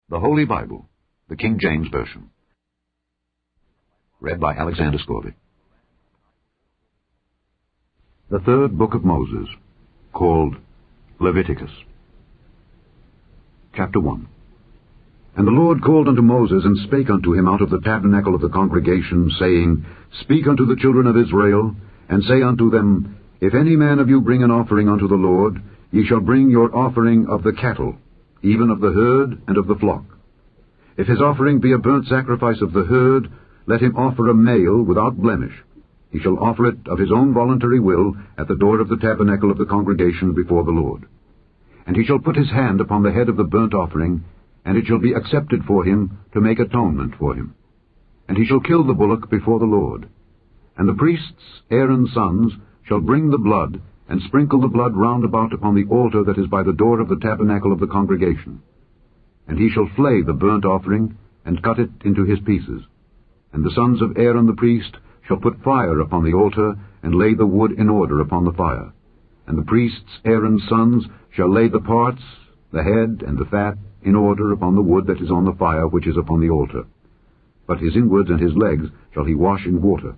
The Holy Bible, the King James Version. Read by Alexander Scorby. The third book of Moses, called Leviticus. Chapter 1. And the Lord called unto Moses, and spake unto him out of the tabernacle of the congregation, saying, Speak unto the children of Israel, and say unto them, If any man of you bring an offering unto the Lord, ye shall bring your offering of the cattle, even of the herd and of the flock. If his offering be a burnt sacrifice of the herd, let him offer a male without blemish. He shall offer it of his own voluntary will at the door of the tabernacle of the congregation before the Lord. And he shall put his hand upon the head of the burnt offering, and it shall be accepted for him to make atonement for him. And he shall kill the bullock before the Lord. And the priests, Aaron's sons, shall bring the blood, and sprinkle the blood round about upon the altar that is by the door of the tabernacle of the congregation. And he shall flay the burnt offering, and cut it into his pieces. And the sons of Aaron the priest shall put fire upon the altar, and lay the wood in order upon the fire. And the priests, Aaron's sons, shall lay the parts, the head, and the fat, in order upon the wood that is on the fire which is upon the altar. But his inwards and his legs shall he wash in water.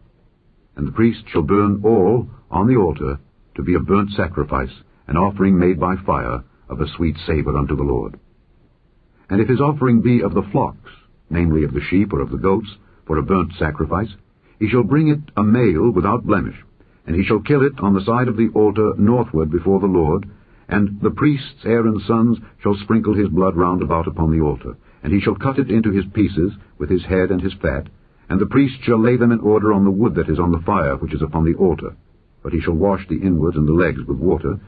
And the priest shall burn all on the altar, to be a burnt sacrifice, an offering made by fire, of a sweet savour unto the Lord. And if his offering be of the flocks, namely of the sheep or of the goats, for a burnt sacrifice, he shall bring it a male without blemish, and he shall kill it on the side of the altar northward before the Lord, and the priests, Aaron's sons, shall sprinkle his blood round about upon the altar, and he shall cut it into his pieces, with his head and his fat, and the priest shall lay them in order on the wood that is on the fire which is upon the altar. But he shall wash the inwards and the legs with water,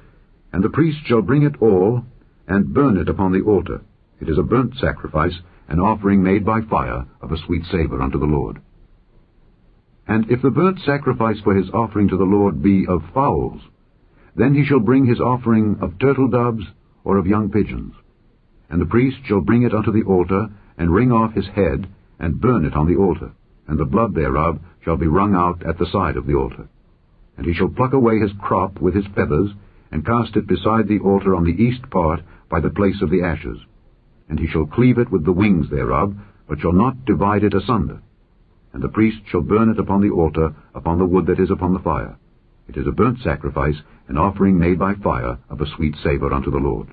and the priest shall bring it all, and burn it upon the altar. It is a burnt sacrifice, an offering made by fire, of a sweet savour unto the Lord. And if the burnt sacrifice for his offering to the Lord be of fowls, then he shall bring his offering of turtle doves or of young pigeons. And the priest shall bring it unto the altar, and wring off his head, and burn it on the altar, and the blood thereof shall be wrung out at the side of the altar. And he shall pluck away his crop with his feathers, and cast it beside the altar on the east part by the place of the ashes. And he shall cleave it with the wings thereof, but shall not divide it asunder. And the priest shall burn it upon the altar, upon the wood that is upon the fire. It is a burnt sacrifice, an offering made by fire, of a sweet savour unto the Lord.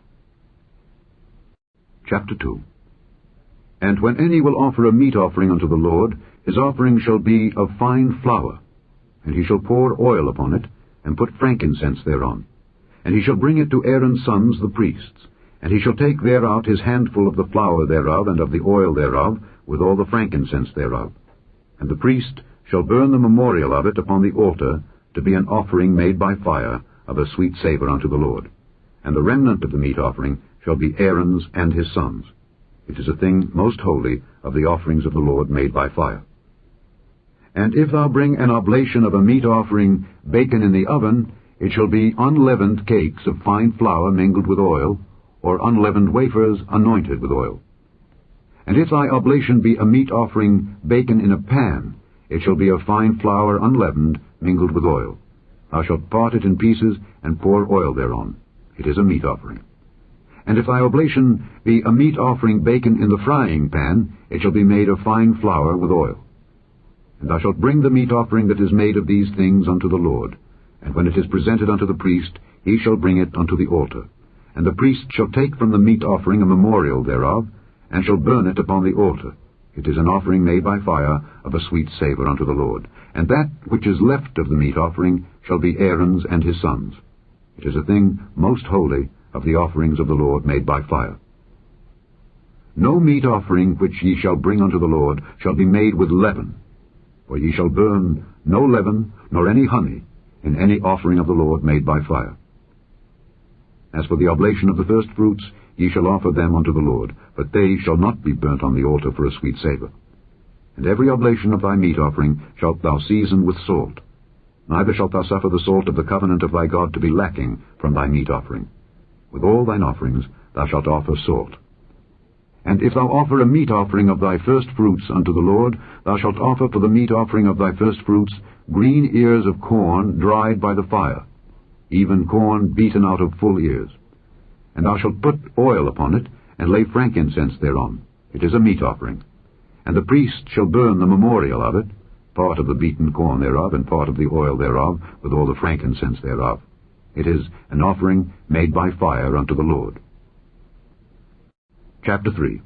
Chapter 2. And when any will offer a meat offering unto the Lord, his offering shall be of fine flour. And he shall pour oil upon it, and put frankincense thereon. And he shall bring it to Aaron's sons the priests. And he shall take thereout his handful of the flour thereof, and of the oil thereof, with all the frankincense thereof. And the priest shall burn the memorial of it upon the altar, to be an offering made by fire, of a sweet savour unto the Lord. And the remnant of the meat offering shall be Aaron's and his sons. It is a thing most holy of the offerings of the Lord made by fire. And if thou bring an oblation of a meat offering baken in the oven, it shall be unleavened cakes of fine flour mingled with oil, or unleavened wafers anointed with oil. And if thy oblation be a meat offering baken in a pan, it shall be of fine flour unleavened, mingled with oil. Thou shalt part it in pieces, and pour oil thereon. It is a meat offering. And if thy oblation be a meat offering baken in the frying pan, it shall be made of fine flour with oil. And thou shalt bring the meat offering that is made of these things unto the Lord. And when it is presented unto the priest, he shall bring it unto the altar. And the priest shall take from the meat offering a memorial thereof, and shall burn it upon the altar. It is an offering made by fire, of a sweet savour unto the Lord. And that which is left of the meat offering shall be Aaron's and his sons. It is a thing most holy of the offerings of the Lord made by fire. No meat offering which ye shall bring unto the Lord shall be made with leaven, for ye shall burn no leaven nor any honey in any offering of the Lord made by fire. As for the oblation of the firstfruits, ye shall offer them unto the Lord, but they shall not be burnt on the altar for a sweet savour. And every oblation of thy meat offering shalt thou season with salt. Neither shalt thou suffer the salt of the covenant of thy God to be lacking from thy meat offering. With all thine offerings thou shalt offer salt. And if thou offer a meat offering of thy firstfruits unto the Lord, thou shalt offer for the meat offering of thy firstfruits green ears of corn dried by the fire, even corn beaten out of full ears. And thou shalt put oil upon it, and lay frankincense thereon. It is a meat offering. And the priest shall burn the memorial of it, part of the beaten corn thereof, and part of the oil thereof, with all the frankincense thereof. It is an offering made by fire unto the Lord. Chapter 3.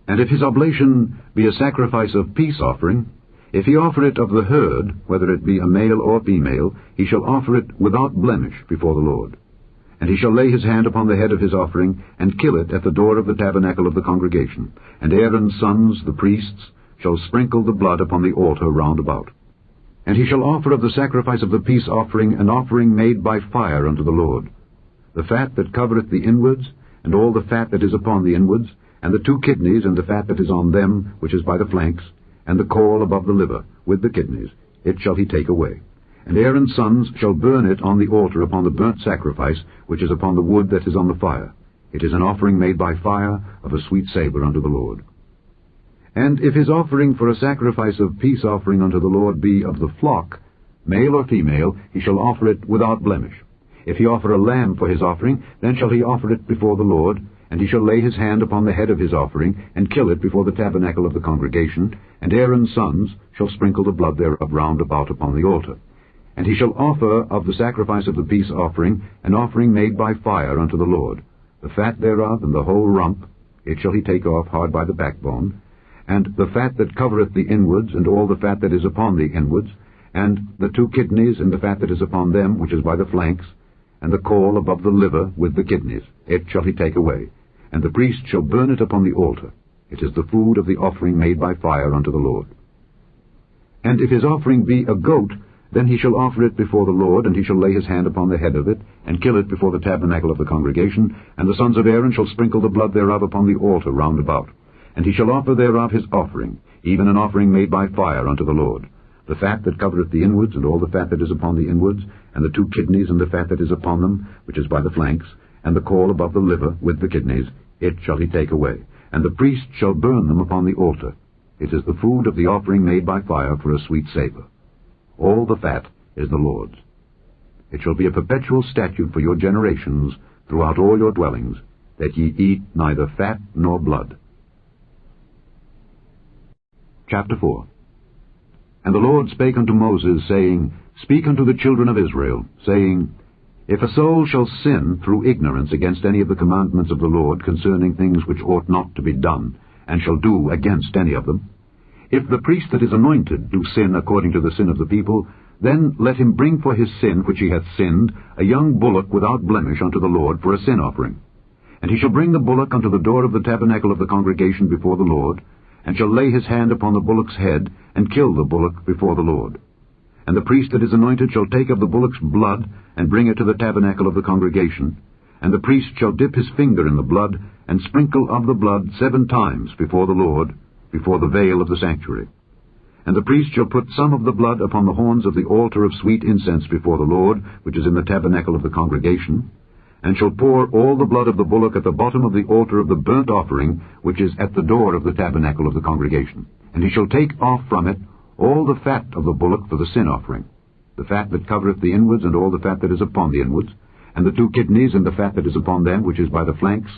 And if his oblation be a sacrifice of peace offering, if he offer it of the herd, whether it be a male or female, he shall offer it without blemish before the Lord. And he shall lay his hand upon the head of his offering, and kill it at the door of the tabernacle of the congregation. And Aaron's sons, the priests, shall sprinkle the blood upon the altar round about. And he shall offer of the sacrifice of the peace offering an offering made by fire unto the Lord, the fat that covereth the inwards, and all the fat that is upon the inwards, and the 2 kidneys, and the fat that is on them, which is by the flanks, and the caul above the liver, with the kidneys, it shall he take away. And Aaron's sons shall burn it on the altar upon the burnt sacrifice, which is upon the wood that is on the fire. It is an offering made by fire, of a sweet savour unto the Lord. And if his offering for a sacrifice of peace offering unto the Lord be of the flock, male or female, he shall offer it without blemish. If he offer a lamb for his offering, then shall he offer it before the Lord, and he shall lay his hand upon the head of his offering, and kill it before the tabernacle of the congregation, and Aaron's sons shall sprinkle the blood thereof round about upon the altar. And he shall offer of the sacrifice of the peace offering an offering made by fire unto the Lord, the fat thereof and the whole rump, it shall he take off hard by the backbone, and the fat that covereth the inwards, and all the fat that is upon the inwards, and the 2 kidneys, and the fat that is upon them, which is by the flanks, and the caul above the liver, with the kidneys, it shall he take away. And the priest shall burn it upon the altar. It is the food of the offering made by fire unto the Lord. And if his offering be a goat, then he shall offer it before the Lord, and he shall lay his hand upon the head of it, and kill it before the tabernacle of the congregation, and the sons of Aaron shall sprinkle the blood thereof upon the altar round about. And he shall offer thereof his offering, even an offering made by fire unto the Lord, the fat that covereth the inwards, and all the fat that is upon the inwards, and the 2 kidneys, and the fat that is upon them, which is by the flanks, and the caul above the liver, with the kidneys, it shall he take away. And the priest shall burn them upon the altar. It is the food of the offering made by fire for a sweet savour. All the fat is the Lord's. It shall be a perpetual statute for your generations throughout all your dwellings, that ye eat neither fat nor blood. Chapter 4. And the Lord spake unto Moses, saying, Speak unto the children of Israel, saying, If a soul shall sin through ignorance against any of the commandments of the Lord concerning things which ought not to be done, and shall do against any of them, if the priest that is anointed do sin according to the sin of the people, then let him bring for his sin which he hath sinned a young bullock without blemish unto the Lord for a sin offering. And he shall bring the bullock unto the door of the tabernacle of the congregation before the Lord, and shall lay his hand upon the bullock's head, and kill the bullock before the Lord. And the priest that is anointed shall take of the bullock's blood, and bring it to the tabernacle of the congregation. And the priest shall dip his finger in the blood, and sprinkle of the blood 7 times before the Lord, before the veil of the sanctuary. And the priest shall put some of the blood upon the horns of the altar of sweet incense before the Lord, which is in the tabernacle of the congregation, and shall pour all the blood of the bullock at the bottom of the altar of the burnt offering, which is at the door of the tabernacle of the congregation. And he shall take off from it all the fat of the bullock for the sin offering, the fat that covereth the inwards, and all the fat that is upon the inwards, and the 2 kidneys, and the fat that is upon them, which is by the flanks,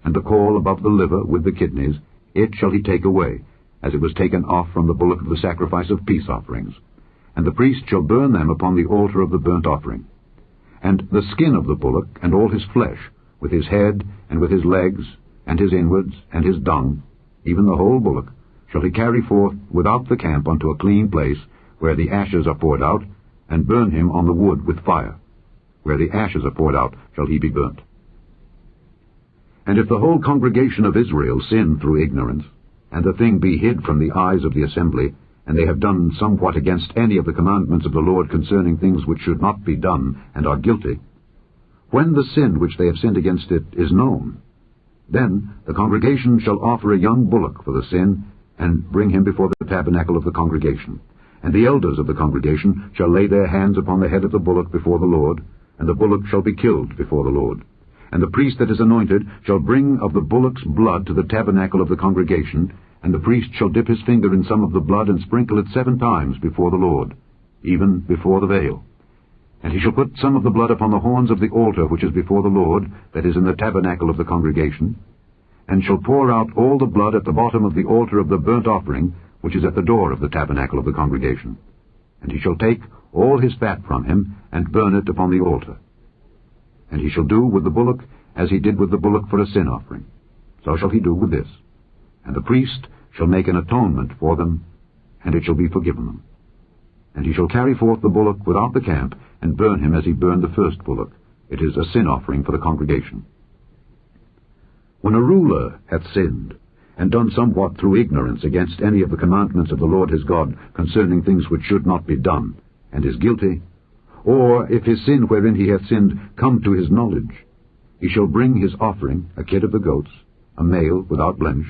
and the caul above the liver, with the kidneys, it shall he take away, as it was taken off from the bullock of the sacrifice of peace offerings. And the priest shall burn them upon the altar of the burnt offering. And the skin of the bullock, and all his flesh, with his head, and with his legs, and his inwards, and his dung, even the whole bullock, shall he carry forth without the camp unto a clean place, where the ashes are poured out, and burn him on the wood with fire. Where the ashes are poured out shall he be burnt. And if the whole congregation of Israel sin through ignorance, and the thing be hid from the eyes of the assembly, and they have done somewhat against any of the commandments of the Lord concerning things which should not be done, and are guilty, when the sin which they have sinned against it is known, then the congregation shall offer a young bullock for the sin, and bring him before the tabernacle of the congregation. And the elders of the congregation shall lay their hands upon the head of the bullock before the Lord, and the bullock shall be killed before the Lord. And the priest that is anointed shall bring of the bullock's blood to the tabernacle of the congregation, and the priest shall dip his finger in some of the blood, and sprinkle it 7 times before the Lord, even before the veil. And he shall put some of the blood upon the horns of the altar which is before the Lord, that is in the tabernacle of the congregation. and shall pour out all the blood at the bottom of the altar of the burnt offering, which is at the door of the tabernacle of the congregation. And he shall take all his fat from him, and burn it upon the altar. And he shall do with the bullock as he did with the bullock for a sin offering. So shall he do with this. And the priest shall make an atonement for them, and it shall be forgiven them. And he shall carry forth the bullock without the camp, and burn him as he burned the first bullock. It is a sin offering for the congregation. When a ruler hath sinned, and done somewhat through ignorance against any of the commandments of the Lord his God concerning things which should not be done, and is guilty, or if his sin wherein he hath sinned come to his knowledge, he shall bring his offering, a kid of the goats, a male without blemish,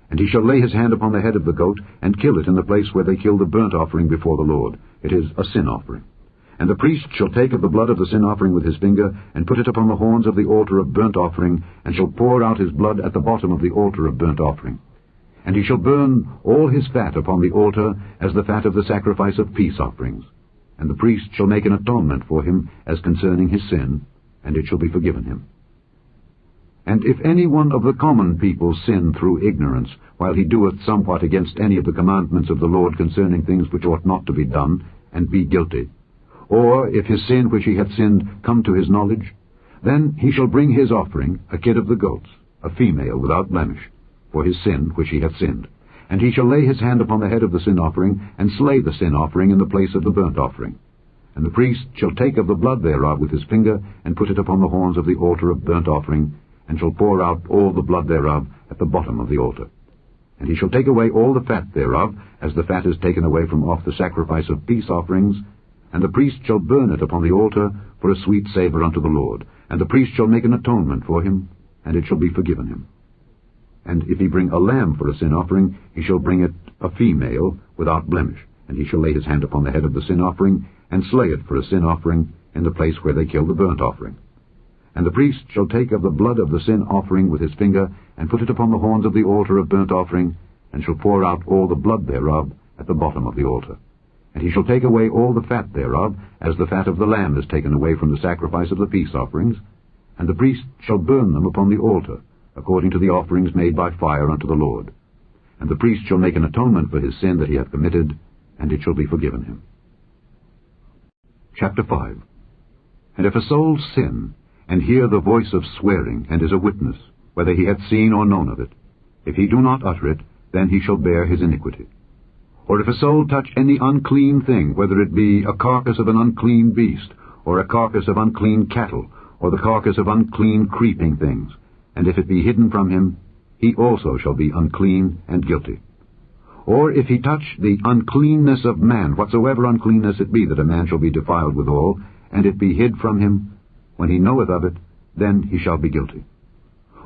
and he shall lay his hand upon the head of the goat, and kill it in the place where they kill the burnt offering before the Lord. It is a sin offering. And the priest shall take of the blood of the sin offering with his finger, and put it upon the horns of the altar of burnt offering, and shall pour out his blood at the bottom of the altar of burnt offering. And he shall burn all his fat upon the altar, as the fat of the sacrifice of peace offerings. And the priest shall make an atonement for him as concerning his sin, and it shall be forgiven him. And if any one of the common people sin through ignorance, while he doeth somewhat against any of the commandments of the Lord concerning things which ought not to be done, and be guilty, or if his sin which he hath sinned come to his knowledge, then he shall bring his offering, a kid of the goats, a female without blemish, for his sin which he hath sinned. And he shall lay his hand upon the head of the sin offering, and slay the sin offering in the place of the burnt offering. And the priest shall take of the blood thereof with his finger, and put it upon the horns of the altar of burnt offering, and shall pour out all the blood thereof at the bottom of the altar. And he shall take away all the fat thereof, as the fat is taken away from off the sacrifice of peace offerings, and the priest shall burn it upon the altar for a sweet savour unto the Lord. And the priest shall make an atonement for him, and it shall be forgiven him. And if he bring a lamb for a sin offering, he shall bring it a female without blemish, and he shall lay his hand upon the head of the sin offering, and slay it for a sin offering in the place where they kill the burnt offering. And the priest shall take of the blood of the sin offering with his finger, and put it upon the horns of the altar of burnt offering, and shall pour out all the blood thereof at the bottom of the altar. And he shall take away all the fat thereof, as the fat of the lamb is taken away from the sacrifice of the peace offerings, and the priest shall burn them upon the altar, according to the offerings made by fire unto the Lord. And the priest shall make an atonement for his sin that he hath committed, and it shall be forgiven him. Chapter 5. And if a soul sin, and hear the voice of swearing, and is a witness, whether he hath seen or known of it, if he do not utter it, then he shall bear his iniquity. Or if a soul touch any unclean thing, whether it be a carcass of an unclean beast, or a carcass of unclean cattle, or the carcass of unclean creeping things, and if it be hidden from him, he also shall be unclean and guilty. Or if he touch the uncleanness of man, whatsoever uncleanness it be that a man shall be defiled withal, and it be hid from him, when he knoweth of it, then he shall be guilty.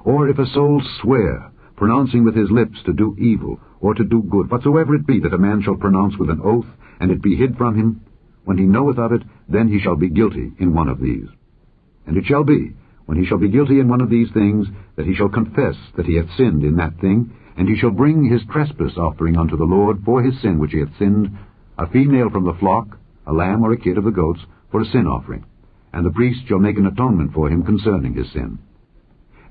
Or if a soul swear, pronouncing with his lips to do evil, or to do good, whatsoever it be that a man shall pronounce with an oath, and it be hid from him, when he knoweth of it, then he shall be guilty in one of these. And it shall be, when he shall be guilty in one of these things, that he shall confess that he hath sinned in that thing, and he shall bring his trespass offering unto the Lord for his sin which he hath sinned, a female from the flock, a lamb or a kid of the goats, for a sin offering. And the priest shall make an atonement for him concerning his sin.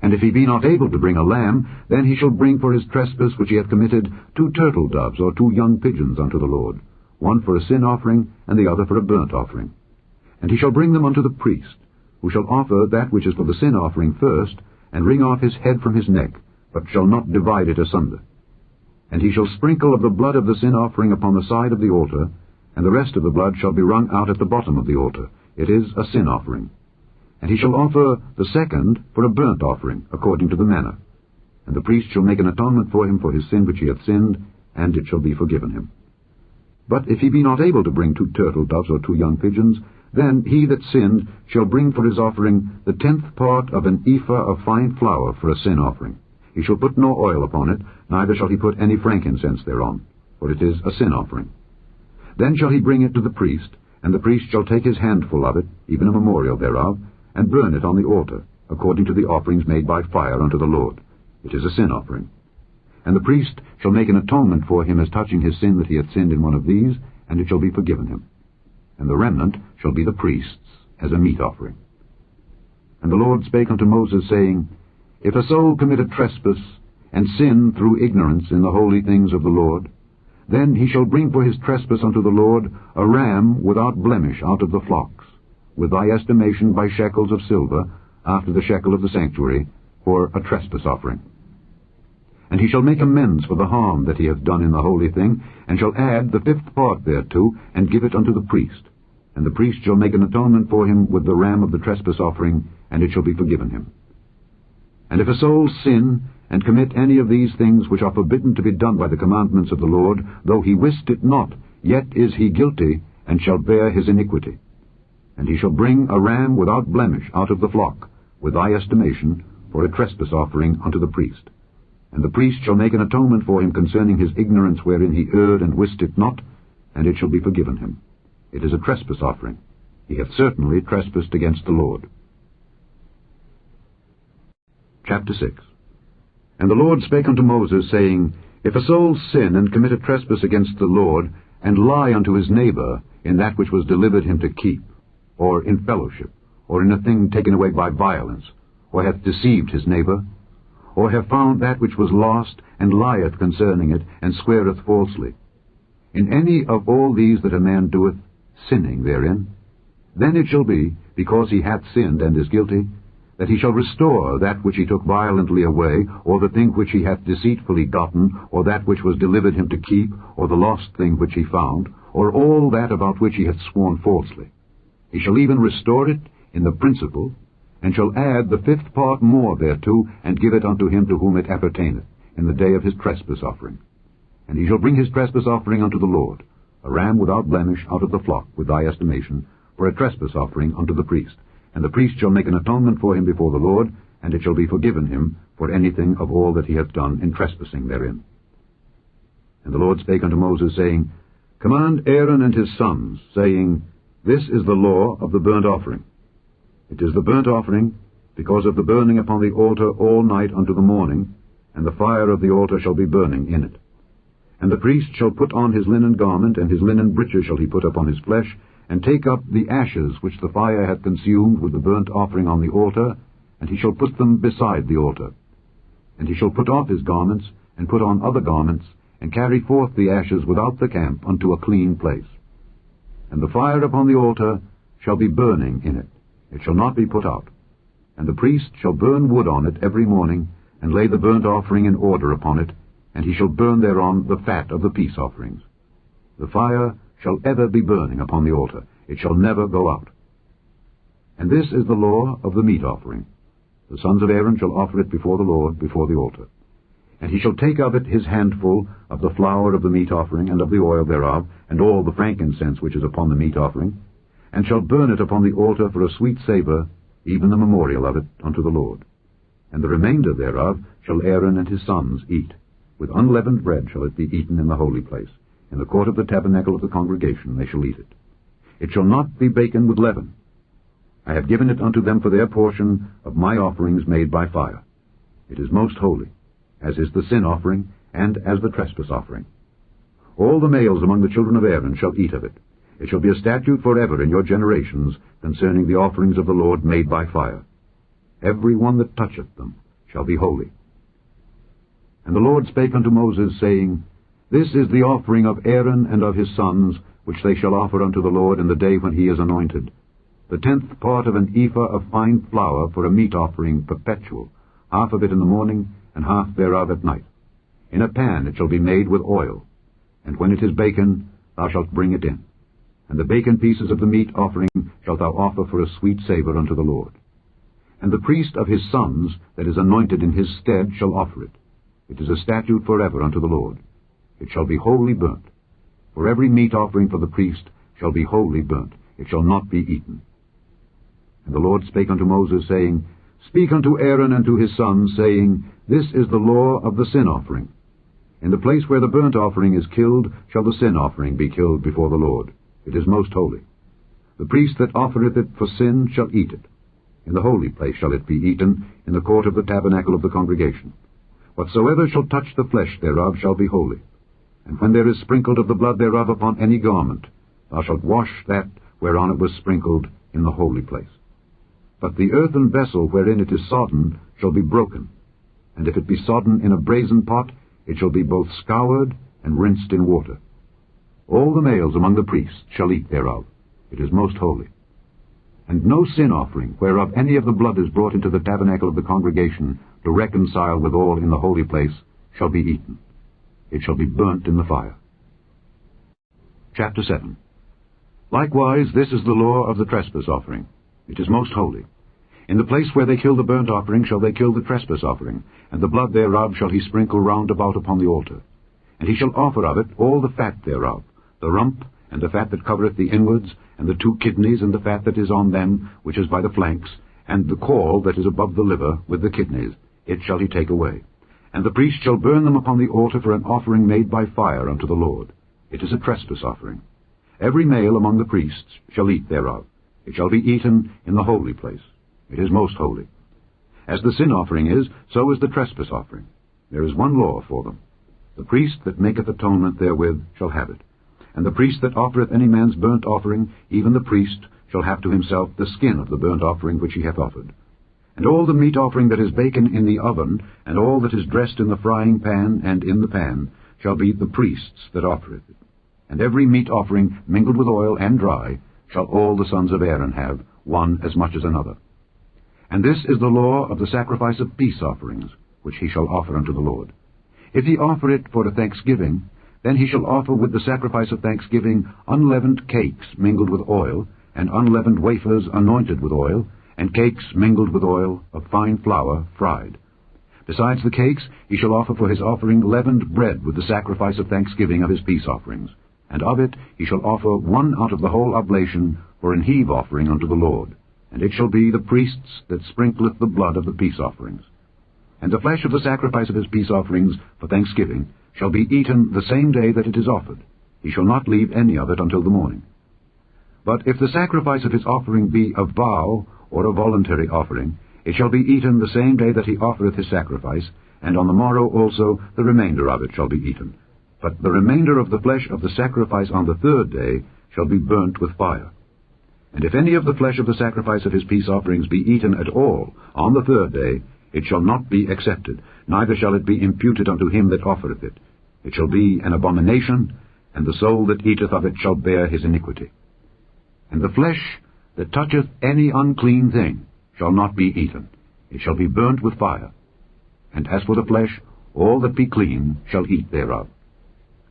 And if he be not able to bring a lamb, then he shall bring for his trespass which he hath committed 2 turtle doves or 2 young pigeons unto the Lord, one for a sin offering, and the other for a burnt offering. And he shall bring them unto the priest, who shall offer that which is for the sin offering first, and wring off his head from his neck, but shall not divide it asunder. And he shall sprinkle of the blood of the sin offering upon the side of the altar, and the rest of the blood shall be wrung out at the bottom of the altar. It is a sin offering. And he shall offer the second for a burnt offering, according to the manner. And the priest shall make an atonement for him for his sin which he hath sinned, and it shall be forgiven him. But if he be not able to bring 2 turtle doves or 2 young pigeons, then he that sinned shall bring for his offering the 10th part of an ephah of fine flour for a sin offering. He shall put no oil upon it, neither shall he put any frankincense thereon, for it is a sin offering. Then shall he bring it to the priest, and the priest shall take his handful of it, even a memorial thereof, and burn it on the altar, according to the offerings made by fire unto the Lord. It is a sin offering. And the priest shall make an atonement for him as touching his sin that he hath sinned in one of these, and it shall be forgiven him. And the remnant shall be the priest's, as a meat offering. And the Lord spake unto Moses, saying, If a soul commit a trespass, and sin through ignorance in the holy things of the Lord, then he shall bring for his trespass unto the Lord a ram without blemish out of the flocks, with thy estimation by shekels of silver, after the shekel of the sanctuary, for a trespass offering. And he shall make amends for the harm that he hath done in the holy thing, and shall add the 5th part thereto, and give it unto the priest. And the priest shall make an atonement for him with the ram of the trespass offering, and it shall be forgiven him. And if a soul sin, and commit any of these things which are forbidden to be done by the commandments of the Lord, though he wist it not, yet is he guilty, and shall bear his iniquity. And he shall bring a ram without blemish out of the flock, with thy estimation, for a trespass offering unto the priest. And the priest shall make an atonement for him concerning his ignorance wherein he erred and wist it not, and it shall be forgiven him. It is a trespass offering. He hath certainly trespassed against the Lord. Chapter 6. And the Lord spake unto Moses, saying, If a soul sin and commit a trespass against the Lord, and lie unto his neighbor in that which was delivered him to keep, or in fellowship, or in a thing taken away by violence, or hath deceived his neighbor, or have found that which was lost, and lieth concerning it, and sweareth falsely, in any of all these that a man doeth, sinning therein, then it shall be, because he hath sinned and is guilty, that he shall restore that which he took violently away, or the thing which he hath deceitfully gotten, or that which was delivered him to keep, or the lost thing which he found, or all that about which he hath sworn falsely. He shall even restore it in the principal, and shall add the 5th part more thereto, and give it unto him to whom it appertaineth, in the day of his trespass offering. And he shall bring his trespass offering unto the Lord, a ram without blemish out of the flock, with thy estimation, for a trespass offering unto the priest. And the priest shall make an atonement for him before the Lord, and it shall be forgiven him for anything of all that he hath done in trespassing therein. And the Lord spake unto Moses, saying, Command Aaron and his sons, saying, This is the law of the burnt offering. It is the burnt offering, because of the burning upon the altar all night unto the morning, and the fire of the altar shall be burning in it. And the priest shall put on his linen garment, and his linen breeches shall he put upon his flesh, and take up the ashes which the fire hath consumed with the burnt offering on the altar, and he shall put them beside the altar. And he shall put off his garments, and put on other garments, and carry forth the ashes without the camp unto a clean place. And the fire upon the altar shall be burning in it. It shall not be put out. And the priest shall burn wood on it every morning, and lay the burnt offering in order upon it, and he shall burn thereon the fat of the peace offerings. The fire shall ever be burning upon the altar. It shall never go out. And this is the law of the meat offering. The sons of Aaron shall offer it before the Lord, before the altar. And he shall take of it his handful of the flour of the meat offering, and of the oil thereof, and all the frankincense which is upon the meat offering, and shall burn it upon the altar for a sweet savour, even the memorial of it unto the Lord. And the remainder thereof shall Aaron and his sons eat. With unleavened bread shall it be eaten in the holy place. In the court of the tabernacle of the congregation they shall eat it. It shall not be baken with leaven. I have given it unto them for their portion of my offerings made by fire. It is most holy, as is the sin offering, and as the trespass offering. All the males among the children of Aaron shall eat of it. It shall be a statute forever in your generations concerning the offerings of the Lord made by fire. Every one that toucheth them shall be holy. And the Lord spake unto Moses, saying, This is the offering of Aaron and of his sons, which they shall offer unto the Lord in the day when he is anointed. The 10th part of an ephah of fine flour for a meat offering perpetual, half of it in the morning, and half thereof at night. In a pan it shall be made with oil, and when it is baken, thou shalt bring it in. And the baken pieces of the meat offering shalt thou offer for a sweet savour unto the Lord. And the priest of his sons that is anointed in his stead shall offer it. It is a statute forever unto the Lord. It shall be wholly burnt. For every meat offering for the priest shall be wholly burnt. It shall not be eaten. And the Lord spake unto Moses, saying, Speak unto Aaron and to his sons, saying, This is the law of the sin offering. In the place where the burnt offering is killed shall the sin offering be killed before the Lord. It is most holy. The priest that offereth it for sin shall eat it. In the holy place shall it be eaten, in the court of the tabernacle of the congregation. Whatsoever shall touch the flesh thereof shall be holy. And when there is sprinkled of the blood thereof upon any garment, thou shalt wash that whereon it was sprinkled in the holy place. But the earthen vessel wherein it is sodden shall be broken, and if it be sodden in a brazen pot, it shall be both scoured and rinsed in water. All the males among the priests shall eat thereof. It is most holy. And no sin offering, whereof any of the blood is brought into the tabernacle of the congregation to reconcile with all in the holy place, shall be eaten. It shall be burnt in the fire. Chapter 7. Likewise, this is the law of the trespass offering. It is most holy. In the place where they kill the burnt offering shall they kill the trespass offering, and the blood thereof shall he sprinkle round about upon the altar. And he shall offer of it all the fat thereof, the rump, and the fat that covereth the inwards, and the 2 kidneys, and the fat that is on them, which is by the flanks, and the caul that is above the liver, with the kidneys. It shall he take away. And the priest shall burn them upon the altar for an offering made by fire unto the Lord. It is a trespass offering. Every male among the priests shall eat thereof. It shall be eaten in the holy place. It is most holy. As the sin offering is, so is the trespass offering. There is one law for them. The priest that maketh atonement therewith shall have it. And the priest that offereth any man's burnt offering, even the priest, shall have to himself the skin of the burnt offering which he hath offered. And all the meat offering that is baken in the oven, and all that is dressed in the frying pan and in the pan, shall be the priest's that offereth it. And every meat offering mingled with oil and dry shall all the sons of Aaron have, one as much as another. And this is the law of the sacrifice of peace offerings, which he shall offer unto the Lord. If he offer it for a thanksgiving, then he shall offer with the sacrifice of thanksgiving unleavened cakes mingled with oil, and unleavened wafers anointed with oil, and cakes mingled with oil of fine flour fried. Besides the cakes, he shall offer for his offering leavened bread with the sacrifice of thanksgiving of his peace offerings. And of it he shall offer one out of the whole oblation for an heave offering unto the Lord. And it shall be the priest's that sprinkleth the blood of the peace offerings. And the flesh of the sacrifice of his peace offerings for thanksgiving shall be eaten the same day that it is offered. He shall not leave any of it until the morning. But if the sacrifice of his offering be a vow or a voluntary offering, it shall be eaten the same day that he offereth his sacrifice, and on the morrow also the remainder of it shall be eaten. But the remainder of the flesh of the sacrifice on the 3rd day shall be burnt with fire. And if any of the flesh of the sacrifice of his peace offerings be eaten at all on the 3rd day, it shall not be accepted, neither shall it be imputed unto him that offereth it. It shall be an abomination, and the soul that eateth of it shall bear his iniquity. And the flesh that toucheth any unclean thing shall not be eaten. It shall be burnt with fire. And as for the flesh, all that be clean shall eat thereof.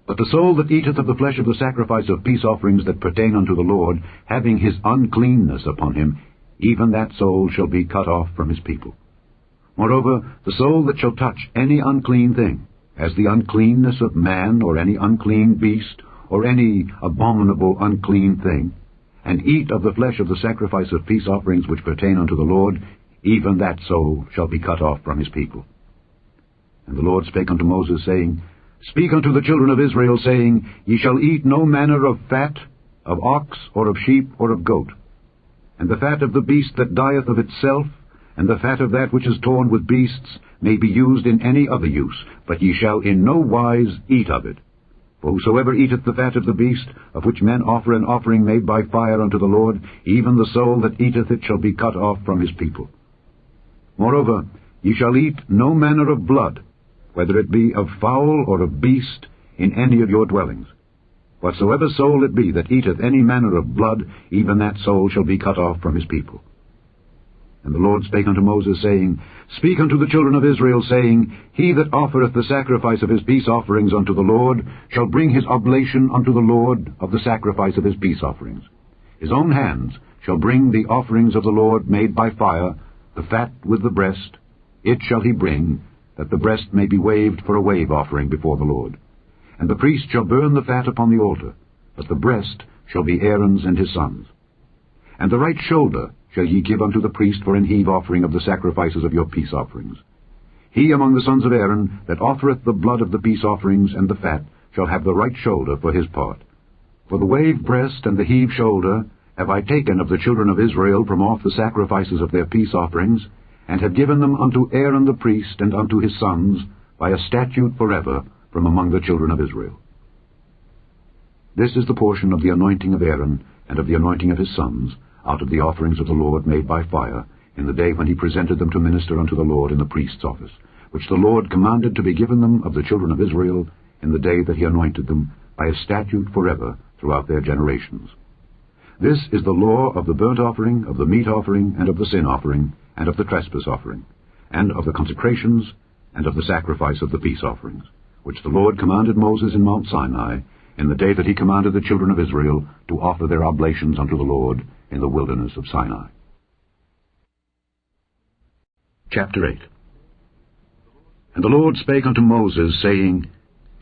But the soul that eateth of the flesh of the sacrifice of peace offerings that pertain unto the Lord, having his uncleanness upon him, even that soul shall be cut off from his people. Moreover, the soul that shall touch any unclean thing, as the uncleanness of man, or any unclean beast, or any abominable unclean thing, and eat of the flesh of the sacrifice of peace offerings which pertain unto the Lord, even that soul shall be cut off from his people. And the Lord spake unto Moses, saying, Speak unto the children of Israel, saying, Ye shall eat no manner of fat, of ox, or of sheep, or of goat. And the fat of the beast that dieth of itself, and the fat of that which is torn with beasts, may be used in any other use, but ye shall in no wise eat of it. For whosoever eateth the fat of the beast, of which men offer an offering made by fire unto the Lord, even the soul that eateth it shall be cut off from his people. Moreover, ye shall eat no manner of blood, whether it be of fowl or of beast, in any of your dwellings. Whatsoever soul it be that eateth any manner of blood, even that soul shall be cut off from his people. And the Lord spake unto Moses, saying, Speak unto the children of Israel, saying, He that offereth the sacrifice of his peace offerings unto the Lord shall bring his oblation unto the Lord of the sacrifice of his peace offerings. His own hands shall bring the offerings of the Lord made by fire, the fat with the breast. It shall he bring, that the breast may be waved for a wave offering before the Lord. And the priest shall burn the fat upon the altar, but the breast shall be Aaron's and his sons. And the right shoulder shall ye give unto the priest for an heave offering of the sacrifices of your peace offerings. He among the sons of Aaron that offereth the blood of the peace offerings and the fat shall have the right shoulder for his part. For the wave breast and the heave shoulder have I taken of the children of Israel from off the sacrifices of their peace offerings, and have given them unto Aaron the priest and unto his sons by a statute forever from among the children of Israel. This is the portion of the anointing of Aaron and of the anointing of his sons, out of the offerings of the Lord made by fire, in the day when he presented them to minister unto the Lord in the priest's office, which the Lord commanded to be given them of the children of Israel in the day that he anointed them, by a statute forever throughout their generations. This is the law of the burnt offering, of the meat offering, and of the sin offering, and of the trespass offering, and of the consecrations, and of the sacrifice of the peace offerings, which the Lord commanded Moses in Mount Sinai, in the day that he commanded the children of Israel to offer their oblations unto the Lord in the wilderness of Sinai. Chapter 8. And the Lord spake unto Moses, saying,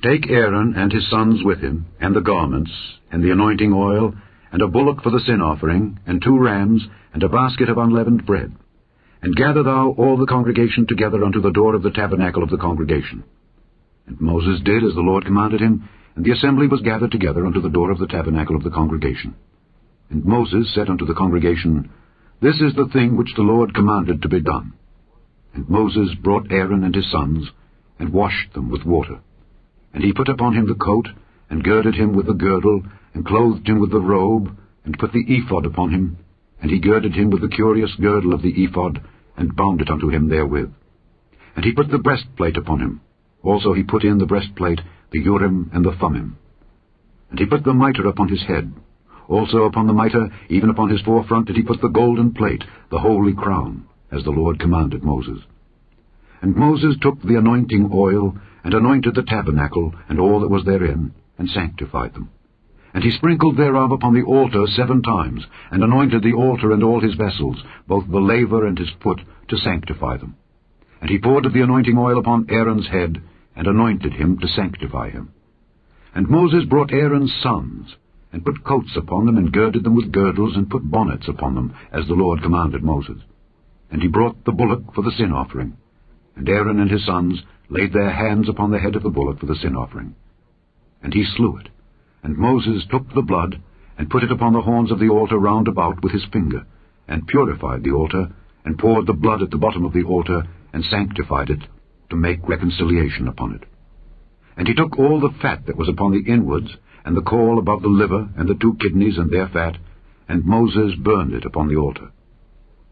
Take Aaron and his sons with him, and the garments, and the anointing oil, and a bullock for the sin offering, and 2 rams, and a basket of unleavened bread. And gather thou all the congregation together unto the door of the tabernacle of the congregation. And Moses did as the Lord commanded him, and the assembly was gathered together unto the door of the tabernacle of the congregation. And Moses said unto the congregation, This is the thing which the Lord commanded to be done. And Moses brought Aaron and his sons, and washed them with water. And he put upon him the coat, and girded him with the girdle, and clothed him with the robe, and put the ephod upon him, and he girded him with the curious girdle of the ephod, and bound it unto him therewith. And he put the breastplate upon him. Also he put in the breastplate the Urim and the Thummim. And he put the mitre upon his head. Also upon the mitre, even upon his forefront, did he put the golden plate, the holy crown, as the Lord commanded Moses. And Moses took the anointing oil, and anointed the tabernacle, and all that was therein, and sanctified them. And he sprinkled thereof upon the altar 7 times, and anointed the altar and all his vessels, both the laver and his foot, to sanctify them. And he poured of the anointing oil upon Aaron's head, and anointed him to sanctify him. And Moses brought Aaron's sons, and put coats upon them, and girded them with girdles, and put bonnets upon them, as the Lord commanded Moses. And he brought the bullock for the sin offering. And Aaron and his sons laid their hands upon the head of the bullock for the sin offering. And he slew it. And Moses took the blood, and put it upon the horns of the altar round about with his finger, and purified the altar, and poured the blood at the bottom of the altar, and sanctified it, to make reconciliation upon it. And he took all the fat that was upon the inwards, and the caul above the liver, and the 2 kidneys and their fat, and Moses burned it upon the altar.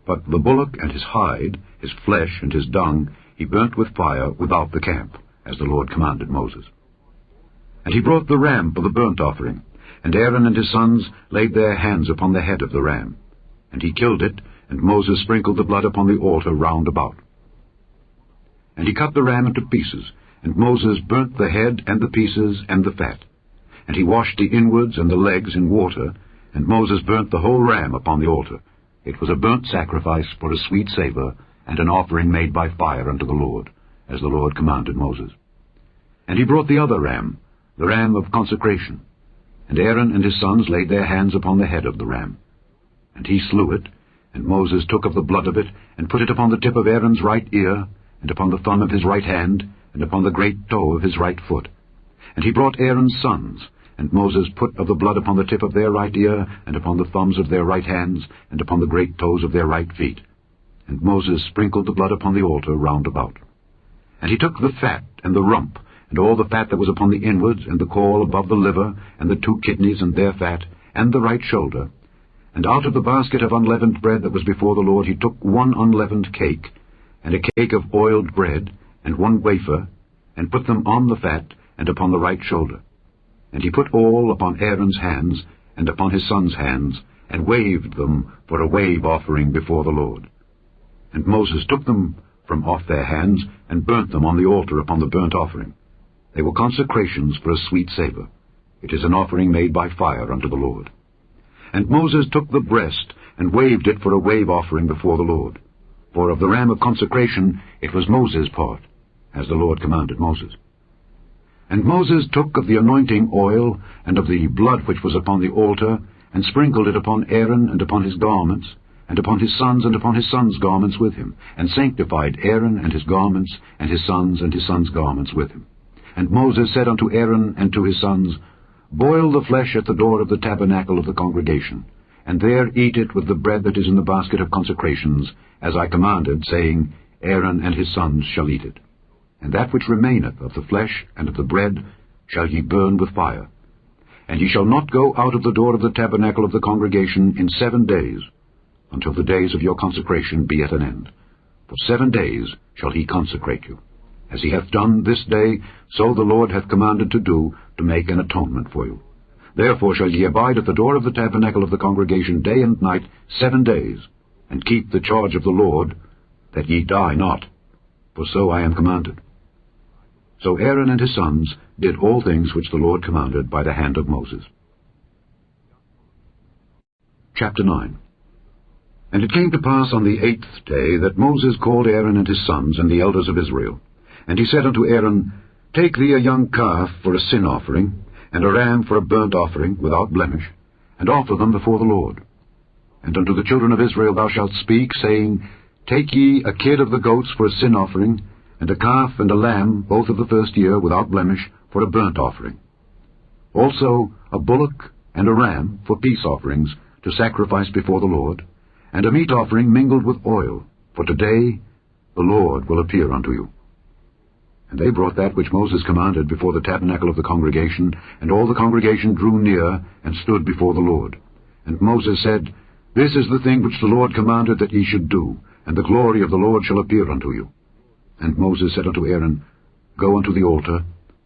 But the bullock and his hide, his flesh and his dung, he burnt with fire without the camp, as the Lord commanded Moses. And he brought the ram for the burnt offering, and Aaron and his sons laid their hands upon the head of the ram. And he killed it, and Moses sprinkled the blood upon the altar round about. And he cut the ram into pieces, and Moses burnt the head and the pieces and the fat. And he washed the inwards and the legs in water, and Moses burnt the whole ram upon the altar. It was a burnt sacrifice for a sweet savour, and an offering made by fire unto the Lord, as the Lord commanded Moses. And he brought the other ram, the ram of consecration. And Aaron and his sons laid their hands upon the head of the ram. And he slew it, and Moses took of the blood of it, and put it upon the tip of Aaron's right ear, and upon the thumb of his right hand, and upon the great toe of his right foot. And he brought Aaron's sons, and Moses put of the blood upon the tip of their right ear, and upon the thumbs of their right hands, and upon the great toes of their right feet. And Moses sprinkled the blood upon the altar round about. And he took the fat and the rump, and all the fat that was upon the inwards, and the caul above the liver, and the 2 kidneys and their fat, and the right shoulder. And out of the basket of unleavened bread that was before the Lord he took 1 unleavened cake, and a cake of oiled bread, and 1 wafer, and put them on the fat, and upon the right shoulder. And he put all upon Aaron's hands, and upon his sons' hands, and waved them for a wave offering before the Lord. And Moses took them from off their hands, and burnt them on the altar upon the burnt offering. They were consecrations for a sweet savour. It is an offering made by fire unto the Lord. And Moses took the breast, and waved it for a wave offering before the Lord. For of the ram of consecration it was Moses' part, as the Lord commanded Moses. And Moses took of the anointing oil, and of the blood which was upon the altar, and sprinkled it upon Aaron and upon his garments, and upon his sons and upon his sons' garments with him, and sanctified Aaron and his garments, and his sons' garments with him. And Moses said unto Aaron and to his sons, Boil the flesh at the door of the tabernacle of the congregation, and there eat it with the bread that is in the basket of consecrations, as I commanded, saying, Aaron and his sons shall eat it. And that which remaineth of the flesh and of the bread shall ye burn with fire. And ye shall not go out of the door of the tabernacle of the congregation in 7 days, until the days of your consecration be at an end. For 7 days shall he consecrate you. As he hath done this day, so the Lord hath commanded to do, to make an atonement for you. Therefore shall ye abide at the door of the tabernacle of the congregation day and night 7 days, and keep the charge of the Lord, that ye die not, for so I am commanded. So Aaron and his sons did all things which the Lord commanded by the hand of Moses. Chapter 9. And it came to pass on the 8th day that Moses called Aaron and his sons and the elders of Israel. And he said unto Aaron, Take thee a young calf for a sin offering, and a ram for a burnt offering without blemish, and offer them before the Lord. And unto the children of Israel thou shalt speak, saying, Take ye a kid of the goats for a sin offering, and a calf and a lamb, both of the first year, without blemish, for a burnt offering. Also a bullock and a ram for peace offerings, to sacrifice before the Lord, and a meat offering mingled with oil, for today the Lord will appear unto you. And they brought that which Moses commanded before the tabernacle of the congregation, and all the congregation drew near, and stood before the Lord. And Moses said, This is the thing which the Lord commanded that ye should do, and the glory of the Lord shall appear unto you. And Moses said unto Aaron, Go unto the altar,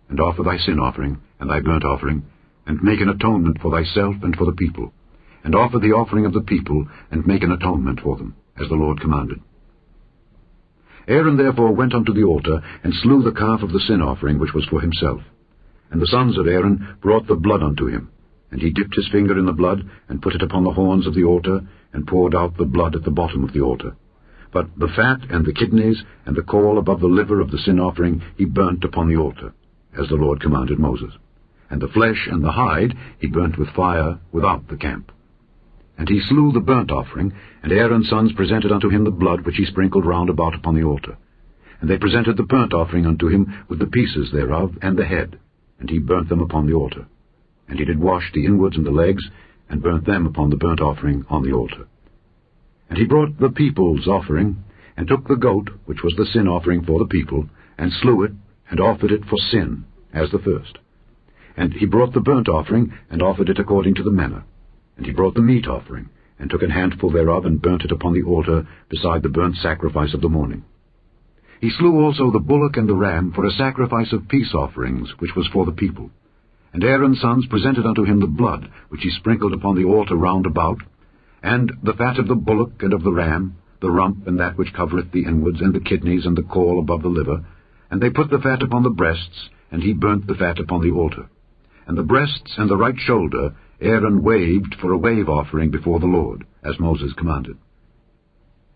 and offer thy sin offering, and thy burnt offering, and make an atonement for thyself and for the people, and offer the offering of the people, and make an atonement for them, as the Lord commanded. Aaron therefore went unto the altar, and slew the calf of the sin offering which was for himself. And the sons of Aaron brought the blood unto him, and he dipped his finger in the blood, and put it upon the horns of the altar, and poured out the blood at the bottom of the altar. But the fat and the kidneys, and the caul above the liver of the sin offering, he burnt upon the altar, as the Lord commanded Moses. And the flesh and the hide he burnt with fire without the camp. And he slew the burnt offering, and Aaron's sons presented unto him the blood which he sprinkled round about upon the altar. And they presented the burnt offering unto him with the pieces thereof, and the head, and he burnt them upon the altar. And he did wash the inwards and the legs, and burnt them upon the burnt offering on the altar. And he brought the people's offering, and took the goat, which was the sin offering for the people, and slew it, and offered it for sin, as the first. And he brought the burnt offering, and offered it according to the manner. And he brought the meat offering, and took an handful thereof, and burnt it upon the altar, beside the burnt sacrifice of the morning. He slew also the bullock and the ram for a sacrifice of peace offerings, which was for the people. And Aaron's sons presented unto him the blood, which he sprinkled upon the altar round about, and the fat of the bullock and of the ram, the rump and that which covereth the inwards, and the kidneys and the caul above the liver. And they put the fat upon the breasts, and he burnt the fat upon the altar. And the breasts and the right shoulder Aaron waved for a wave offering before the Lord, as Moses commanded.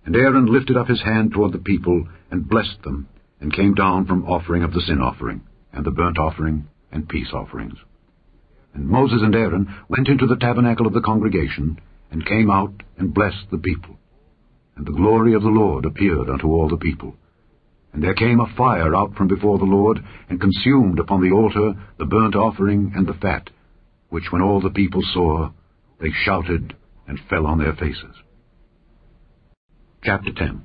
And Aaron lifted up his hand toward the people, and blessed them, and came down from offering of the sin offering, and the burnt offering, and peace offerings. And Moses and Aaron went into the tabernacle of the congregation, and came out and blessed the people. And the glory of the Lord appeared unto all the people. And there came a fire out from before the Lord, and consumed upon the altar the burnt offering and the fat, which when all the people saw, they shouted and fell on their faces. Chapter 10.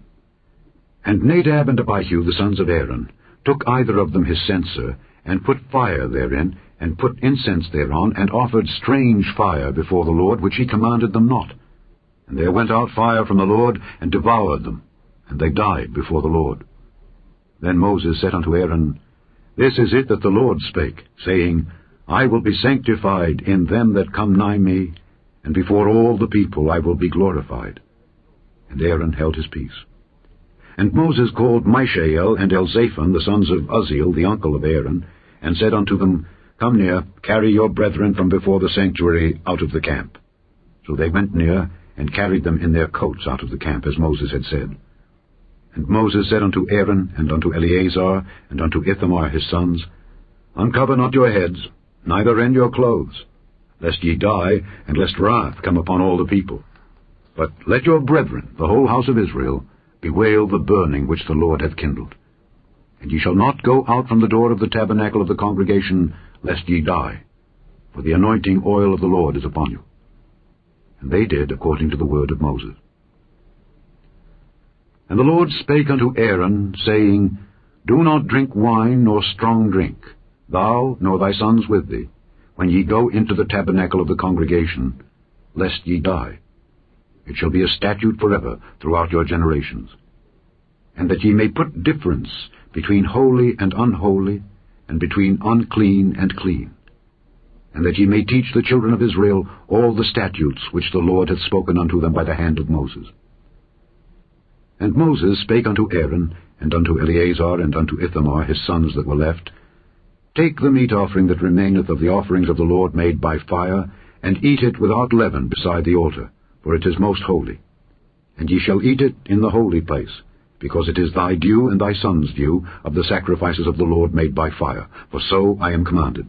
And Nadab and Abihu, the sons of Aaron, took either of them his censer, and put fire therein, and put incense thereon, and offered strange fire before the Lord, which he commanded them not. And there went out fire from the Lord, and devoured them, and they died before the Lord. Then Moses said unto Aaron, This is it that the Lord spake, saying, I will be sanctified in them that come nigh me, and before all the people I will be glorified. And Aaron held his peace. And Moses called Mishael and Elzaphan, the sons of Uzziel, the uncle of Aaron, and said unto them, Come near, carry your brethren from before the sanctuary out of the camp. So they went near, and carried them in their coats out of the camp, as Moses had said. And Moses said unto Aaron, and unto Eleazar, and unto Ithamar his sons, Uncover not your heads, neither rend your clothes, lest ye die, and lest wrath come upon all the people. But let your brethren, the whole house of Israel, bewail the burning which the Lord hath kindled. And ye shall not go out from the door of the tabernacle of the congregation, lest ye die, for the anointing oil of the Lord is upon you. And they did according to the word of Moses. And the Lord spake unto Aaron, saying, Do not drink wine nor strong drink, thou nor thy sons with thee, when ye go into the tabernacle of the congregation, lest ye die. It shall be a statute forever throughout your generations. And that ye may put difference between holy and unholy, and between unclean and clean, and that ye may teach the children of Israel all the statutes which the Lord hath spoken unto them by the hand of Moses. And Moses spake unto Aaron, and unto Eleazar, and unto Ithamar his sons that were left, Take the meat offering that remaineth of the offerings of the Lord made by fire, and eat it without leaven beside the altar, for it is most holy. And ye shall eat it in the holy place, because it is thy due and thy son's due of the sacrifices of the Lord made by fire, for so I am commanded.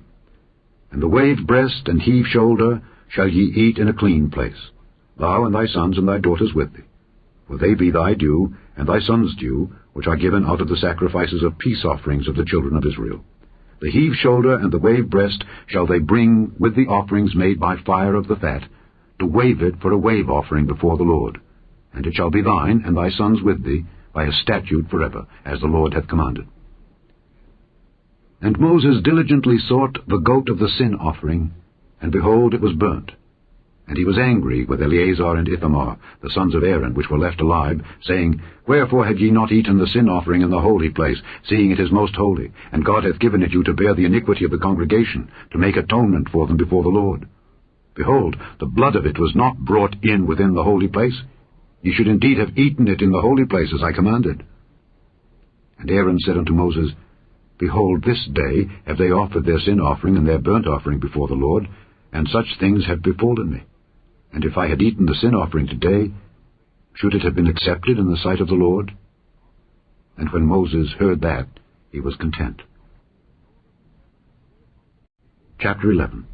And the wave breast and heave shoulder shall ye eat in a clean place, thou and thy sons and thy daughters with thee. For they be thy due, and thy son's due, which are given out of the sacrifices of peace offerings of the children of Israel. The heave shoulder and the wave breast shall they bring with the offerings made by fire of the fat, to wave it for a wave offering before the Lord. And it shall be thine and thy sons with thee, by a statute forever, as the Lord hath commanded. And Moses diligently sought the goat of the sin offering, and behold, it was burnt. And he was angry with Eleazar and Ithamar, the sons of Aaron, which were left alive, saying, Wherefore have ye not eaten the sin offering in the holy place, seeing it is most holy, and God hath given it you to bear the iniquity of the congregation, to make atonement for them before the Lord? Behold, the blood of it was not brought in within the holy place. Ye should indeed have eaten it in the holy place, as I commanded. And Aaron said unto Moses, Behold, this day have they offered their sin offering and their burnt offering before the Lord, and such things have befallen me. And if I had eaten the sin offering today, should it have been accepted in the sight of the Lord? And when Moses heard that, he was content. Chapter 11.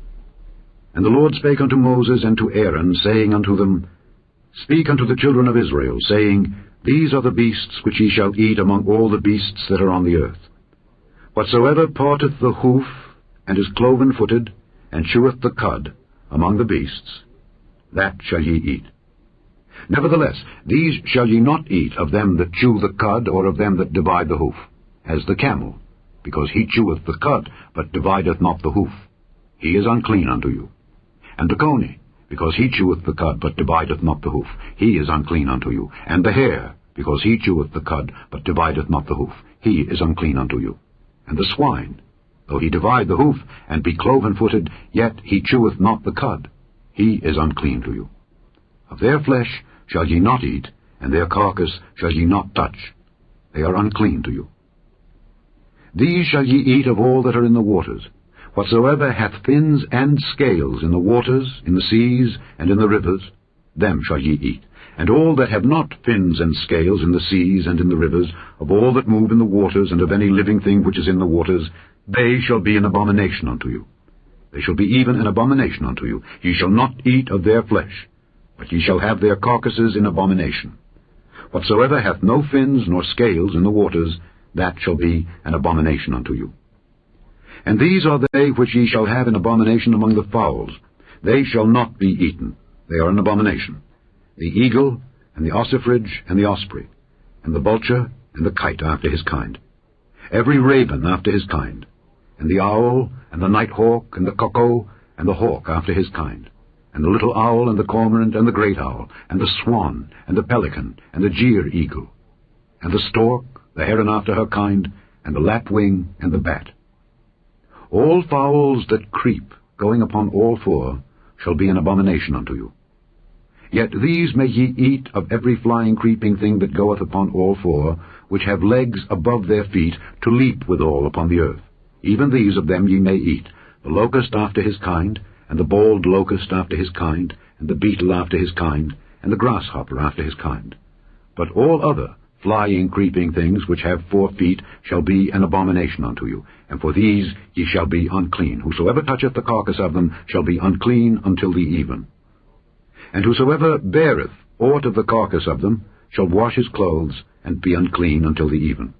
And the Lord spake unto Moses and to Aaron, saying unto them, Speak unto the children of Israel, saying, These are the beasts which ye shall eat among all the beasts that are on the earth. Whatsoever parteth the hoof, and is cloven-footed, and cheweth the cud among the beasts, that shall ye eat. Nevertheless, these shall ye not eat of them that chew the cud, or of them that divide the hoof, as the camel, because he cheweth the cud, but divideth not the hoof. He is unclean unto you. And the coney, because he cheweth the cud, but divideth not the hoof, he is unclean unto you. And the hare, because he cheweth the cud, but divideth not the hoof, he is unclean unto you. And the swine, though he divide the hoof, and be cloven-footed, yet he cheweth not the cud, he is unclean to you. Of their flesh shall ye not eat, and their carcass shall ye not touch. They are unclean to you. These shall ye eat of all that are in the waters. Whatsoever hath fins and scales in the waters, in the seas, and in the rivers, them shall ye eat. And all that have not fins and scales in the seas and in the rivers, of all that move in the waters, and of any living thing which is in the waters, they shall be an abomination unto you. They shall be even an abomination unto you. Ye shall not eat of their flesh, but ye shall have their carcasses in abomination. Whatsoever hath no fins nor scales in the waters, that shall be an abomination unto you. And these are they which ye shall have in abomination among the fowls. They shall not be eaten. They are an abomination. The eagle, and the ossifrage, and the osprey, and the vulture, and the kite after his kind. Every raven after his kind, and the owl, and the night hawk, and the cuckoo, and the hawk after his kind, and the little owl, and the cormorant, and the great owl, and the swan, and the pelican, and the jeer eagle, and the stork, the heron after her kind, and the lapwing, and the bat. All fowls that creep, going upon all four, shall be an abomination unto you. Yet these may ye eat of every flying creeping thing that goeth upon all four, which have legs above their feet, to leap withal upon the earth. Even these of them ye may eat, the locust after his kind, and the bald locust after his kind, and the beetle after his kind, and the grasshopper after his kind. But all other flying creeping things which have 4 feet shall be an abomination unto you, and for these ye shall be unclean. Whosoever toucheth the carcass of them shall be unclean until the even. And whosoever beareth aught of the carcass of them shall wash his clothes, and be unclean until the even.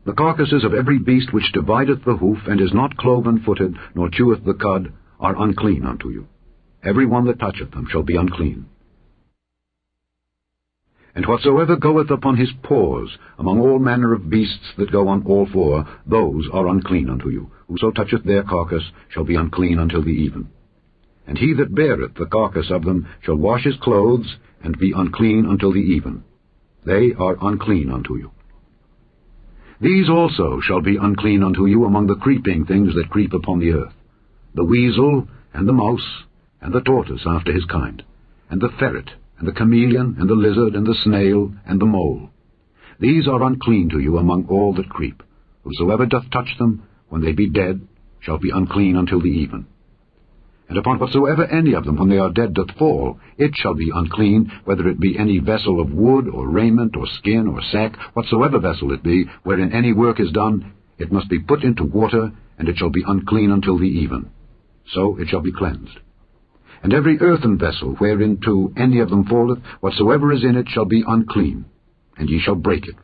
The carcasses of every beast which divideth the hoof, and is not cloven-footed, nor cheweth the cud, are unclean unto you. Every one that toucheth them shall be unclean. And whatsoever goeth upon his paws, among all manner of beasts that go on all four, those are unclean unto you. Whoso toucheth their carcass shall be unclean until the even. And he that beareth the carcass of them shall wash his clothes, and be unclean until the even. They are unclean unto you. These also shall be unclean unto you among the creeping things that creep upon the earth, the weasel, and the mouse, and the tortoise after his kind, and the ferret, and the chameleon, and the lizard, and the snail, and the mole. These are unclean to you among all that creep. Whosoever doth touch them, when they be dead, shall be unclean until the even. And upon whatsoever any of them, when they are dead, doth fall, it shall be unclean, whether it be any vessel of wood, or raiment, or skin, or sack, whatsoever vessel it be, wherein any work is done, it must be put into water, and it shall be unclean until the even. So it shall be cleansed. And every earthen vessel, whereinto any of them falleth, whatsoever is in it shall be unclean, and ye shall break it.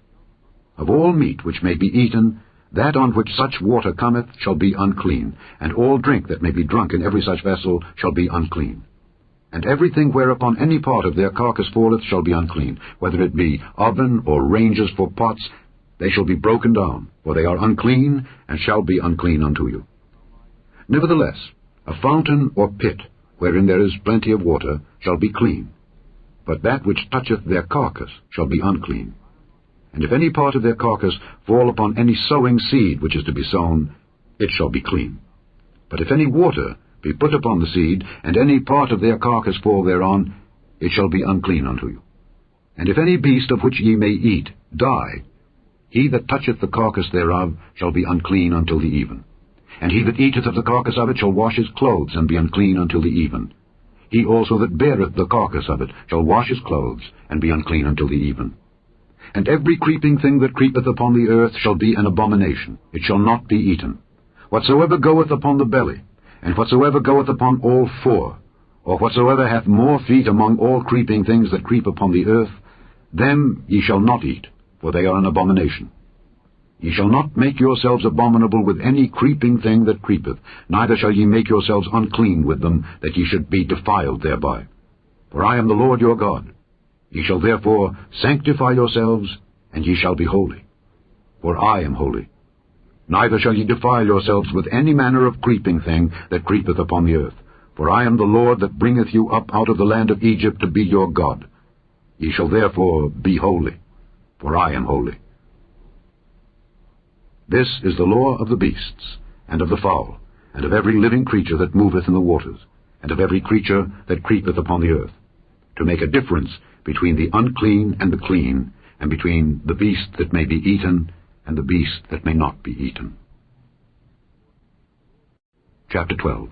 Of all meat which may be eaten, that on which such water cometh shall be unclean, and all drink that may be drunk in every such vessel shall be unclean. And everything whereupon any part of their carcass falleth shall be unclean, whether it be oven or ranges for pots, they shall be broken down, for they are unclean, and shall be unclean unto you. Nevertheless, a fountain or pit, wherein there is plenty of water, shall be clean, but that which toucheth their carcass shall be unclean. And if any part of their carcass fall upon any sowing seed which is to be sown, it shall be clean. But if any water be put upon the seed, and any part of their carcass fall thereon, it shall be unclean unto you. And if any beast of which ye may eat die, he that toucheth the carcass thereof shall be unclean until the even. And he that eateth of the carcass of it shall wash his clothes, and be unclean until the even. He also that beareth the carcass of it shall wash his clothes, and be unclean until the even. And every creeping thing that creepeth upon the earth shall be an abomination, it shall not be eaten. Whatsoever goeth upon the belly, and whatsoever goeth upon all four, or whatsoever hath more feet among all creeping things that creep upon the earth, them ye shall not eat, for they are an abomination. Ye shall not make yourselves abominable with any creeping thing that creepeth, neither shall ye make yourselves unclean with them, that ye should be defiled thereby. For I am the Lord your God. Ye shall therefore sanctify yourselves, and ye shall be holy. For I am holy. Neither shall ye defile yourselves with any manner of creeping thing that creepeth upon the earth. For I am the Lord that bringeth you up out of the land of Egypt to be your God. Ye shall therefore be holy, for I am holy. This is the law of the beasts, and of the fowl, and of every living creature that moveth in the waters, and of every creature that creepeth upon the earth, to make a difference between the unclean and the clean, and between the beast that may be eaten and the beast that may not be eaten. Chapter 12.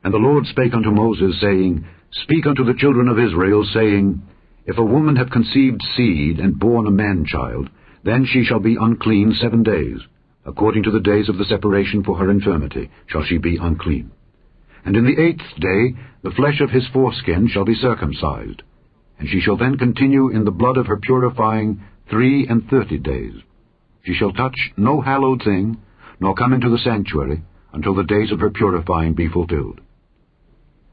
And the Lord spake unto Moses, saying, Speak unto the children of Israel, saying, If a woman have conceived seed, and born a man-child, then she shall be unclean 7 days. According to the days of the separation for her infirmity shall she be unclean. And in the 8th day the flesh of his foreskin shall be circumcised, and she shall then continue in the blood of her purifying 33 days. She shall touch no hallowed thing, nor come into the sanctuary, until the days of her purifying be fulfilled.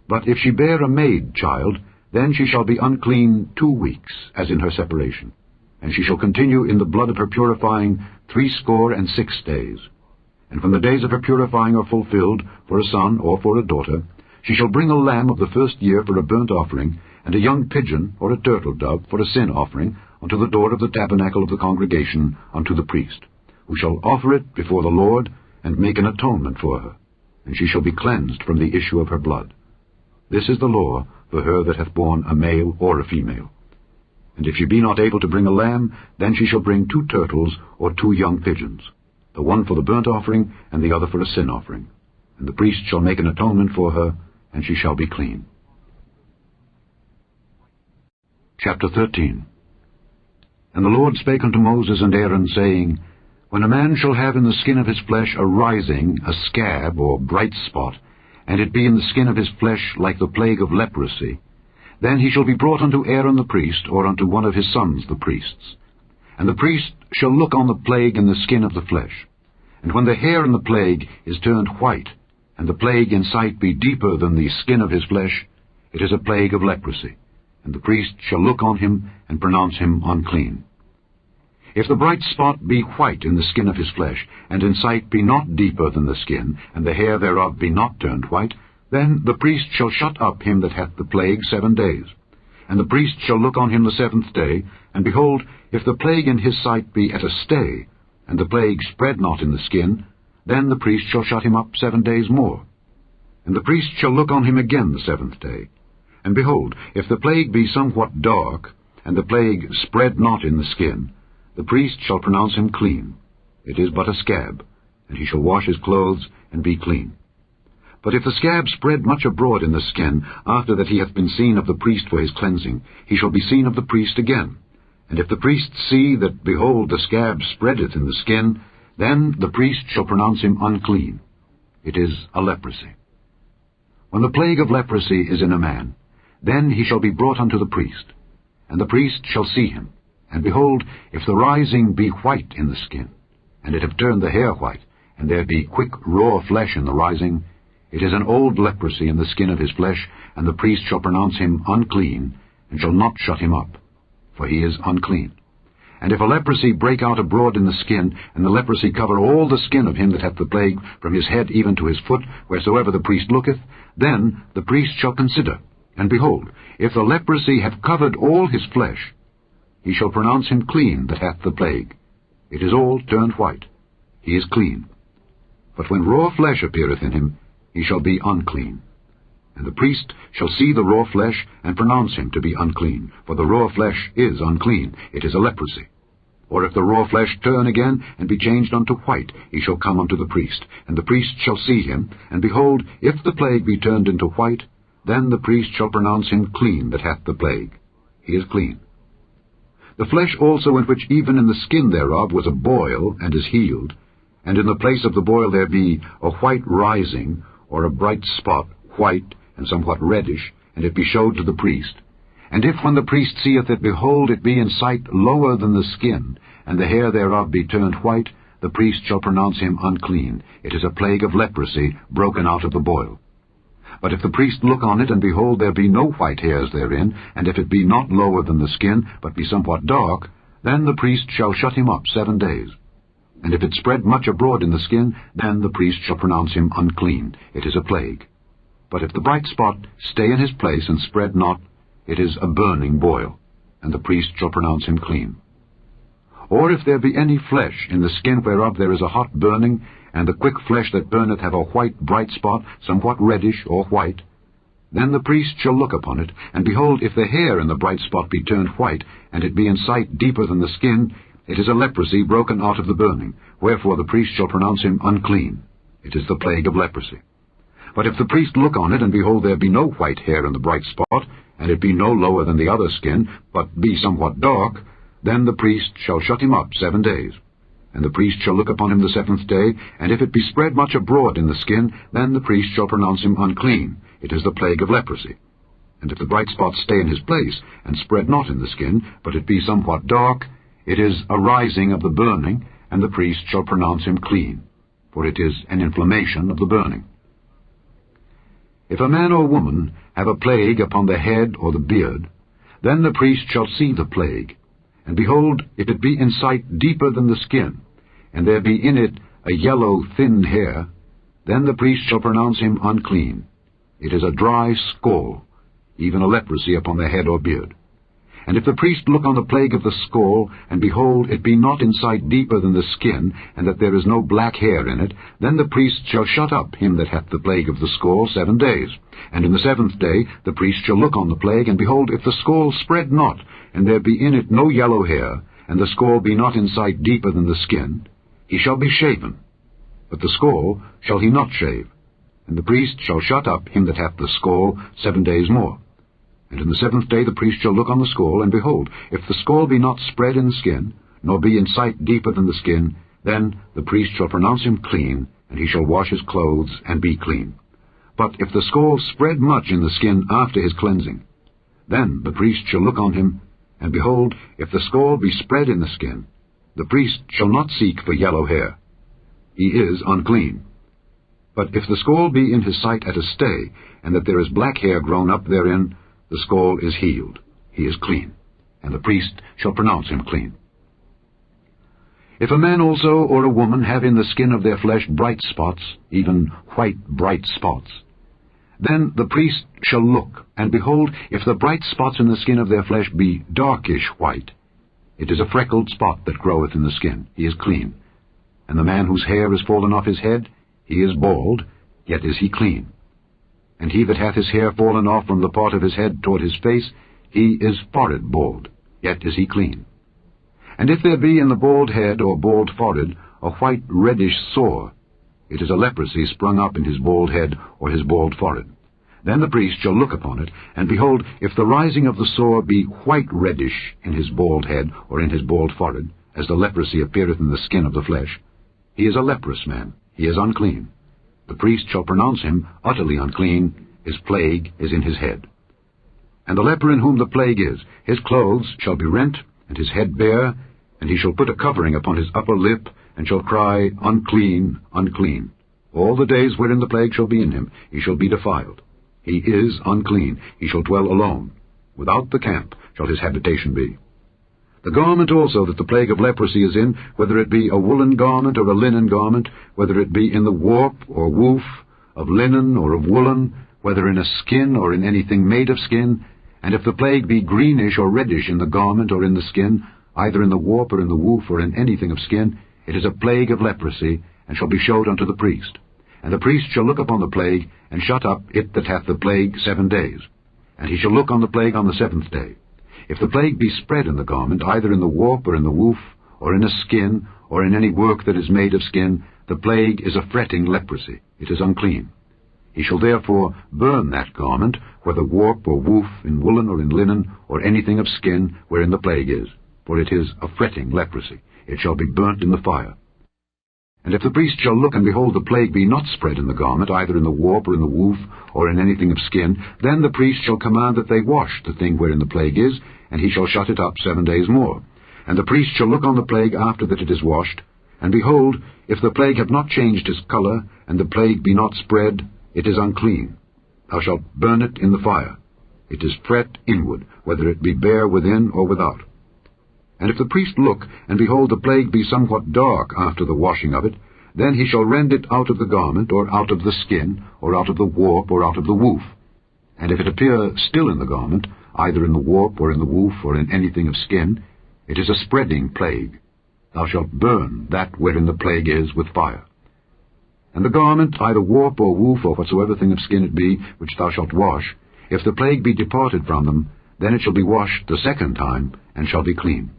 But if she bear a maid child, then she shall be unclean 2 weeks, as in her separation, and she shall continue in the blood of her purifying 66 days. And when the days of her purifying are fulfilled, for a son or for a daughter, she shall bring a lamb of the first year for a burnt offering, and a young pigeon or a turtle dove for a sin offering, unto the door of the tabernacle of the congregation, unto the priest, who shall offer it before the Lord, and make an atonement for her, and she shall be cleansed from the issue of her blood. This is the law for her that hath borne a male or a female. And if she be not able to bring a lamb, then she shall bring 2 turtles or 2 young pigeons, the one for the burnt offering, and the other for a sin offering. And the priest shall make an atonement for her, and she shall be clean. Chapter 13. And the Lord spake unto Moses and Aaron, saying, When a man shall have in the skin of his flesh a rising, a scab, or bright spot, and it be in the skin of his flesh like the plague of leprosy, then he shall be brought unto Aaron the priest, or unto one of his sons the priests. And the priest shall look on the plague in the skin of the flesh. And when the hair in the plague is turned white, and the plague in sight be deeper than the skin of his flesh, it is a plague of leprosy. And the priest shall look on him, and pronounce him unclean. If the bright spot be white in the skin of his flesh, and in sight be not deeper than the skin, and the hair thereof be not turned white, then the priest shall shut up him that hath the plague 7 days. And the priest shall look on him the 7th day, and behold, if the plague in his sight be at a stay, and the plague spread not in the skin, then the priest shall shut him up 7 days more. And the priest shall look on him again the 7th day. And behold, if the plague be somewhat dark, and the plague spread not in the skin, the priest shall pronounce him clean. It is but a scab, and he shall wash his clothes, and be clean. But if the scab spread much abroad in the skin, after that he hath been seen of the priest for his cleansing, he shall be seen of the priest again. And if the priest see that, behold, the scab spreadeth in the skin, then the priest shall pronounce him unclean. It is a leprosy. When the plague of leprosy is in a man, then he shall be brought unto the priest, and the priest shall see him. And behold, if the rising be white in the skin, and it have turned the hair white, and there be quick raw flesh in the rising, it is an old leprosy in the skin of his flesh, and the priest shall pronounce him unclean, and shall not shut him up, for he is unclean. And if a leprosy break out abroad in the skin, and the leprosy cover all the skin of him that hath the plague, from his head even to his foot, wheresoever the priest looketh, then the priest shall consider, and behold, if the leprosy have covered all his flesh, he shall pronounce him clean that hath the plague. It is all turned white. He is clean. But when raw flesh appeareth in him, he shall be unclean. And the priest shall see the raw flesh, and pronounce him to be unclean, for the raw flesh is unclean. It is a leprosy. Or if the raw flesh turn again, and be changed unto white, he shall come unto the priest. And the priest shall see him, and behold, if the plague be turned into white, then the priest shall pronounce him clean that hath the plague. He is clean. The flesh also in which even in the skin thereof was a boil, and is healed, and in the place of the boil there be a white rising, or a bright spot, white, and somewhat reddish, and it be showed to the priest. And if when the priest seeth it, behold, it be in sight lower than the skin, and the hair thereof be turned white, the priest shall pronounce him unclean. It is a plague of leprosy, broken out of the boil. But if the priest look on it, and behold, there be no white hairs therein, and if it be not lower than the skin, but be somewhat dark, then the priest shall shut him up 7 days. And if it spread much abroad in the skin, then the priest shall pronounce him unclean. It is a plague. But if the bright spot stay in his place and spread not, it is a burning boil, and the priest shall pronounce him clean. Or if there be any flesh in the skin whereof there is a hot burning, and the quick flesh that burneth have a white bright spot, somewhat reddish or white, then the priest shall look upon it, and behold, if the hair in the bright spot be turned white, and it be in sight deeper than the skin, it is a leprosy broken out of the burning, wherefore the priest shall pronounce him unclean. It is the plague of leprosy. But if the priest look on it, and behold, there be no white hair in the bright spot, and it be no lower than the other skin, but be somewhat dark, then the priest shall shut him up 7 days. And the priest shall look upon him the 7th day, and if it be spread much abroad in the skin, then the priest shall pronounce him unclean. It is the plague of leprosy. And if the bright spot stay in his place, and spread not in the skin, but it be somewhat dark, it is a rising of the burning, and the priest shall pronounce him clean, for it is an inflammation of the burning. If a man or woman have a plague upon the head or the beard, then the priest shall see the plague. And behold, if it be in sight deeper than the skin, and there be in it a yellow thin hair, then the priest shall pronounce him unclean. It is a dry scall, even a leprosy upon the head or beard. And if the priest look on the plague of the scall, and behold, it be not in sight deeper than the skin, and that there is no black hair in it, then the priest shall shut up him that hath the plague of the scall 7 days. And in the 7th day the priest shall look on the plague, and behold, if the scall spread not, and there be in it no yellow hair, and the scall be not in sight deeper than the skin, he shall be shaven. But the scall shall he not shave. And the priest shall shut up him that hath the scall 7 days more. And in the 7th day the priest shall look on the scall, and behold, if the scall be not spread in the skin, nor be in sight deeper than the skin, then the priest shall pronounce him clean, and he shall wash his clothes, and be clean. But if the scall spread much in the skin after his cleansing, then the priest shall look on him, and behold, if the scall be spread in the skin, the priest shall not seek for yellow hair. He is unclean. But if the scall be in his sight at a stay, and that there is black hair grown up therein, the scall is healed. He is clean, and the priest shall pronounce him clean. If a man also or a woman have in the skin of their flesh bright spots, even white bright spots, then the priest shall look, and behold, if the bright spots in the skin of their flesh be darkish white, it is a freckled spot that groweth in the skin. He is clean, And the man whose hair is fallen off his head, he is bald, yet is he clean. And he that hath his hair fallen off from the part of his head toward his face, he is forehead bald, yet is he clean. And if there be in the bald head or bald forehead a white reddish sore, it is a leprosy sprung up in his bald head or his bald forehead. Then the priest shall look upon it, and behold, if the rising of the sore be white reddish in his bald head or in his bald forehead, as the leprosy appeareth in the skin of the flesh, he is a leprous man, he is unclean. The priest shall pronounce him utterly unclean, his plague is in his head. And the leper in whom the plague is, his clothes shall be rent, and his head bare, and he shall put a covering upon his upper lip, and shall cry, Unclean, unclean. All the days wherein the plague shall be in him, he shall be defiled. He is unclean, he shall dwell alone. Without the camp shall his habitation be. The garment also that the plague of leprosy is in, whether it be a woolen garment or a linen garment, whether it be in the warp or woof, of linen or of woolen, whether in a skin or in anything made of skin, and if the plague be greenish or reddish in the garment or in the skin, either in the warp or in the woof or in anything of skin, it is a plague of leprosy, and shall be showed unto the priest. And the priest shall look upon the plague, and shut up it that hath the plague 7 days. And he shall look on the plague on the 7th day. If the plague be spread in the garment, either in the warp or in the woof, or in a skin, or in any work that is made of skin, the plague is a fretting leprosy. It is unclean. He shall therefore burn that garment, whether warp or woof, in woolen or in linen, or anything of skin, wherein the plague is. For it is a fretting leprosy. It shall be burnt in the fire. And if the priest shall look, and behold, the plague be not spread in the garment, either in the warp or in the woof, or in anything of skin, then the priest shall command that they wash the thing wherein the plague is, and he shall shut it up 7 days more. And the priest shall look on the plague after that it is washed, and behold, if the plague have not changed his colour, and the plague be not spread, it is unclean. Thou shalt burn it in the fire. It is fret inward, whether it be bare within or without. And if the priest look, and behold, the plague be somewhat dark after the washing of it, then he shall rend it out of the garment, or out of the skin, or out of the warp, or out of the woof. And if it appear still in the garment, either in the warp, or in the woof, or in anything of skin, it is a spreading plague. Thou shalt burn that wherein the plague is with fire. And the garment, either warp or woof, or whatsoever thing of skin it be, which thou shalt wash, if the plague be departed from them, then it shall be washed the 2nd time, and shall be clean.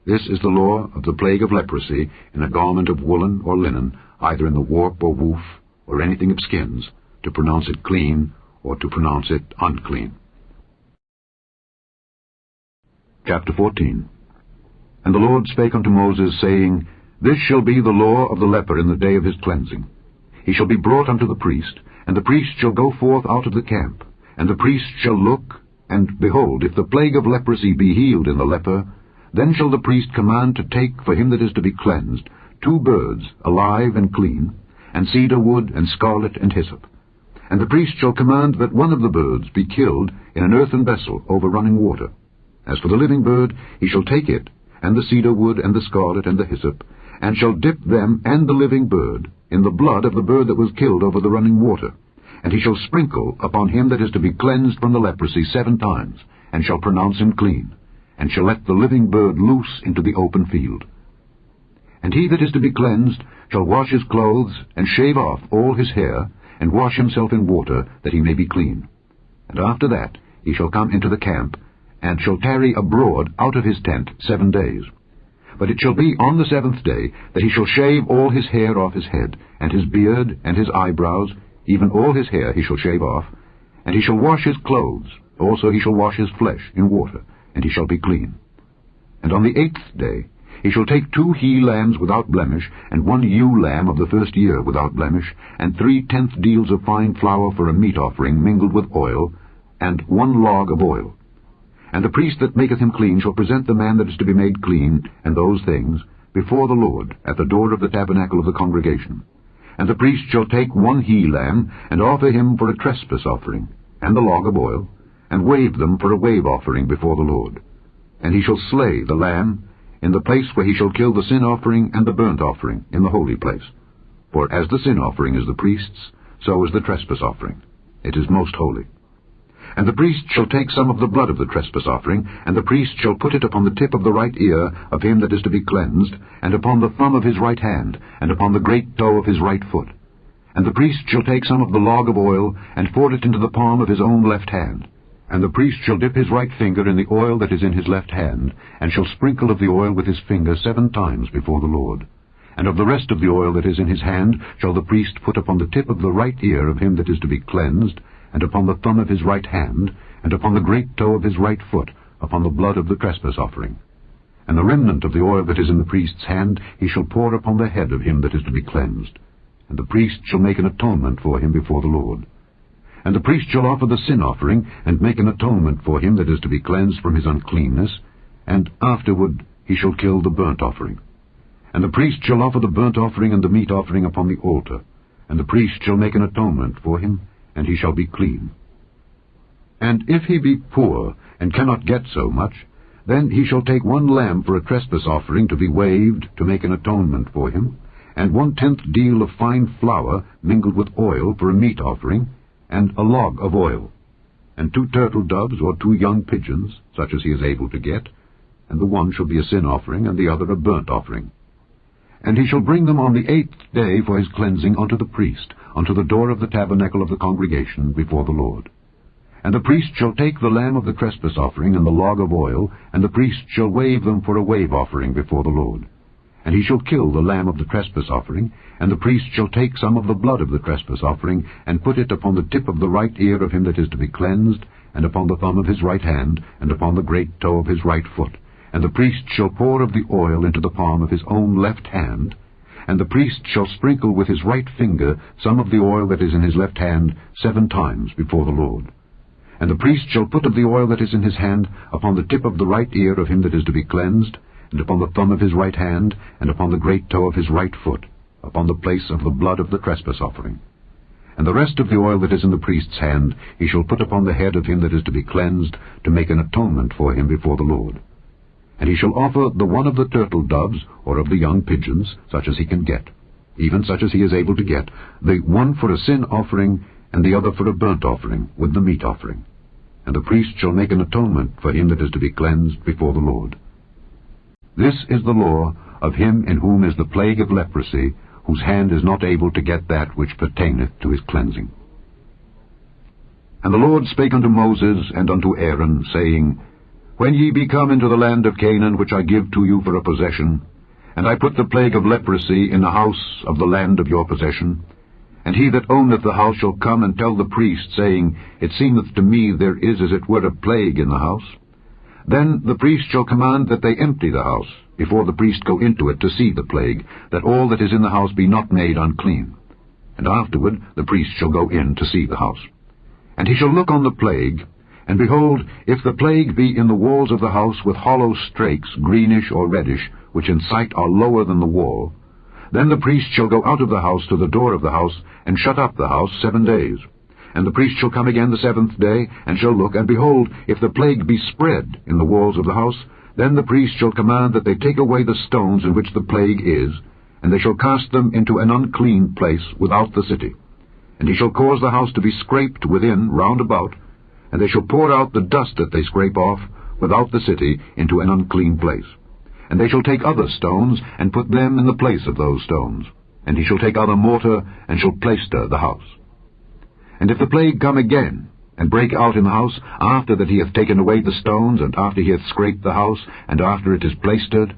This is the law of the plague of leprosy in a garment of woolen or linen, either in the warp or woof, or anything of skins, to pronounce it clean, or to pronounce it unclean. Chapter 14. And the Lord spake unto Moses, saying, This shall be the law of the leper in the day of his cleansing. He shall be brought unto the priest, and the priest shall go forth out of the camp, and the priest shall look, and behold, if the plague of leprosy be healed in the leper, then shall the priest command to take for him that is to be cleansed 2 birds, alive and clean, and cedar wood, and scarlet, and hyssop. And the priest shall command that one of the birds be killed in an earthen vessel over running water. As for the living bird, he shall take it, and the cedar wood, and the scarlet, and the hyssop, and shall dip them and the living bird in the blood of the bird that was killed over the running water. And he shall sprinkle upon him that is to be cleansed from the leprosy 7 times, and shall pronounce him clean, and shall let the living bird loose into the open field. And he that is to be cleansed shall wash his clothes, and shave off all his hair, and wash himself in water, that he may be clean. And after that he shall come into the camp, and shall tarry abroad out of his tent 7 days. But it shall be on the 7th day that he shall shave all his hair off his head, and his beard, and his eyebrows, even all his hair he shall shave off, and he shall wash his clothes, also he shall wash his flesh in water, and he shall be clean. And on the 8th day he shall take 2 he-lambs without blemish, and 1 ewe-lamb of the 1st year without blemish, and 3/10 deals of fine flour for a meat offering mingled with oil, and 1 log of oil. And the priest that maketh him clean shall present the man that is to be made clean, and those things, before the Lord, at the door of the tabernacle of the congregation. And the priest shall take 1 he-lamb, and offer him for a trespass offering, and the log of oil, and wave them for a wave offering before the Lord. And he shall slay the lamb in the place where he shall kill the sin offering and the burnt offering in the holy place. For as the sin offering is the priest's, so is the trespass offering. It is most holy. And the priest shall take some of the blood of the trespass offering, and the priest shall put it upon the tip of the right ear of him that is to be cleansed, and upon the thumb of his right hand, and upon the great toe of his right foot. And the priest shall take some of the log of oil, and pour it into the palm of his own left hand. And the priest shall dip his right finger in the oil that is in his left hand, and shall sprinkle of the oil with his finger 7 times before the Lord. And of the rest of the oil that is in his hand shall the priest put upon the tip of the right ear of him that is to be cleansed, and upon the thumb of his right hand, and upon the great toe of his right foot, upon the blood of the trespass offering. And the remnant of the oil that is in the priest's hand he shall pour upon the head of him that is to be cleansed. And the priest shall make an atonement for him before the Lord. And the priest shall offer the sin offering, and make an atonement for him that is to be cleansed from his uncleanness, and afterward he shall kill the burnt offering. And the priest shall offer the burnt offering and the meat offering upon the altar, and the priest shall make an atonement for him, and he shall be clean. And if he be poor, and cannot get so much, then he shall take 1 lamb for a trespass offering to be waved to make an atonement for him, and 1/10 deal of fine flour mingled with oil for a meat offering, and a log of oil, and 2 turtle doves or 2 young pigeons, such as he is able to get, and the one shall be a sin offering, and the other a burnt offering. And he shall bring them on the 8th day for his cleansing unto the priest, unto the door of the tabernacle of the congregation before the Lord. And the priest shall take the lamb of the trespass offering and the log of oil, and the priest shall wave them for a wave offering before the Lord. And he shall kill the lamb of the trespass offering, and the priest shall take some of the blood of the trespass offering, and put it upon the tip of the right ear of him that is to be cleansed, and upon the thumb of his right hand, and upon the great toe of his right foot. And the priest shall pour of the oil into the palm of his own left hand, and the priest shall sprinkle with his right finger some of the oil that is in his left hand 7 times before the Lord. And the priest shall put of the oil that is in his hand upon the tip of the right ear of him that is to be cleansed, and upon the thumb of his right hand, and upon the great toe of his right foot, upon the place of the blood of the trespass offering. And the rest of the oil that is in the priest's hand he shall put upon the head of him that is to be cleansed, to make an atonement for him before the Lord. And he shall offer the one of the turtle doves, or of the young pigeons, such as he can get, even such as he is able to get, the one for a sin offering, and the other for a burnt offering, with the meat offering. And the priest shall make an atonement for him that is to be cleansed before the Lord. This is the law of him in whom is the plague of leprosy, whose hand is not able to get that which pertaineth to his cleansing. And the Lord spake unto Moses and unto Aaron, saying, When ye be come into the land of Canaan, which I give to you for a possession, and I put the plague of leprosy in the house of the land of your possession, and he that owneth the house shall come and tell the priest, saying, It seemeth to me there is as it were a plague in the house. Then the priest shall command that they empty the house, before the priest go into it to see the plague, that all that is in the house be not made unclean. And afterward the priest shall go in to see the house. And he shall look on the plague, and behold, if the plague be in the walls of the house with hollow strakes, greenish or reddish, which in sight are lower than the wall, then the priest shall go out of the house to the door of the house, and shut up the house 7 days. And the priest shall come again the 7th day, and shall look, and behold, if the plague be spread in the walls of the house, then the priest shall command that they take away the stones in which the plague is, and they shall cast them into an unclean place without the city. And he shall cause the house to be scraped within round about, and they shall pour out the dust that they scrape off without the city into an unclean place. And they shall take other stones, and put them in the place of those stones. And he shall take other mortar, and shall plaister the house. And if the plague come again, and break out in the house, after that he hath taken away the stones, and after he hath scraped the house, and after it is plaistered,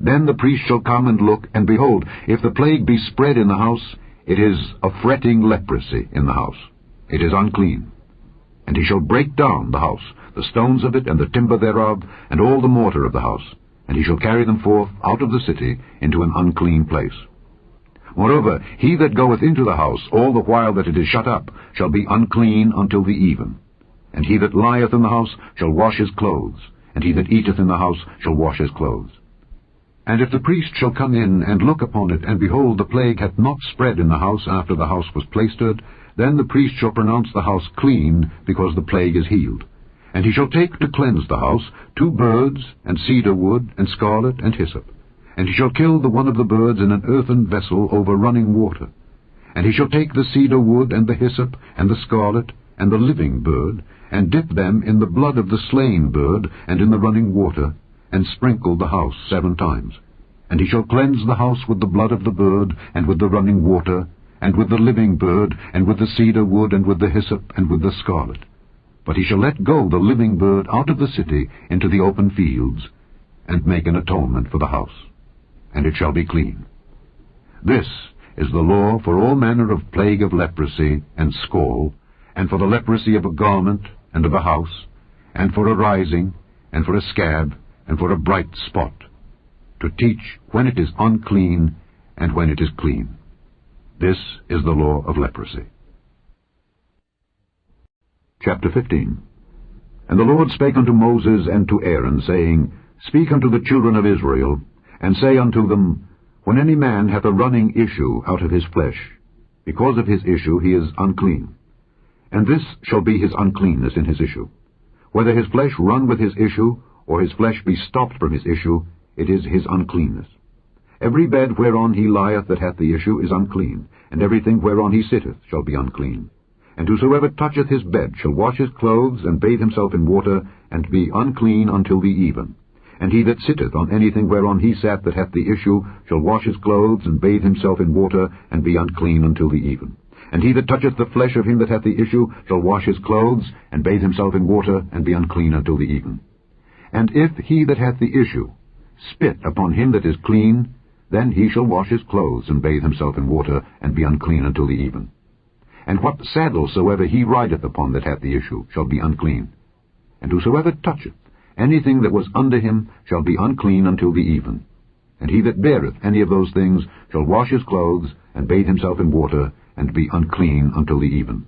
then the priest shall come and look, and behold, if the plague be spread in the house, it is a fretting leprosy in the house. It is unclean. And he shall break down the house, the stones of it, and the timber thereof, and all the mortar of the house, and he shall carry them forth out of the city into an unclean place. Moreover, he that goeth into the house all the while that it is shut up shall be unclean until the even. And he that lieth in the house shall wash his clothes, and he that eateth in the house shall wash his clothes. And if the priest shall come in and look upon it, and behold, the plague hath not spread in the house after the house was plaistered, then the priest shall pronounce the house clean, because the plague is healed. And he shall take to cleanse the house 2 birds, and cedar wood, and scarlet, and hyssop. And he shall kill the one of the birds in an earthen vessel over running water. And he shall take the cedar wood, and the hyssop, and the scarlet, and the living bird, and dip them in the blood of the slain bird, and in the running water, and sprinkle the house 7 times. And he shall cleanse the house with the blood of the bird, and with the running water, and with the living bird, and with the cedar wood, and with the hyssop, and with the scarlet. But he shall let go the living bird out of the city into the open fields, and make an atonement for the house, and it shall be clean. This is the law for all manner of plague of leprosy and scall, and for the leprosy of a garment and of a house, and for a rising, and for a scab, and for a bright spot, to teach when it is unclean and when it is clean. This is the law of leprosy. Chapter 15. And the Lord spake unto Moses and to Aaron, saying, Speak unto the children of Israel, and say unto them, When any man hath a running issue out of his flesh, because of his issue he is unclean. And this shall be his uncleanness in his issue. Whether his flesh run with his issue, or his flesh be stopped from his issue, it is his uncleanness. Every bed whereon he lieth that hath the issue is unclean, and everything whereon he sitteth shall be unclean. And whosoever toucheth his bed shall wash his clothes, and bathe himself in water, and be unclean until the even. And he that sitteth on anything whereon he sat that hath the issue shall wash his clothes, and bathe himself in water, and be unclean until the even. And he that toucheth the flesh of him that hath the issue shall wash his clothes, and bathe himself in water, and be unclean until the even. And if he that hath the issue spit upon him that is clean, then he shall wash his clothes, and bathe himself in water, and be unclean until the even. And what saddle soever he rideth upon that hath the issue shall be unclean. And whosoever toucheth anything that was under him shall be unclean until the even. And he that beareth any of those things shall wash his clothes, and bathe himself in water, and be unclean until the even.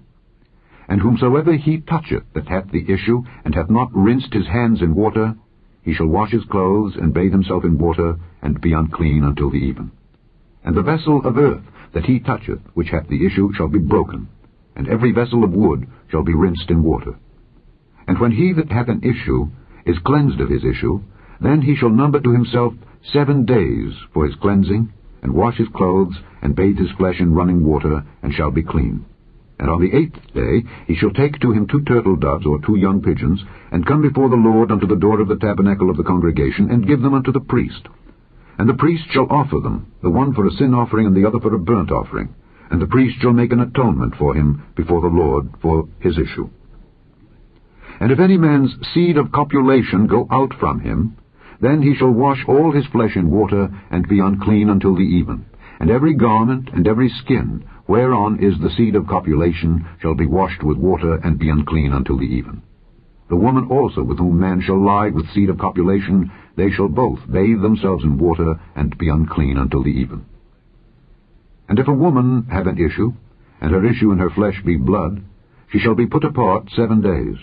And whomsoever he toucheth that hath the issue, and hath not rinsed his hands in water, he shall wash his clothes, and bathe himself in water, and be unclean until the even. And the vessel of earth that he toucheth, which hath the issue, shall be broken, and every vessel of wood shall be rinsed in water. And when he that hath an issue is cleansed of his issue, then he shall number to himself 7 days for his cleansing, and wash his clothes, and bathe his flesh in running water, and shall be clean. And on the 8th day he shall take to him 2 turtle doves, or 2 young pigeons, and come before the Lord unto the door of the tabernacle of the congregation, and give them unto the priest. And the priest shall offer them, the one for a sin offering, and the other for a burnt offering. And the priest shall make an atonement for him before the Lord for his issue. And if any man's seed of copulation go out from him, then he shall wash all his flesh in water, and be unclean until the even. And every garment and every skin, whereon is the seed of copulation, shall be washed with water, and be unclean until the even. The woman also with whom man shall lie with seed of copulation, they shall both bathe themselves in water, and be unclean until the even. And if a woman have an issue, and her issue in her flesh be blood, she shall be put apart 7 days,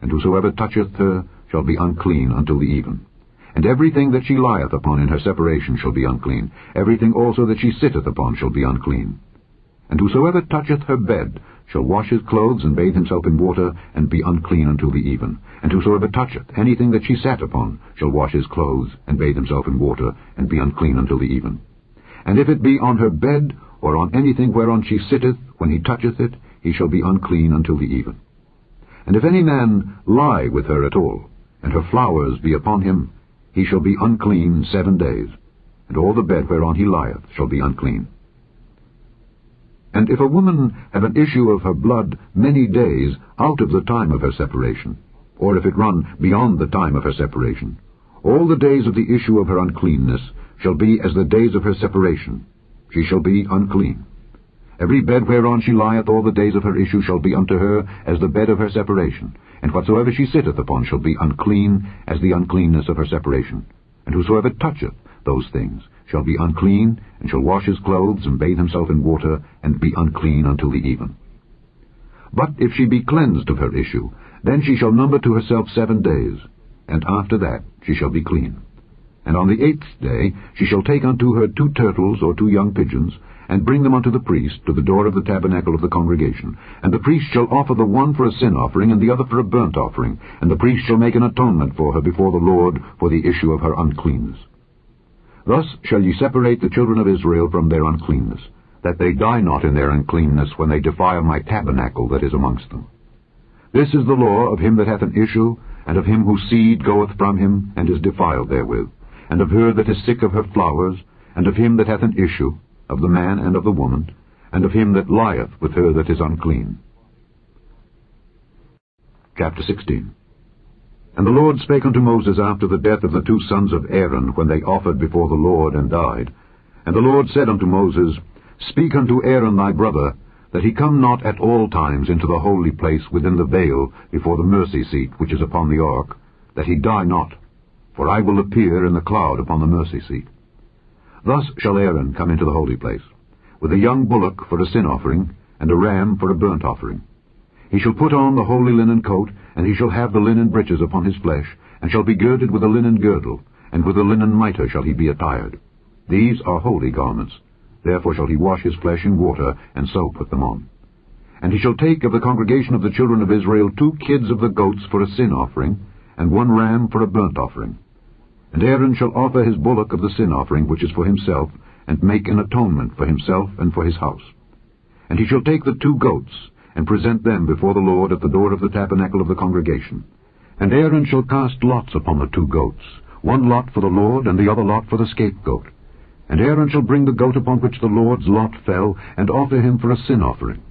and whosoever toucheth her shall be unclean until the even. And everything that she lieth upon in her separation shall be unclean. Everything also that she sitteth upon shall be unclean. And whosoever toucheth her bed shall wash his clothes, and bathe himself in water, and be unclean until the even. And whosoever toucheth anything that she sat upon shall wash his clothes, and bathe himself in water, and be unclean until the even. And if it be on her bed, or on anything whereon she sitteth, when he toucheth it, he shall be unclean until the even. And if any man lie with her at all, and her flowers be upon him, he shall be unclean 7 days, and all the bed whereon he lieth shall be unclean. And if a woman have an issue of her blood many days out of the time of her separation, or if it run beyond the time of her separation, all the days of the issue of her uncleanness shall be as the days of her separation. She shall be unclean. Every bed whereon she lieth all the days of her issue shall be unto her as the bed of her separation, and whatsoever she sitteth upon shall be unclean as the uncleanness of her separation. And whosoever toucheth those things shall be unclean, and shall wash his clothes, and bathe himself in water, and be unclean until the even. But if she be cleansed of her issue, then she shall number to herself 7 days, and after that she shall be clean. And on the 8th day she shall take unto her 2 turtles or 2 young pigeons, and bring them unto the priest to the door of the tabernacle of the congregation. And the priest shall offer the one for a sin offering, and the other for a burnt offering. And the priest shall make an atonement for her before the Lord for the issue of her uncleanness. Thus shall ye separate the children of Israel from their uncleanness, that they die not in their uncleanness when they defile my tabernacle that is amongst them. This is the law of him that hath an issue, and of him whose seed goeth from him, and is defiled therewith, and of her that is sick of her flowers, and of him that hath an issue, of the man and of the woman, and of him that lieth with her that is unclean. Chapter 16. And the Lord spake unto Moses after the death of the 2 sons of Aaron, when they offered before the Lord and died. And the Lord said unto Moses, Speak unto Aaron thy brother, that he come not at all times into the holy place within the veil before the mercy seat which is upon the ark, that he die not, for I will appear in the cloud upon the mercy seat. Thus shall Aaron come into the holy place, with a young bullock for a sin offering, and a ram for a burnt offering. He shall put on the holy linen coat, and he shall have the linen breeches upon his flesh, and shall be girded with a linen girdle, and with a linen mitre shall he be attired. These are holy garments. Therefore shall he wash his flesh in water, and so put them on. And he shall take of the congregation of the children of Israel 2 kids of the goats for a sin offering, and 1 ram for a burnt offering. And Aaron shall offer his bullock of the sin offering, which is for himself, and make an atonement for himself and for his house. And he shall take the 2 goats, and present them before the Lord at the door of the tabernacle of the congregation. And Aaron shall cast lots upon the 2 goats, 1 lot for the Lord, and the other lot for the scapegoat. And Aaron shall bring the goat upon which the Lord's lot fell, and offer him for a sin offering.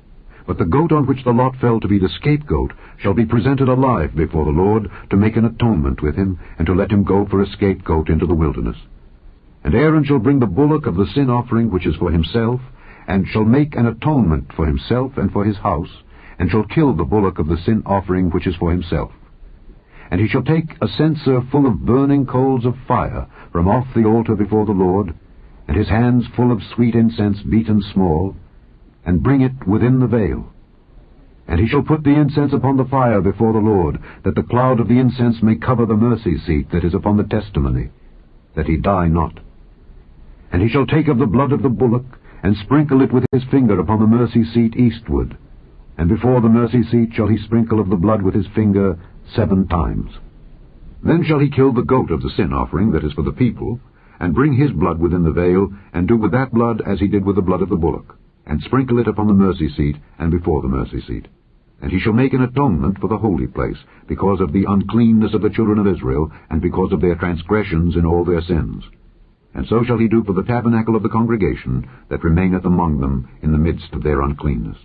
But the goat on which the lot fell to be the scapegoat shall be presented alive before the Lord, to make an atonement with him, and to let him go for a scapegoat into the wilderness. And Aaron shall bring the bullock of the sin offering which is for himself, and shall make an atonement for himself and for his house, and shall kill the bullock of the sin offering which is for himself. And he shall take a censer full of burning coals of fire from off the altar before the Lord, and his hands full of sweet incense beaten small, and bring it within the veil. And he shall put the incense upon the fire before the Lord, that the cloud of the incense may cover the mercy seat that is upon the testimony, that he die not. And he shall take of the blood of the bullock, and sprinkle it with his finger upon the mercy seat eastward, and before the mercy seat shall he sprinkle of the blood with his finger 7 times. Then shall he kill the goat of the sin offering that is for the people, and bring his blood within the veil, and do with that blood as he did with the blood of the bullock, and sprinkle it upon the mercy seat and before the mercy seat. And he shall make an atonement for the holy place, because of the uncleanness of the children of Israel, and because of their transgressions in all their sins. And so shall he do for the tabernacle of the congregation that remaineth among them in the midst of their uncleanness.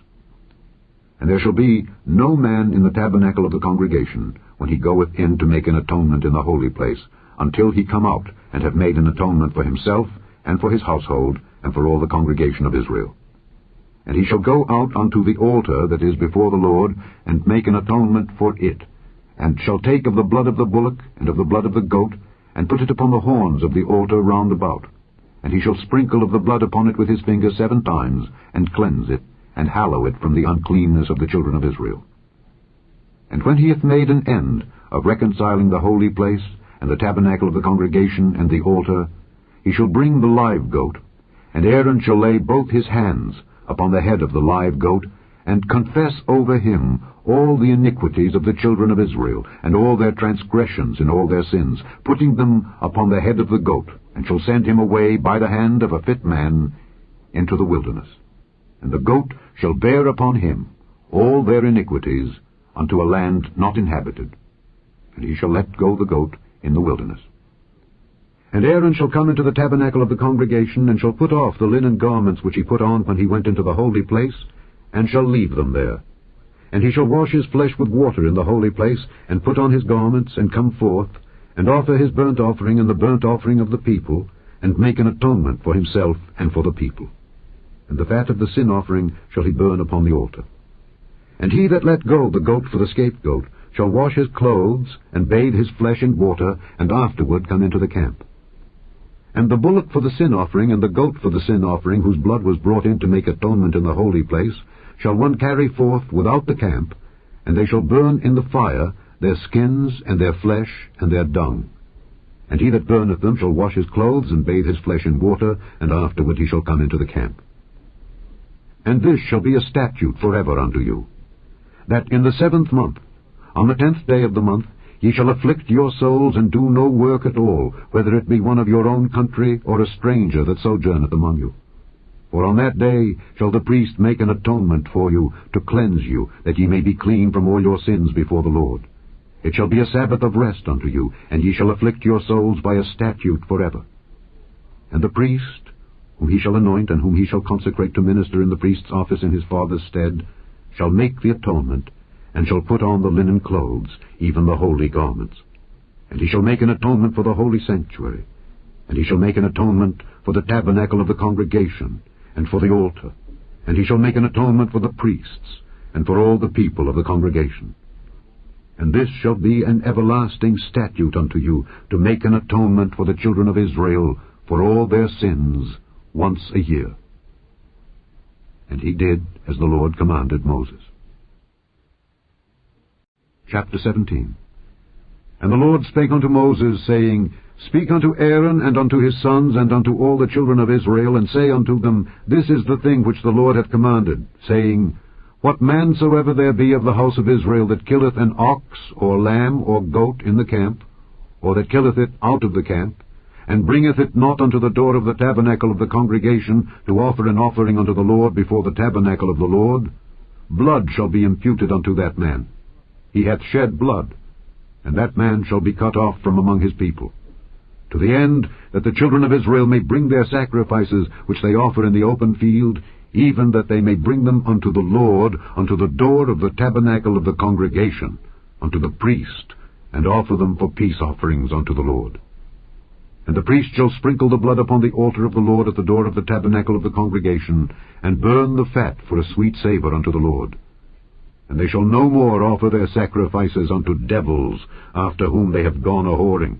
And there shall be no man in the tabernacle of the congregation, when he goeth in to make an atonement in the holy place, until he come out, and have made an atonement for himself, and for his household, and for all the congregation of Israel. And he shall go out unto the altar that is before the Lord, and make an atonement for it, and shall take of the blood of the bullock, and of the blood of the goat, and put it upon the horns of the altar round about. And he shall sprinkle of the blood upon it with his finger 7 times, and cleanse it, and hallow it from the uncleanness of the children of Israel. And when he hath made an end of reconciling the holy place, and the tabernacle of the congregation, and the altar, he shall bring the live goat, and Aaron shall lay both his hands upon the head of the live goat, and confess over him all the iniquities of the children of Israel, and all their transgressions and all their sins, putting them upon the head of the goat, and shall send him away by the hand of a fit man into the wilderness. And the goat shall bear upon him all their iniquities unto a land not inhabited, and he shall let go the goat in the wilderness. And Aaron shall come into the tabernacle of the congregation, and shall put off the linen garments which he put on when he went into the holy place, and shall leave them there. And he shall wash his flesh with water in the holy place, and put on his garments, and come forth, and offer his burnt offering and the burnt offering of the people, and make an atonement for himself and for the people. And the fat of the sin offering shall he burn upon the altar. And he that let go the goat for the scapegoat shall wash his clothes, and bathe his flesh in water, and afterward come into the camp. And the bullock for the sin offering, and the goat for the sin offering, whose blood was brought in to make atonement in the holy place, shall one carry forth without the camp, and they shall burn in the fire their skins, and their flesh, and their dung. And he that burneth them shall wash his clothes, and bathe his flesh in water, and afterward he shall come into the camp. And this shall be a statute forever unto you, that in the 7th month, on the 10th day of the month, ye shall afflict your souls, and do no work at all, whether it be one of your own country, or a stranger that sojourneth among you. For on that day shall the priest make an atonement for you, to cleanse you, that ye may be clean from all your sins before the Lord. It shall be a Sabbath of rest unto you, and ye shall afflict your souls by a statute forever. And the priest, whom he shall anoint, and whom he shall consecrate to minister in the priest's office in his father's stead, shall make the atonement, and shall put on the linen clothes, even the holy garments. And he shall make an atonement for the holy sanctuary, and he shall make an atonement for the tabernacle of the congregation, and for the altar, and he shall make an atonement for the priests, and for all the people of the congregation. And this shall be an everlasting statute unto you, to make an atonement for the children of Israel for all their sins once a year. And he did as the Lord commanded Moses. Chapter 17. And the Lord spake unto Moses, saying, Speak unto Aaron, and unto his sons, and unto all the children of Israel, and say unto them, This is the thing which the Lord hath commanded, saying, What man soever there be of the house of Israel that killeth an ox, or lamb, or goat in the camp, or that killeth it out of the camp, and bringeth it not unto the door of the tabernacle of the congregation, to offer an offering unto the Lord before the tabernacle of the Lord, blood shall be imputed unto that man. He hath shed blood, and that man shall be cut off from among his people, to the end that the children of Israel may bring their sacrifices which they offer in the open field, even that they may bring them unto the Lord, unto the door of the tabernacle of the congregation, unto the priest, and offer them for peace offerings unto the Lord. And the priest shall sprinkle the blood upon the altar of the Lord at the door of the tabernacle of the congregation, and burn the fat for a sweet savour unto the Lord. And they shall no more offer their sacrifices unto devils, after whom they have gone a-whoring.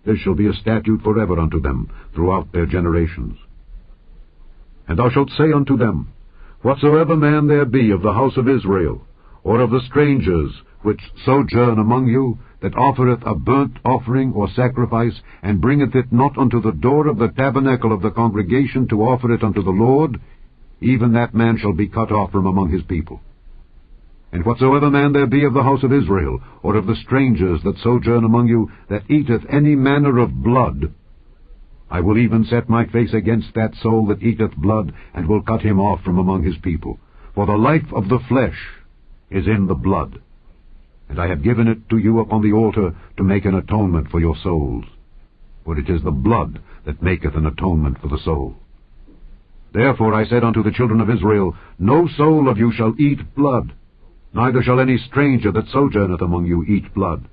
This shall be a statute forever unto them throughout their generations. And thou shalt say unto them, Whatsoever man there be of the house of Israel, or of the strangers which sojourn among you, that offereth a burnt offering or sacrifice, and bringeth it not unto the door of the tabernacle of the congregation to offer it unto the Lord, even that man shall be cut off from among his people. And whatsoever man there be of the house of Israel, or of the strangers that sojourn among you, that eateth any manner of blood, I will even set my face against that soul that eateth blood, and will cut him off from among his people. For the life of the flesh is in the blood, and I have given it to you upon the altar to make an atonement for your souls. For it is the blood that maketh an atonement for the soul. Therefore I said unto the children of Israel, No soul of you shall eat blood, neither shall any stranger that sojourneth among you eat blood.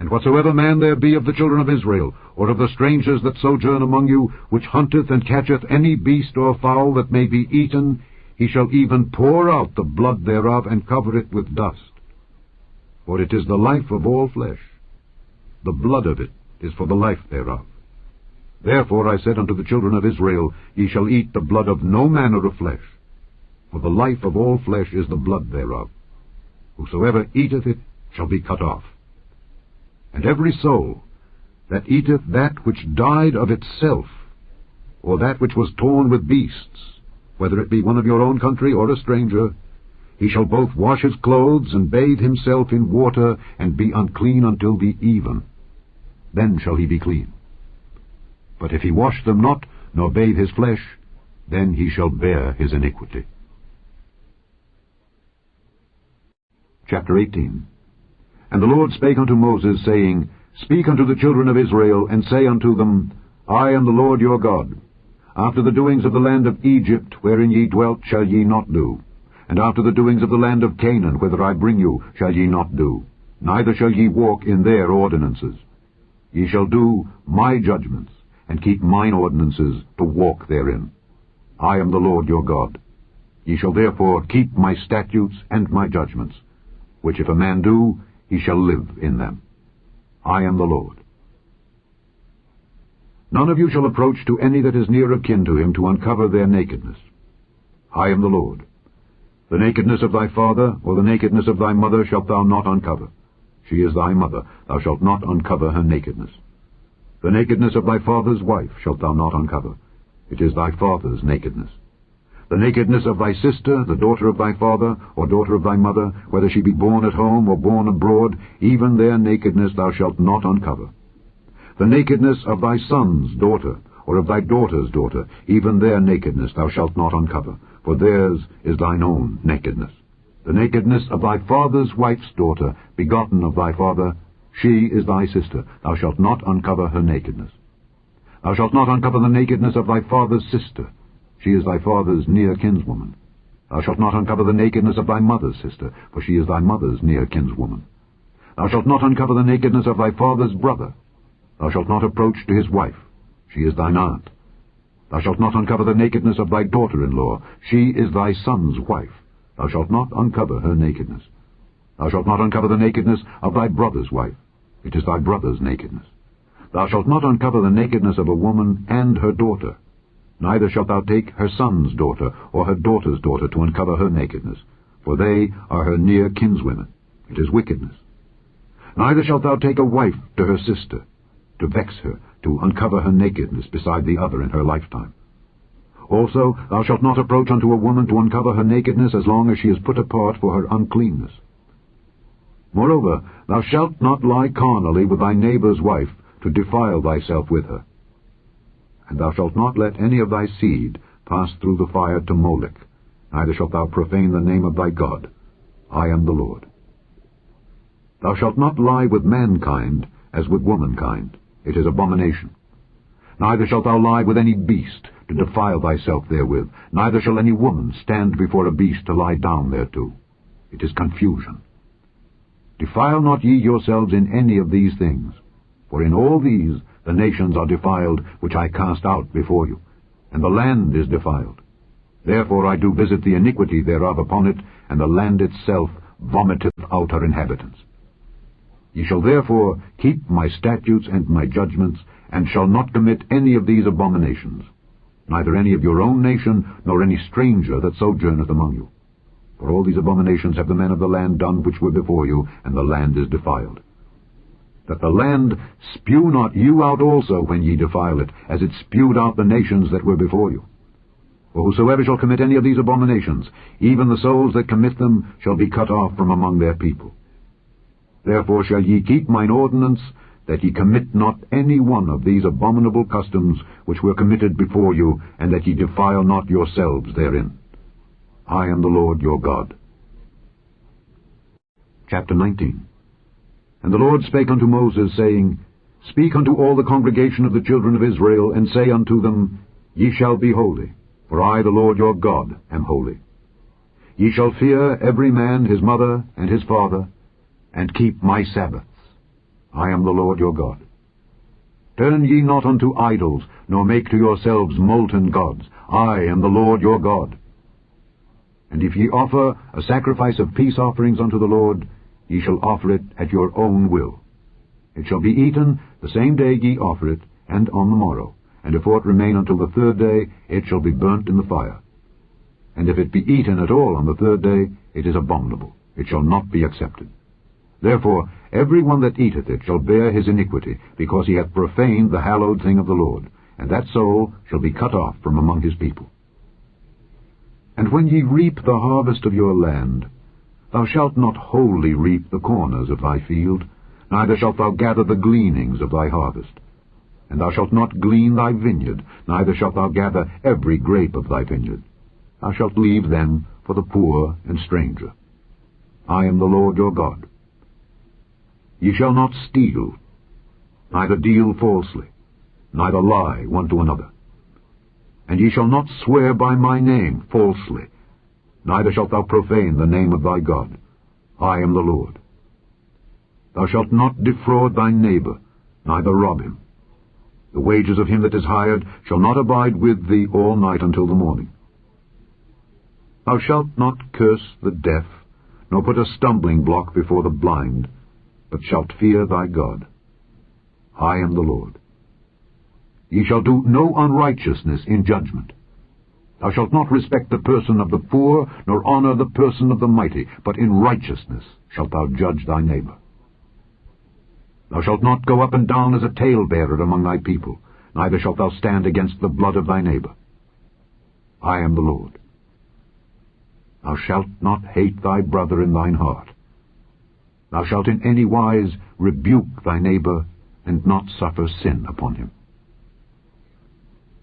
And whatsoever man there be of the children of Israel, or of the strangers that sojourn among you, which hunteth and catcheth any beast or fowl that may be eaten, he shall even pour out the blood thereof, and cover it with dust. For it is the life of all flesh. The blood of it is for the life thereof. Therefore I said unto the children of Israel, Ye shall eat the blood of no manner of flesh, for the life of all flesh is the blood thereof. Whosoever eateth it shall be cut off. And every soul that eateth that which died of itself, or that which was torn with beasts, whether it be one of your own country or a stranger, he shall both wash his clothes and bathe himself in water, and be unclean until the even. Then shall he be clean. But if he wash them not, nor bathe his flesh, then he shall bear his iniquity. Chapter 18. And the Lord spake unto Moses, saying, Speak unto the children of Israel, and say unto them, I am the Lord your God. After the doings of the land of Egypt, wherein ye dwelt, shall ye not do. And after the doings of the land of Canaan, whither I bring you, shall ye not do. Neither shall ye walk in their ordinances. Ye shall do my judgments, and keep mine ordinances, to walk therein. I am the Lord your God. Ye shall therefore keep my statutes and my judgments, which if a man do, he shall live in them. I am the Lord. None of you shall approach to any that is near of kin to him, to uncover their nakedness. I am the Lord. The nakedness of thy father, or the nakedness of thy mother, shalt thou not uncover. She is thy mother. Thou shalt not uncover her nakedness. The nakedness of thy father's wife shalt thou not uncover. It is thy father's nakedness. The nakedness of thy sister, the daughter of thy father, or daughter of thy mother, whether she be born at home or born abroad, even their nakedness thou shalt not uncover. The nakedness of thy son's daughter, or of thy daughter's daughter, even their nakedness thou shalt not uncover, for theirs is thine own nakedness. The nakedness of thy father's wife's daughter, begotten of thy father, she is thy sister. Thou shalt not uncover her nakedness. Thou shalt not uncover the nakedness of thy father's sister. She is thy father's near kinswoman. Thou shalt not uncover the nakedness of thy mother's sister, for she is thy mother's near kinswoman. Thou shalt not uncover the nakedness of thy father's brother. Thou shalt not approach to his wife. She is thine aunt. Thou shalt not uncover the nakedness of thy daughter-in-law. She is thy son's wife. Thou shalt not uncover her nakedness. Thou shalt not uncover the nakedness of thy brother's wife. It is thy brother's nakedness. Thou shalt not uncover the nakedness of a woman and her daughter. Neither shalt thou take her son's daughter or her daughter's daughter to uncover her nakedness, for they are her near kinswomen. It is wickedness. Neither shalt thou take a wife to her sister, to vex her, to uncover her nakedness beside the other in her lifetime. Also thou shalt not approach unto a woman to uncover her nakedness as long as she is put apart for her uncleanness. Moreover, thou shalt not lie carnally with thy neighbor's wife, to defile thyself with her. And thou shalt not let any of thy seed pass through the fire to Molech, neither shalt thou profane the name of thy God. I am the Lord. Thou shalt not lie with mankind as with womankind. It is abomination. Neither shalt thou lie with any beast, to defile thyself therewith. Neither shall any woman stand before a beast to lie down thereto. It is confusion. Defile not ye yourselves in any of these things, for in all these the nations are defiled, which I cast out before you, and the land is defiled. Therefore I do visit the iniquity thereof upon it, and the land itself vomiteth out her inhabitants. Ye shall therefore keep my statutes and my judgments, and shall not commit any of these abominations, neither any of your own nation, nor any stranger that sojourneth among you. For all these abominations have the men of the land done which were before you, and the land is defiled. That the land spew not you out also when ye defile it, as it spewed out the nations that were before you. For whosoever shall commit any of these abominations, even the souls that commit them shall be cut off from among their people. Therefore shall ye keep mine ordinance, that ye commit not any one of these abominable customs which were committed before you, and that ye defile not yourselves therein. I am the Lord your God. Chapter 19. And the Lord spake unto Moses, saying, Speak unto all the congregation of the children of Israel, and say unto them, Ye shall be holy, for I, the Lord your God, am holy. Ye shall fear every man his mother and his father, and keep my Sabbaths. I am the Lord your God. Turn ye not unto idols, nor make to yourselves molten gods. I am the Lord your God. And if ye offer a sacrifice of peace offerings unto the Lord, ye shall offer it at your own will. It shall be eaten the same day ye offer it, and on the morrow. And if aught remain until the third day, it shall be burnt in the fire. And if it be eaten at all on the third day, it is abominable. It shall not be accepted. Therefore every one that eateth it shall bear his iniquity, because he hath profaned the hallowed thing of the Lord, and that soul shall be cut off from among his people. And when ye reap the harvest of your land, thou shalt not wholly reap the corners of thy field, neither shalt thou gather the gleanings of thy harvest. And thou shalt not glean thy vineyard, neither shalt thou gather every grape of thy vineyard. Thou shalt leave them for the poor and stranger. I am the Lord your God. Ye shall not steal, neither deal falsely, neither lie one to another. And ye shall not swear by my name falsely, neither shalt thou profane the name of thy God. I am the Lord. Thou shalt not defraud thy neighbor, neither rob him. The wages of him that is hired shall not abide with thee all night until the morning. Thou shalt not curse the deaf, nor put a stumbling block before the blind, but shalt fear thy God. I am the Lord. Ye shall do no unrighteousness in judgment. Thou shalt not respect the person of the poor, nor honor the person of the mighty, but in righteousness shalt thou judge thy neighbor. Thou shalt not go up and down as a talebearer among thy people, neither shalt thou stand against the blood of thy neighbor. I am the Lord. Thou shalt not hate thy brother in thine heart. Thou shalt in any wise rebuke thy neighbor, and not suffer sin upon him.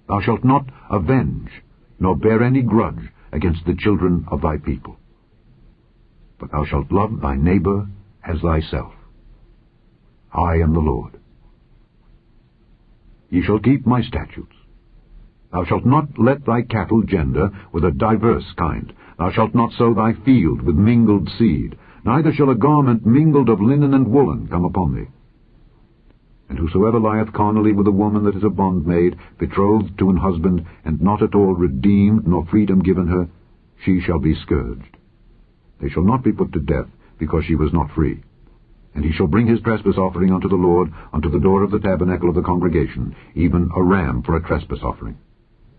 Thou shalt not avenge, nor bear any grudge against the children of thy people. But thou shalt love thy neighbor as thyself. I am the Lord. Ye shall keep my statutes. Thou shalt not let thy cattle gender with a diverse kind. Thou shalt not sow thy field with mingled seed, neither shall a garment mingled of linen and woolen come upon thee. And whosoever lieth carnally with a woman that is a bondmaid, betrothed to an husband, and not at all redeemed, nor freedom given her, she shall be scourged. They shall not be put to death, because she was not free. And he shall bring his trespass offering unto the Lord, unto the door of the tabernacle of the congregation, even a ram for a trespass offering.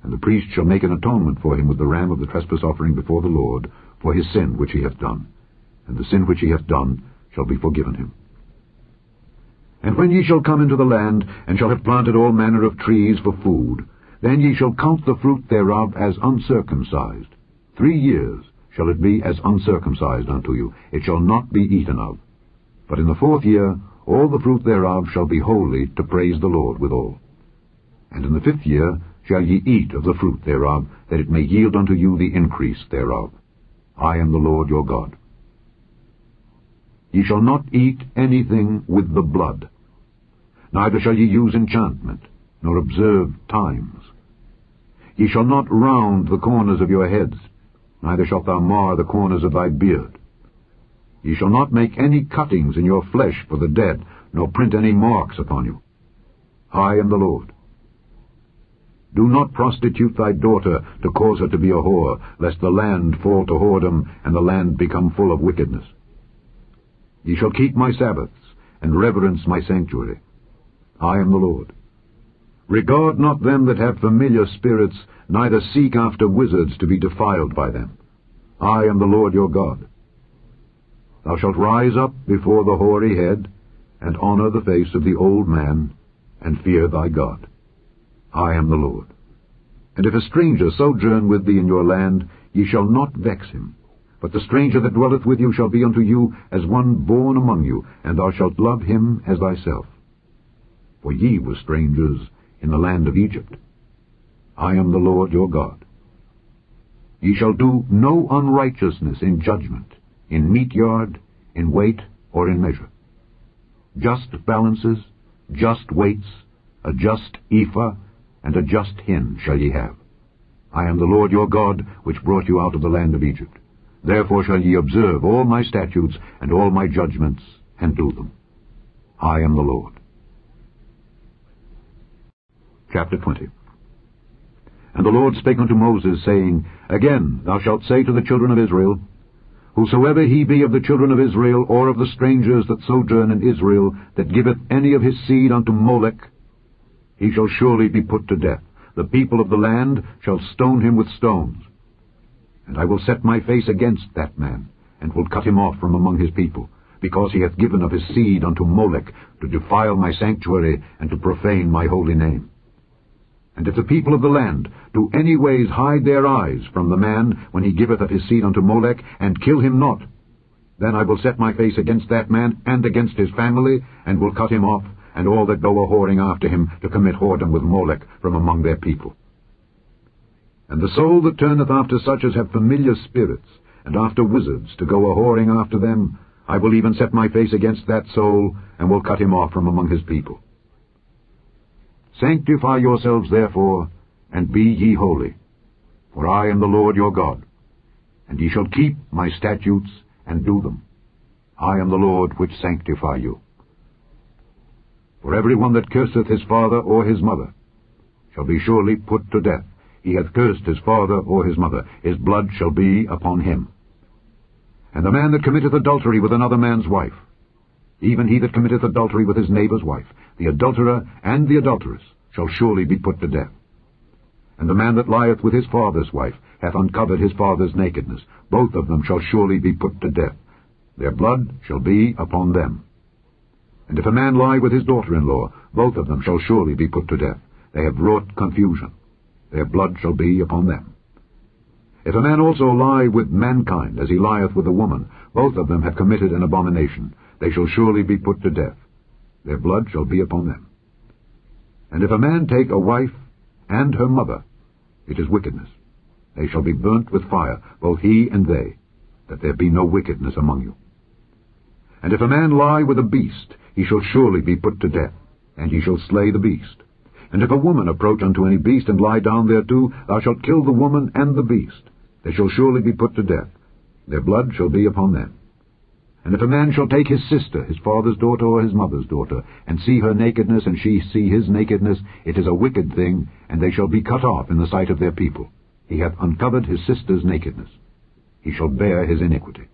And the priest shall make an atonement for him with the ram of the trespass offering before the Lord, for his sin which he hath done. And the sin which he hath done shall be forgiven him. And when ye shall come into the land, and shall have planted all manner of trees for food, then ye shall count the fruit thereof as uncircumcised. 3 years shall it be as uncircumcised unto you. It shall not be eaten of. But in the 4th year all the fruit thereof shall be holy to praise the Lord withal. And in the 5th year shall ye eat of the fruit thereof, that it may yield unto you the increase thereof. I am the Lord your God. Ye shall not eat anything with the blood, neither shall ye use enchantment, nor observe times. Ye shall not round the corners of your heads, neither shalt thou mar the corners of thy beard. Ye shall not make any cuttings in your flesh for the dead, nor print any marks upon you. I am the Lord. Do not prostitute thy daughter to cause her to be a whore, lest the land fall to whoredom, and the land become full of wickedness. Ye shall keep my Sabbaths, and reverence my sanctuary. I am the Lord. Regard not them that have familiar spirits, neither seek after wizards to be defiled by them. I am the Lord your God. Thou shalt rise up before the hoary head, and honor the face of the old man, and fear thy God. I am the Lord. And if a stranger sojourn with thee in your land, ye shall not vex him. But the stranger that dwelleth with you shall be unto you as one born among you, and thou shalt love him as thyself. For ye were strangers in the land of Egypt. I am the Lord your God. Ye shall do no unrighteousness in judgment, in meat yard, in weight, or in measure. Just balances, just weights, a just ephah, and a just hin shall ye have. I am the Lord your God, which brought you out of the land of Egypt. Therefore shall ye observe all my statutes and all my judgments, and do them. I am the Lord. Chapter 20. And the Lord spake unto Moses, saying, Again thou shalt say to the children of Israel, Whosoever he be of the children of Israel, or of the strangers that sojourn in Israel, that giveth any of his seed unto Molech, he shall surely be put to death. The people of the land shall stone him with stones. And I will set my face against that man, and will cut him off from among his people, because he hath given of his seed unto Molech, to defile my sanctuary, and to profane my holy name. And if the people of the land do any ways hide their eyes from the man when he giveth of his seed unto Molech, and kill him not, then I will set my face against that man, and against his family, and will cut him off, and all that go a-whoring after him to commit whoredom with Molech from among their people. And the soul that turneth after such as have familiar spirits, and after wizards, to go a-whoring after them, I will even set my face against that soul, and will cut him off from among his people. Sanctify yourselves therefore, and be ye holy, for I am the Lord your God. And ye shall keep my statutes, and do them. I am the Lord which sanctify you. For every one that curseth his father or his mother shall be surely put to death. He hath cursed his father or his mother. His blood shall be upon him. And the man that committeth adultery with another man's wife, even he that committeth adultery with his neighbour's wife, the adulterer and the adulteress, shall surely be put to death. And the man that lieth with his father's wife hath uncovered his father's nakedness. Both of them shall surely be put to death. Their blood shall be upon them. And if a man lie with his daughter-in-law, both of them shall surely be put to death. They have wrought confusion. Their blood shall be upon them. If a man also lie with mankind, as he lieth with a woman, both of them have committed an abomination. They shall surely be put to death. Their blood shall be upon them. And if a man take a wife, and her mother, it is wickedness. They shall be burnt with fire, both he and they, that there be no wickedness among you. And if a man lie with a beast, he shall surely be put to death, and he shall slay the beast. And if a woman approach unto any beast, and lie down thereto, thou shalt kill the woman and the beast. They shall surely be put to death. Their blood shall be upon them. And if a man shall take his sister, his father's daughter or his mother's daughter, and see her nakedness, and she see his nakedness, it is a wicked thing, and they shall be cut off in the sight of their people. He hath uncovered his sister's nakedness. He shall bear his iniquity.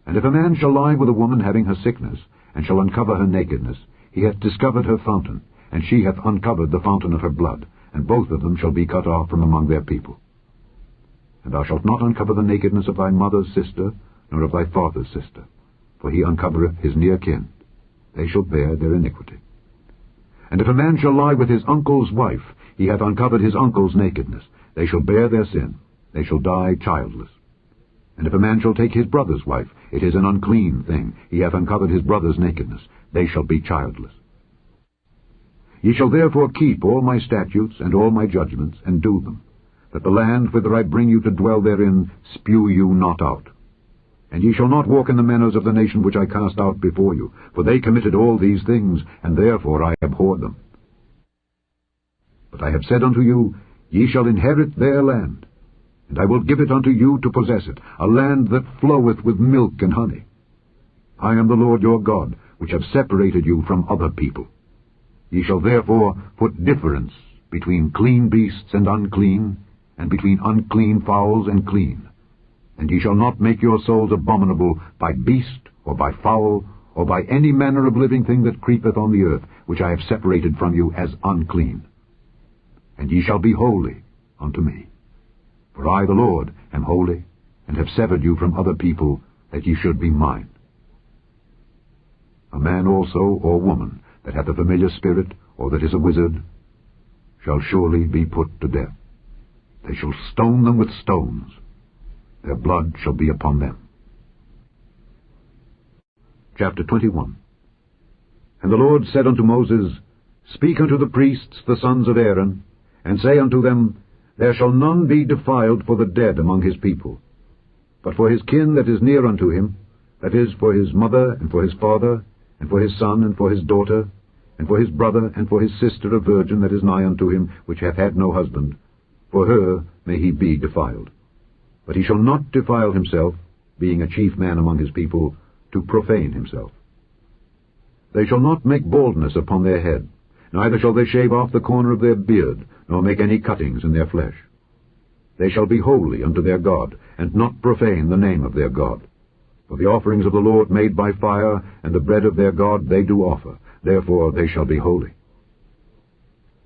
And if a man shall lie with a woman having her sickness, and shall uncover her nakedness, he hath discovered her fountain, and she hath uncovered the fountain of her blood, and both of them shall be cut off from among their people. And thou shalt not uncover the nakedness of thy mother's sister, nor of thy father's sister, for he uncovereth his near kin. They shall bear their iniquity. And if a man shall lie with his uncle's wife, he hath uncovered his uncle's nakedness. They shall bear their sin. They shall die childless. And if a man shall take his brother's wife, it is an unclean thing. He hath uncovered his brother's nakedness. They shall be childless. Ye shall therefore keep all my statutes and all my judgments, and do them, that the land whither I bring you to dwell therein spew you not out. And ye shall not walk in the manners of the nation which I cast out before you, for they committed all these things, and therefore I abhorred them. But I have said unto you, Ye shall inherit their land, and I will give it unto you to possess it, a land that floweth with milk and honey. I am the Lord your God, which have separated you from other people. Ye shall therefore put difference between clean beasts and unclean, and between unclean fowls and clean. And ye shall not make your souls abominable by beast, or by fowl, or by any manner of living thing that creepeth on the earth, which I have separated from you as unclean. And ye shall be holy unto me. For I, the Lord, am holy, and have severed you from other people, that ye should be mine. A man also, or woman, that hath a familiar spirit, or that is a wizard, shall surely be put to death. They shall stone them with stones. Their blood shall be upon them. Chapter 21. And the Lord said unto Moses, Speak unto the priests, the sons of Aaron, and say unto them, There shall none be defiled for the dead among his people, but for his kin that is near unto him, that is, for his mother, and for his father, and for his son, and for his daughter, and for his brother, and for his sister a virgin that is nigh unto him, which hath had no husband, for her may he be defiled. But he shall not defile himself, being a chief man among his people, to profane himself. They shall not make baldness upon their head, neither shall they shave off the corner of their beard, nor make any cuttings in their flesh. They shall be holy unto their God, and not profane the name of their God. For the offerings of the Lord made by fire, and the bread of their God they do offer, therefore they shall be holy.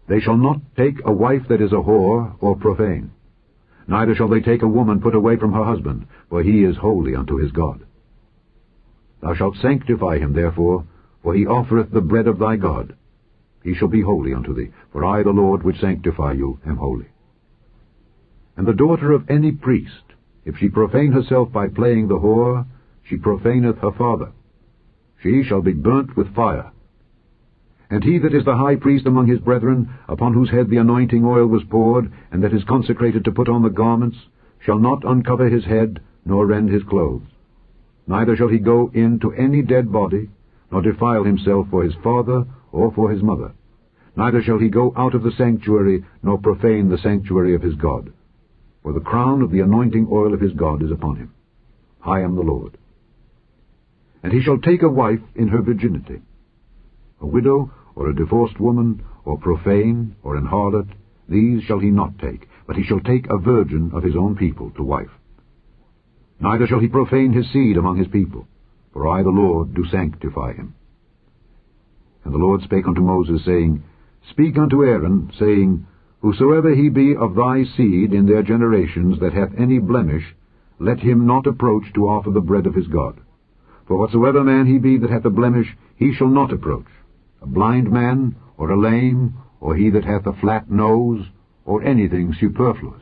They shall not take a wife that is a whore, or profane. Neither shall they take a woman put away from her husband, for he is holy unto his God. Thou shalt sanctify him therefore, for he offereth the bread of thy God. He shall be holy unto thee, for I, the Lord, which sanctify you, am holy. And the daughter of any priest, if she profane herself by playing the whore, she profaneth her father. She shall be burnt with fire. And he that is the high priest among his brethren, upon whose head the anointing oil was poured, and that is consecrated to put on the garments, shall not uncover his head, nor rend his clothes. Neither shall he go in to any dead body, nor defile himself for his father or for his mother. Neither shall he go out of the sanctuary, nor profane the sanctuary of his God. For the crown of the anointing oil of his God is upon him. I am the Lord. And he shall take a wife in her virginity. A widow, or a divorced woman, or profane, or an harlot, these shall he not take, but he shall take a virgin of his own people to wife. Neither shall he profane his seed among his people, for I, the Lord, do sanctify him. And the Lord spake unto Moses, saying, Speak unto Aaron, saying, Whosoever he be of thy seed in their generations that hath any blemish, let him not approach to offer the bread of his God. For whatsoever man he be that hath a blemish, he shall not approach. A blind man, or a lame, or he that hath a flat nose, or anything superfluous,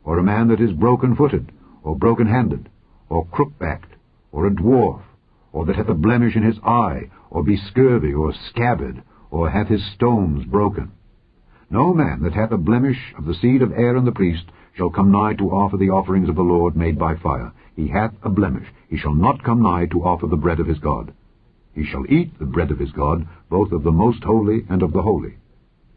or a man that is broken-footed, or broken-handed, or crook-backed, or a dwarf, or that hath a blemish in his eye, or be scurvy, or scabbard, or hath his stones broken. No man that hath a blemish of the seed of Aaron the priest shall come nigh to offer the offerings of the Lord made by fire. He hath a blemish. He shall not come nigh to offer the bread of his God. He shall eat the bread of his God, both of the most holy and of the holy.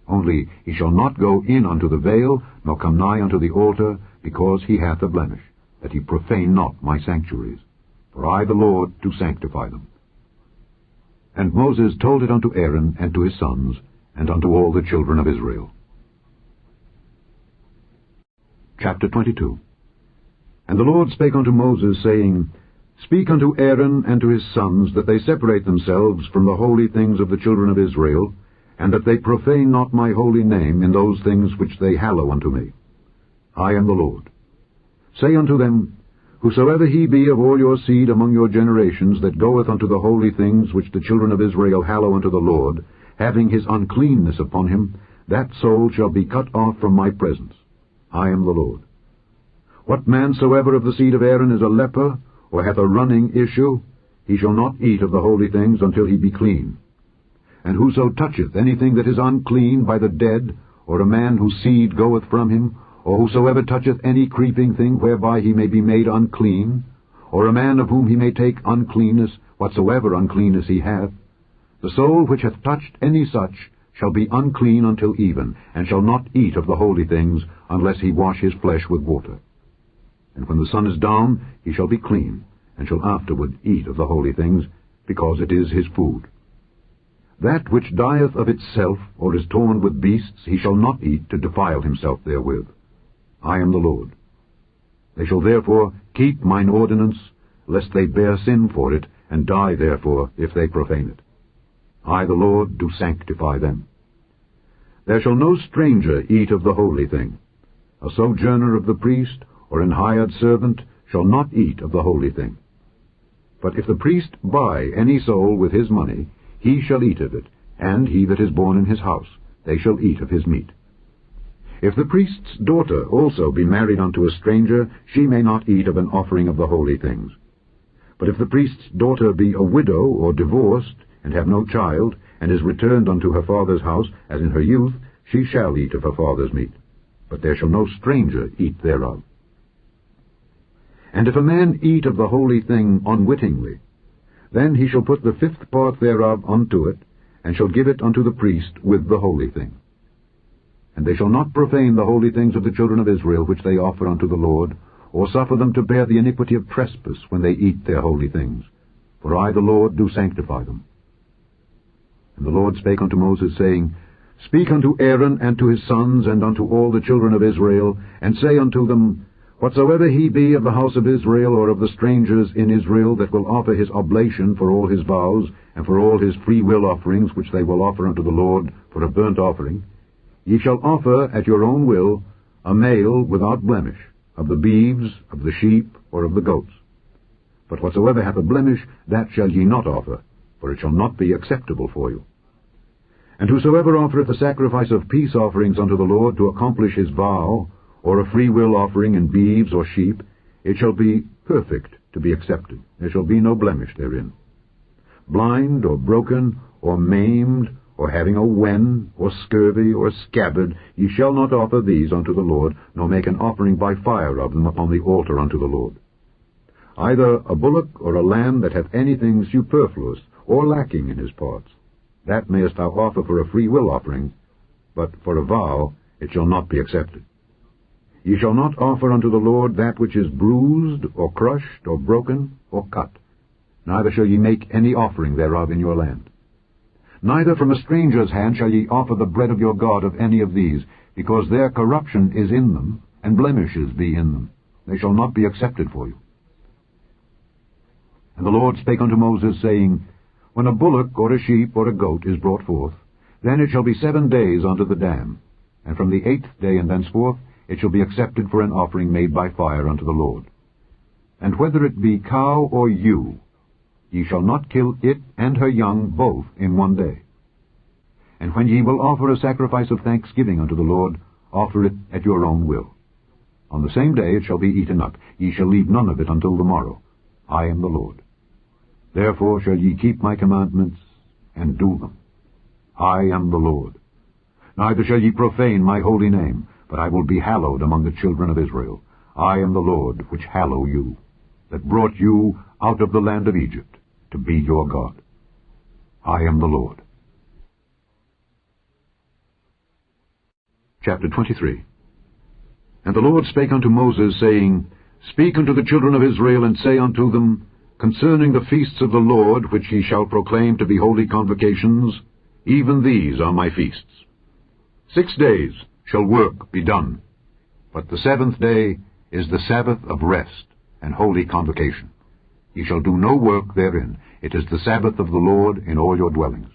Only he shall not go in unto the veil, nor come nigh unto the altar, because he hath a blemish, that he profane not my sanctuaries. For I, the Lord, do sanctify them. And Moses told it unto Aaron and to his sons, and unto all the children of Israel. Chapter 22. And the Lord spake unto Moses, saying, Speak unto Aaron and to his sons, that they separate themselves from the holy things of the children of Israel, and that they profane not my holy name in those things which they hallow unto me. I am the Lord. Say unto them, Whosoever he be of all your seed among your generations, that goeth unto the holy things which the children of Israel hallow unto the Lord, having his uncleanness upon him, that soul shall be cut off from my presence. I am the Lord. What man soever of the seed of Aaron is a leper, or hath a running issue, he shall not eat of the holy things until he be clean. And whoso toucheth anything that is unclean by the dead, or a man whose seed goeth from him, or whosoever toucheth any creeping thing whereby he may be made unclean, or a man of whom he may take uncleanness, whatsoever uncleanness he hath, the soul which hath touched any such shall be unclean until even, and shall not eat of the holy things, unless he wash his flesh with water. And when the sun is down, he shall be clean, and shall afterward eat of the holy things, because it is his food. That which dieth of itself, or is torn with beasts, he shall not eat to defile himself therewith. I am the Lord. They shall therefore keep mine ordinance, lest they bear sin for it, and die therefore, if they profane it. I, the Lord, do sanctify them. There shall no stranger eat of the holy thing. A sojourner of the priest, or an hired servant, shall not eat of the holy thing. But if the priest buy any soul with his money, he shall eat of it, and he that is born in his house, they shall eat of his meat. If the priest's daughter also be married unto a stranger, she may not eat of an offering of the holy things. But if the priest's daughter be a widow or divorced, and have no child, and is returned unto her father's house, as in her youth, she shall eat of her father's meat. But there shall no stranger eat thereof. And if a man eat of the holy thing unwittingly, then he shall put the 5th part thereof unto it, and shall give it unto the priest with the holy thing. And they shall not profane the holy things of the children of Israel, which they offer unto the Lord, or suffer them to bear the iniquity of trespass when they eat their holy things. For I, the Lord, do sanctify them. And the Lord spake unto Moses, saying, Speak unto Aaron and to his sons, and unto all the children of Israel, and say unto them, Whatsoever he be of the house of Israel, or of the strangers in Israel, that will offer his oblation for all his vows, and for all his freewill offerings, which they will offer unto the Lord for a burnt offering, ye shall offer at your own will a male without blemish, of the beeves, of the sheep, or of the goats. But whatsoever hath a blemish, that shall ye not offer, for it shall not be acceptable for you. And whosoever offereth a sacrifice of peace offerings unto the Lord to accomplish his vow, or a freewill offering in beeves or sheep, it shall be perfect to be accepted. There shall be no blemish therein. Blind, or broken, or maimed, or having a wen, or scurvy, or scabbard, ye shall not offer these unto the Lord, nor make an offering by fire of them upon the altar unto the Lord. Either a bullock or a lamb that hath anything superfluous, or lacking in his parts, that mayest thou offer for a freewill offering, but for a vow it shall not be accepted. Ye shall not offer unto the Lord that which is bruised, or crushed, or broken, or cut. Neither shall ye make any offering thereof in your land. Neither from a stranger's hand shall ye offer the bread of your God of any of these, because their corruption is in them, and blemishes be in them. They shall not be accepted for you. And the Lord spake unto Moses, saying, When a bullock, or a sheep, or a goat is brought forth, then it shall be 7 days unto the dam, and from the 8th day and thenceforth it shall be accepted for an offering made by fire unto the Lord. And whether it be cow or ewe, ye shall not kill it and her young both in 1 day. And when ye will offer a sacrifice of thanksgiving unto the Lord, offer it at your own will. On the same day it shall be eaten up. Ye shall leave none of it until the morrow. I am the Lord. Therefore shall ye keep my commandments, and do them. I am the Lord. neither shall ye profane my holy name, but I will be hallowed among the children of Israel. I am the Lord which hallow you, that brought you out of the land of Egypt, to be your God. I am the Lord. Chapter 23. And the Lord spake unto Moses, saying, Speak unto the children of Israel, and say unto them, Concerning the feasts of the Lord, which ye shall proclaim to be holy convocations, even these are my feasts. 6 days shall work be done, but the 7th day is the Sabbath of rest and holy convocation. Ye shall do no work therein. It is the Sabbath of the Lord in all your dwellings.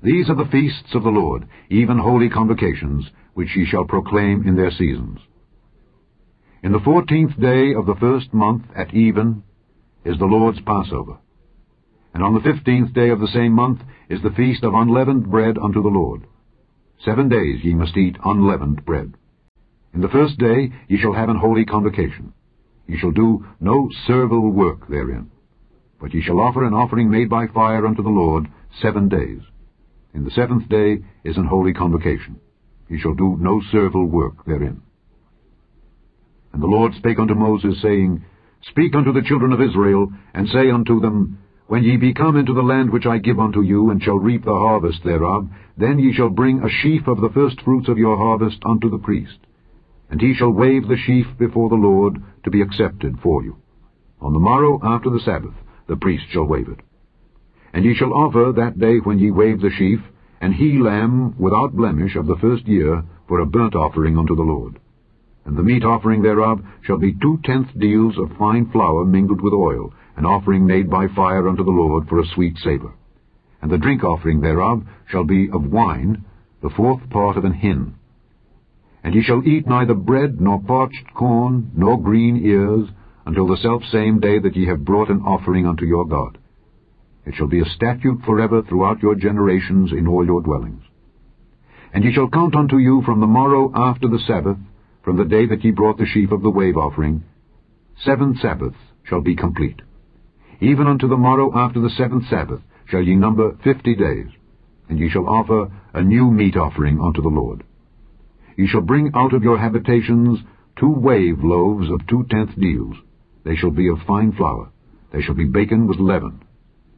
These are the feasts of the Lord, even holy convocations, which ye shall proclaim in their seasons. In the 14th day of the 1st month at even is the Lord's Passover. And on the 15th day of the same month is the feast of unleavened bread unto the Lord. 7 days ye must eat unleavened bread. In the 1st day ye shall have an holy convocation. Ye shall do no servile work therein, but ye shall offer an offering made by fire unto the Lord 7 days. In the 7th day is an holy convocation. Ye shall do no servile work therein. And the Lord spake unto Moses, saying, Speak unto the children of Israel, and say unto them, When ye be come into the land which I give unto you, and shall reap the harvest thereof, then ye shall bring a sheaf of the firstfruits of your harvest unto the priest. And he shall wave the sheaf before the Lord, to be accepted for you. On the morrow after the Sabbath the priest shall wave it. And ye shall offer that day when ye wave the sheaf an he-lamb without blemish of the 1st year for a burnt offering unto the Lord. And the meat offering thereof shall be 2/10 deals of fine flour mingled with oil, an offering made by fire unto the Lord for a sweet savour. And the drink offering thereof shall be of wine, the 4th part of an hin. And ye shall eat neither bread, nor parched corn, nor green ears, until the selfsame day that ye have brought an offering unto your God. It shall be a statute forever throughout your generations in all your dwellings. And ye shall count unto you from the morrow after the Sabbath, from the day that ye brought the sheaf of the wave offering, 7 Sabbaths shall be complete. Even unto the morrow after the 7th Sabbath shall ye number 50 days, and ye shall offer a new meat offering unto the Lord. Ye shall bring out of your habitations 2 wave loaves of 2/10 deals. They shall be of fine flour. They shall be baken with leaven.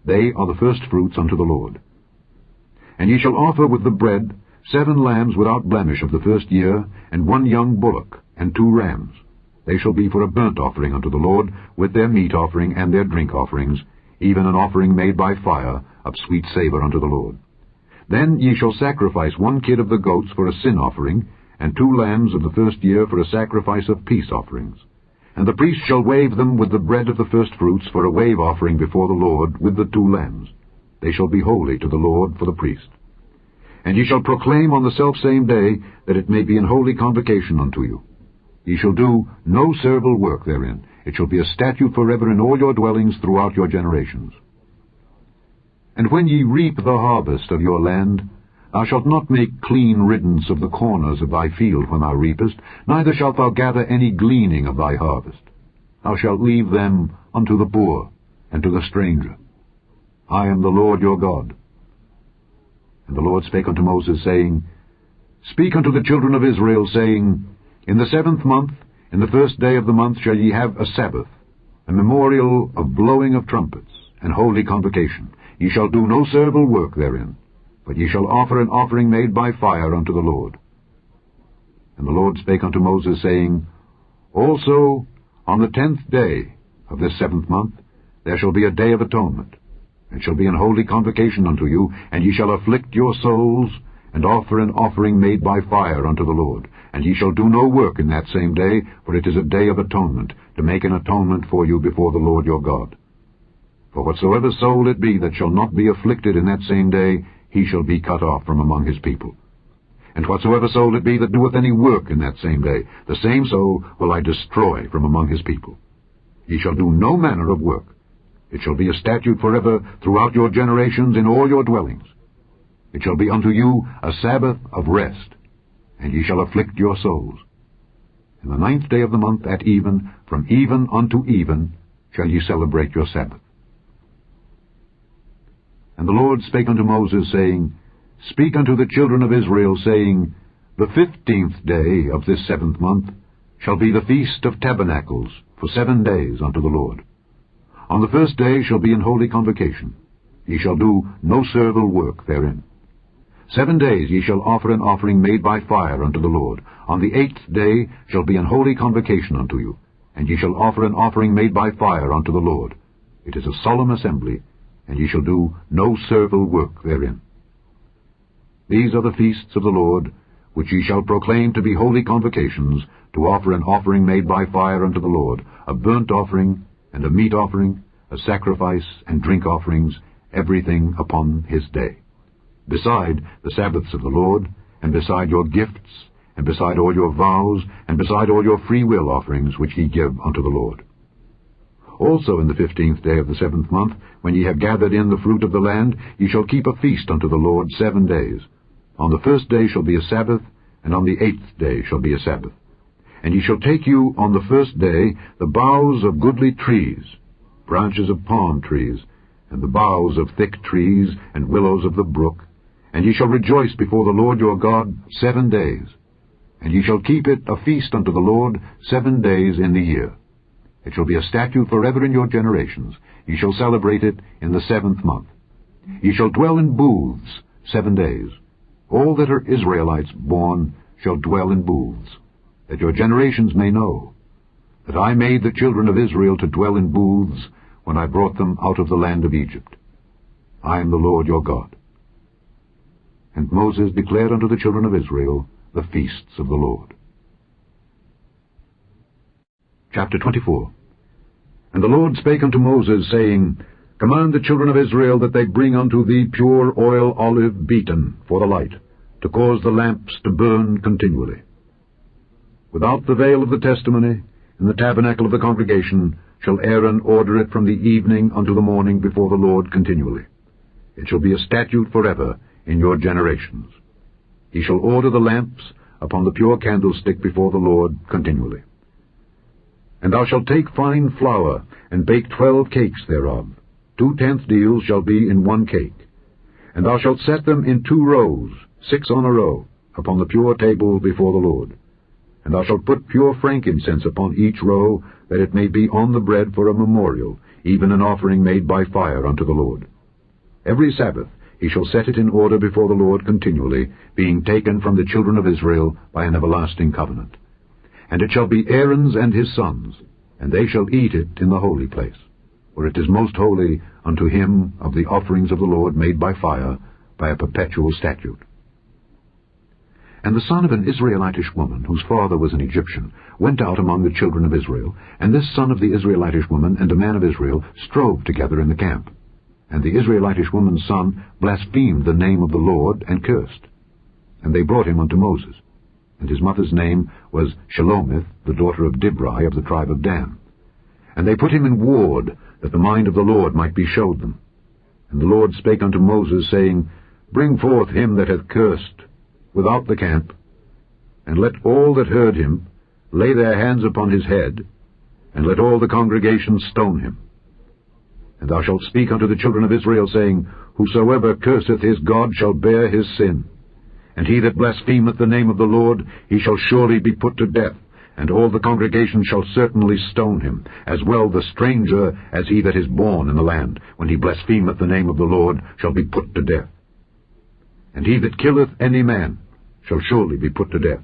They are the firstfruits unto the Lord. And ye shall offer with the bread 7 lambs without blemish of the 1st year, and 1 young bullock, and 2 rams. They shall be for a burnt offering unto the Lord, with their meat offering and their drink offerings, even an offering made by fire of sweet savour unto the Lord. Then ye shall sacrifice 1 kid of the goats for a sin offering, and 2 lambs of the 1st year for a sacrifice of peace offerings. And the priest shall wave them with the bread of the firstfruits for a wave offering before the Lord with the 2 lambs. They shall be holy to the Lord for the priest. And ye shall proclaim on the selfsame day that it may be an holy convocation unto you. Ye shall do no servile work therein. It shall be a statute forever in all your dwellings throughout your generations. And when ye reap the harvest of your land, thou shalt not make clean riddance of the corners of thy field when thou reapest, neither shalt thou gather any gleaning of thy harvest. Thou shalt leave them unto the poor and to the stranger. I am the Lord your God. And the Lord spake unto Moses, saying, Speak unto the children of Israel, saying, In the 7th month, in the 1st day of the month, shall ye have a Sabbath, a memorial of blowing of trumpets, and holy convocation. Ye shall do no servile work therein, but ye shall offer an offering made by fire unto the Lord. And the Lord spake unto Moses, saying, Also on the 10th day of this 7th month there shall be a day of atonement. It shall be an holy convocation unto you, and ye shall afflict your souls, and offer an offering made by fire unto the Lord. And ye shall do no work in that same day, for it is a day of atonement, to make an atonement for you before the Lord your God. For whatsoever soul it be that shall not be afflicted in that same day, he shall be cut off from among his people. And whatsoever soul it be that doeth any work in that same day, the same soul will I destroy from among his people. Ye shall do no manner of work. It shall be a statute forever throughout your generations in all your dwellings. It shall be unto you a Sabbath of rest, and ye shall afflict your souls. In the 9th day of the month at even, from even unto even, shall ye celebrate your Sabbath. And the Lord spake unto Moses, saying, Speak unto the children of Israel, saying, The 15th day of this 7th month shall be the Feast of Tabernacles for 7 days unto the Lord. On the 1st day shall be an holy convocation. Ye shall do no servile work therein. 7 days ye shall offer an offering made by fire unto the Lord. On the 8th day shall be an holy convocation unto you, and ye shall offer an offering made by fire unto the Lord. It is a solemn assembly, and ye shall do no servile work therein. These are the feasts of the Lord, which ye shall proclaim to be holy convocations, to offer an offering made by fire unto the Lord, a burnt offering, and a meat offering, a sacrifice, and drink offerings, everything upon his day. Beside the Sabbaths of the Lord, and beside your gifts, and beside all your vows, and beside all your free will offerings which ye give unto the Lord. Also in the 15th day of the 7th month, when ye have gathered in the fruit of the land, ye shall keep a feast unto the Lord 7 days. On the 1st day shall be a Sabbath, and on the 8th day shall be a Sabbath. And ye shall take you on the 1st day the boughs of goodly trees, branches of palm trees, and the boughs of thick trees, and willows of the brook, and ye shall rejoice before the Lord your God 7 days. And ye shall keep it a feast unto the Lord 7 days in the year. It shall be a statute forever in your generations. Ye shall celebrate it in the 7th month. Ye shall dwell in booths 7 days. All that are Israelites born shall dwell in booths, that your generations may know that I made the children of Israel to dwell in booths when I brought them out of the land of Egypt. I am the Lord your God. And Moses declared unto the children of Israel the feasts of the Lord. Chapter 24. And the Lord spake unto Moses, saying, Command the children of Israel that they bring unto thee pure oil olive beaten for the light, to cause the lamps to burn continually. Without the veil of the testimony, in the tabernacle of the congregation, shall Aaron order it from the evening unto the morning before the Lord continually. It shall be a statute forever in your generations. He shall order the lamps upon the pure candlestick before the Lord continually. And thou shalt take fine flour, and bake 12 cakes thereof. 2/10 deals shall be in 1 cake. And thou shalt set them in 2 rows, 6 on a row, upon the pure table before the Lord. And thou shalt put pure frankincense upon each row, that it may be on the bread for a memorial, even an offering made by fire unto the Lord. Every Sabbath he shall set it in order before the Lord continually, being taken from the children of Israel by an everlasting covenant. And it shall be Aaron's and his sons, and they shall eat it in the holy place, for it is most holy unto him of the offerings of the Lord made by fire, by a perpetual statute. And the son of an Israelitish woman, whose father was an Egyptian, went out among the children of Israel, and this son of the Israelitish woman and a man of Israel strove together in the camp. And the Israelitish woman's son blasphemed the name of the Lord, and cursed. And they brought him unto Moses. And his mother's name was Shelomith, the daughter of Dibri of the tribe of Dan. And they put him in ward, that the mind of the Lord might be showed them. And the Lord spake unto Moses, saying, Bring forth him that hath cursed without the camp, and let all that heard him lay their hands upon his head, and let all the congregation stone him. And thou shalt speak unto the children of Israel, saying, Whosoever curseth his God shall bear his sin. And he that blasphemeth the name of the Lord, he shall surely be put to death, and all the congregation shall certainly stone him, as well the stranger as he that is born in the land, when he blasphemeth the name of the Lord, shall be put to death. And he that killeth any man shall surely be put to death.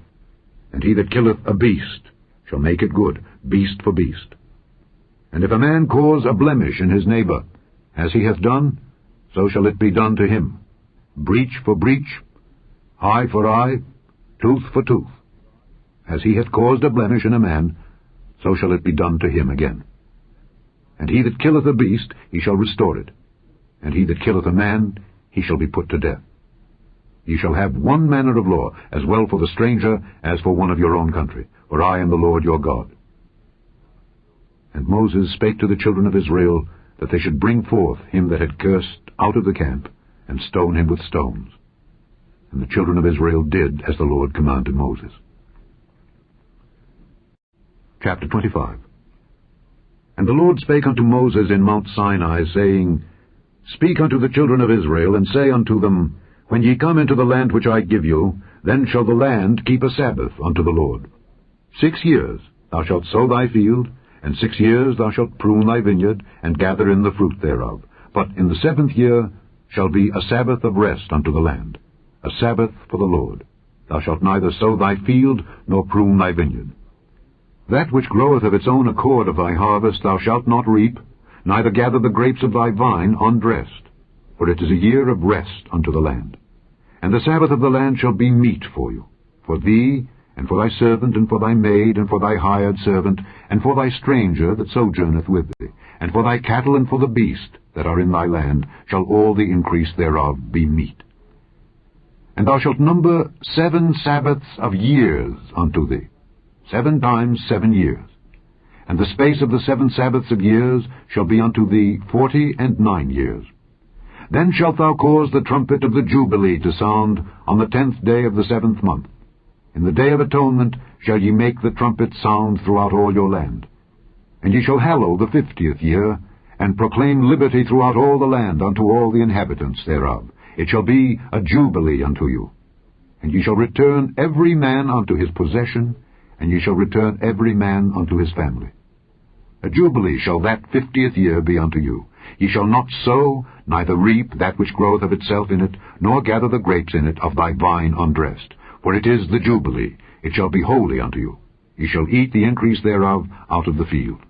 And he that killeth a beast shall make it good, beast for beast. And if a man cause a blemish in his neighbor, as he hath done, so shall it be done to him. Breach for breach, eye for eye, tooth for tooth. As he hath caused a blemish in a man, so shall it be done to him again. And he that killeth a beast, he shall restore it. And he that killeth a man, he shall be put to death. Ye shall have one manner of law, as well for the stranger as for one of your own country, for I am the Lord your God. And Moses spake to the children of Israel, that they should bring forth him that had cursed out of the camp, and stone him with stones. And the children of Israel did as the Lord commanded Moses. Chapter 25. And the Lord spake unto Moses in Mount Sinai, saying, Speak unto the children of Israel, and say unto them, When ye come into the land which I give you, then shall the land keep a Sabbath unto the Lord. 6 years thou shalt sow thy field, and 6 years thou shalt prune thy vineyard, and gather in the fruit thereof. But in the 7th year shall be a Sabbath of rest unto the land, a Sabbath for the Lord. Thou shalt neither sow thy field, nor prune thy vineyard. That which groweth of its own accord of thy harvest thou shalt not reap, neither gather the grapes of thy vine undressed, for it is a year of rest unto the land. And the Sabbath of the land shall be meat for you, for thee, and for thy servant, and for thy maid, and for thy hired servant, and for thy stranger that sojourneth with thee, and for thy cattle, and for the beast that are in thy land, shall all the increase thereof be meat. And thou shalt number 7 Sabbaths of years unto thee, 7 times 7 years. And the space of the 7 Sabbaths of years shall be unto thee 49 years. Then shalt thou cause the trumpet of the Jubilee to sound on the 10th day of the 7th month. In the day of atonement shall ye make the trumpet sound throughout all your land. And ye shall hallow the 50th year, and proclaim liberty throughout all the land unto all the inhabitants thereof. It shall be a jubilee unto you. And ye shall return every man unto his possession, and ye shall return every man unto his family. A jubilee shall that 50th year be unto you. Ye shall not sow, neither reap that which groweth of itself in it, nor gather the grapes in it of thy vine undressed. For it is the jubilee, it shall be holy unto you. Ye shall eat the increase thereof out of the field.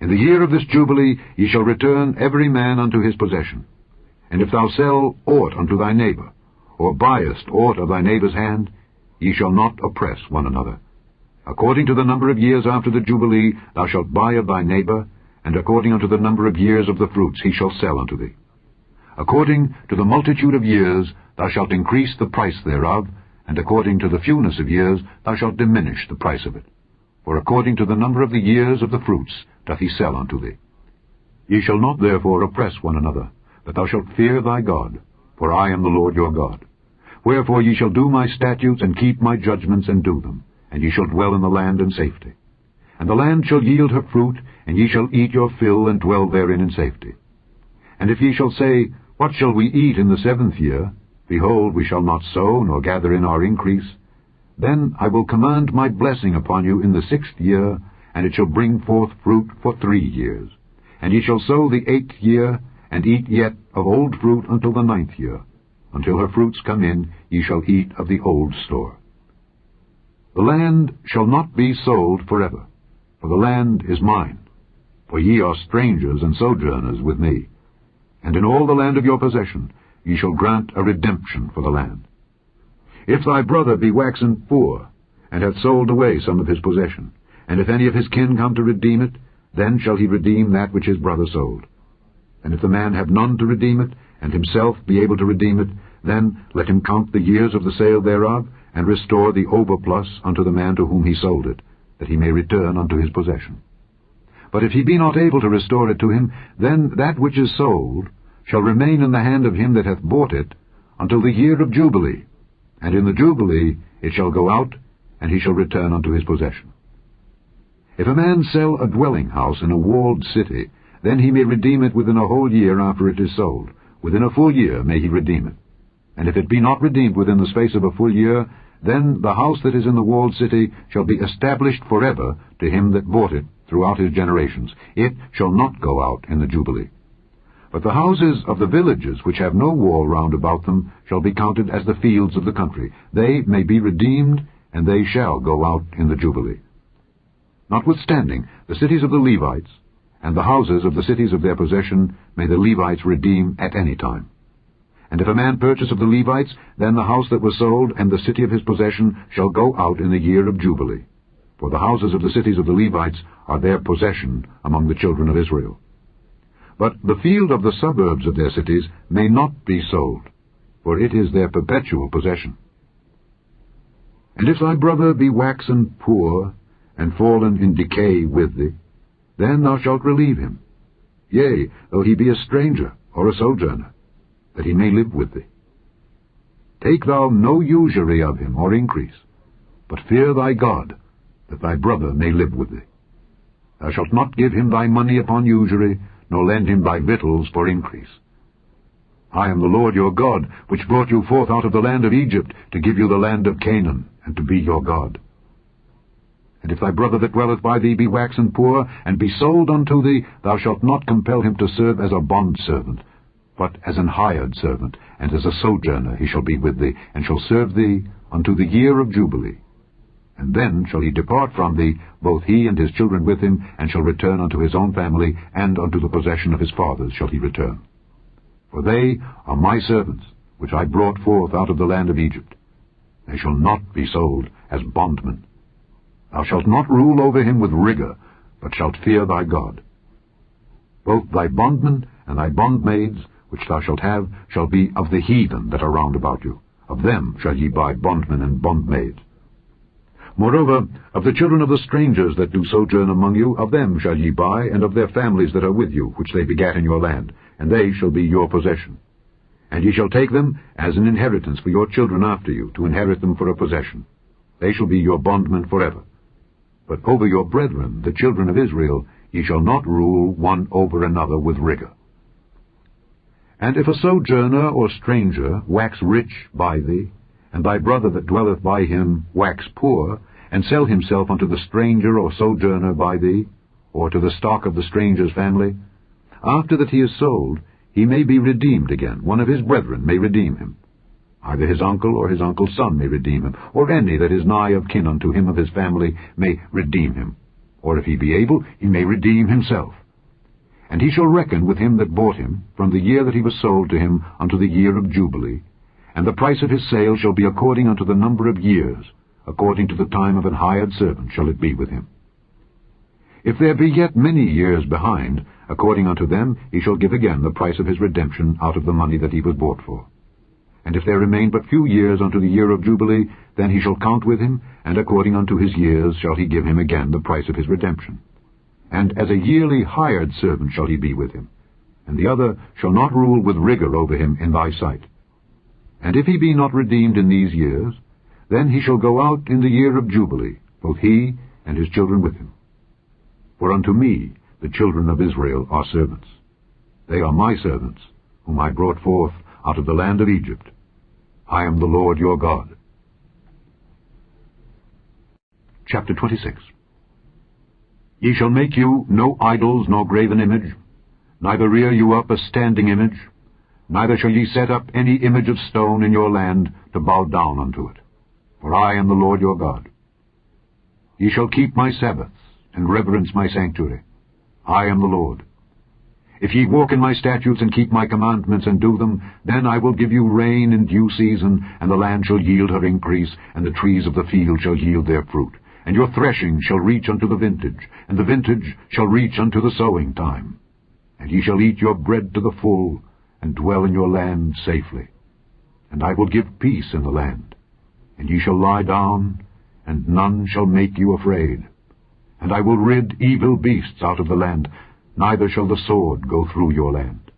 In the year of this jubilee ye shall return every man unto his possession. And if thou sell aught unto thy neighbor, or buyest aught of thy neighbor's hand, ye shall not oppress one another. According to the number of years after the jubilee thou shalt buy of thy neighbor, and according unto the number of years of the fruits he shall sell unto thee. According to the multitude of years thou shalt increase the price thereof, and according to the fewness of years thou shalt diminish the price of it. For according to the number of the years of the fruits doth he sell unto thee. Ye shall not therefore oppress one another, but thou shalt fear thy God, for I am the Lord your God. Wherefore ye shall do my statutes, and keep my judgments, and do them, and ye shall dwell in the land in safety. And the land shall yield her fruit, and ye shall eat your fill, and dwell therein in safety. And if ye shall say, What shall we eat in the 7th year? Behold, we shall not sow, nor gather in our increase. Then I will command my blessing upon you in the 6th year, and it shall bring forth fruit for 3 years. And ye shall sow the 8th year, and eat yet of old fruit until the 9th year. Until her fruits come in, ye shall eat of the old store. The land shall not be sold forever, for the land is mine. For ye are strangers and sojourners with me. And in all the land of your possession ye shall grant a redemption for the land. If thy brother be waxen poor, and hath sold away some of his possession, and if any of his kin come to redeem it, then shall he redeem that which his brother sold. And if the man have none to redeem it, and himself be able to redeem it, then let him count the years of the sale thereof, and restore the overplus unto the man to whom he sold it, that he may return unto his possession. But if he be not able to restore it to him, then that which is sold shall remain in the hand of him that hath bought it until the year of Jubilee, and in the Jubilee it shall go out, and he shall return unto his possession. If a man sell a dwelling house in a walled city, then he may redeem it within a whole year after it is sold. Within a full year may he redeem it. And if it be not redeemed within the space of a full year, then the house that is in the walled city shall be established forever to him that bought it throughout his generations. It shall not go out in the Jubilee. But the houses of the villages which have no wall round about them shall be counted as the fields of the country. They may be redeemed, and they shall go out in the Jubilee. Notwithstanding, the cities of the Levites, and the houses of the cities of their possession, may the Levites redeem at any time. And if a man purchase of the Levites, then the house that was sold and the city of his possession shall go out in the year of Jubilee. For the houses of the cities of the Levites are their possession among the children of Israel. But the field of the suburbs of their cities may not be sold, for it is their perpetual possession. And if thy brother be waxen poor, and fallen in decay with thee, then thou shalt relieve him, yea, though he be a stranger or a sojourner, that he may live with thee. Take thou no usury of him or increase, but fear thy God, that thy brother may live with thee. Thou shalt not give him thy money upon usury, nor lend him thy victuals for increase. I am the Lord your God, which brought you forth out of the land of Egypt, to give you the land of Canaan, and to be your God. And if thy brother that dwelleth by thee be waxen poor, and be sold unto thee, thou shalt not compel him to serve as a bondservant, but as an hired servant, and as a sojourner he shall be with thee, and shall serve thee unto the year of Jubilee. And then shall he depart from thee, both he and his children with him, and shall return unto his own family, and unto the possession of his fathers shall he return. For they are my servants, which I brought forth out of the land of Egypt. They shall not be sold as bondmen. Thou shalt not rule over him with rigor, but shalt fear thy God. Both thy bondmen and thy bondmaids, which thou shalt have, shall be of the heathen that are round about you. Of them shall ye buy bondmen and bondmaids. Moreover, of the children of the strangers that do sojourn among you, of them shall ye buy, and of their families that are with you, which they begat in your land, and they shall be your possession. And ye shall take them as an inheritance for your children after you, to inherit them for a possession. They shall be your bondmen forever. But over your brethren, the children of Israel, ye shall not rule one over another with rigor. And if a sojourner or stranger wax rich by thee, and thy brother that dwelleth by him wax poor, and sell himself unto the stranger or sojourner by thee, or to the stock of the stranger's family, after that he is sold, he may be redeemed again. One of his brethren may redeem him. Either his uncle or his uncle's son may redeem him, or any that is nigh of kin unto him of his family may redeem him. Or if he be able, he may redeem himself. And he shall reckon with him that bought him, from the year that he was sold to him unto the year of Jubilee, and the price of his sale shall be according unto the number of years, according to the time of an hired servant shall it be with him. If there be yet many years behind, according unto them he shall give again the price of his redemption out of the money that he was bought for. And if there remain but few years unto the year of Jubilee, then he shall count with him, and according unto his years shall he give him again the price of his redemption. And as a yearly hired servant shall he be with him, and the other shall not rule with rigor over him in thy sight. And if he be not redeemed in these years, then he shall go out in the year of Jubilee, both he and his children with him. For unto me the children of Israel are servants. They are my servants, whom I brought forth out of the land of Egypt. I am the Lord your God. Chapter 26. Ye shall make you no idols nor graven image, neither rear you up a standing image, neither shall ye set up any image of stone in your land to bow down unto it. For I am the Lord your God. Ye shall keep my Sabbaths, and reverence my sanctuary. I am the Lord. If ye walk in my statutes and keep my commandments and do them, then I will give you rain in due season, and the land shall yield her increase, and the trees of the field shall yield their fruit. And your threshing shall reach unto the vintage, and the vintage shall reach unto the sowing time. And ye shall eat your bread to the full, and dwell in your land safely. And I will give peace in the land. And ye shall lie down, and none shall make you afraid. And I will rid evil beasts out of the land, neither shall the sword go through your land.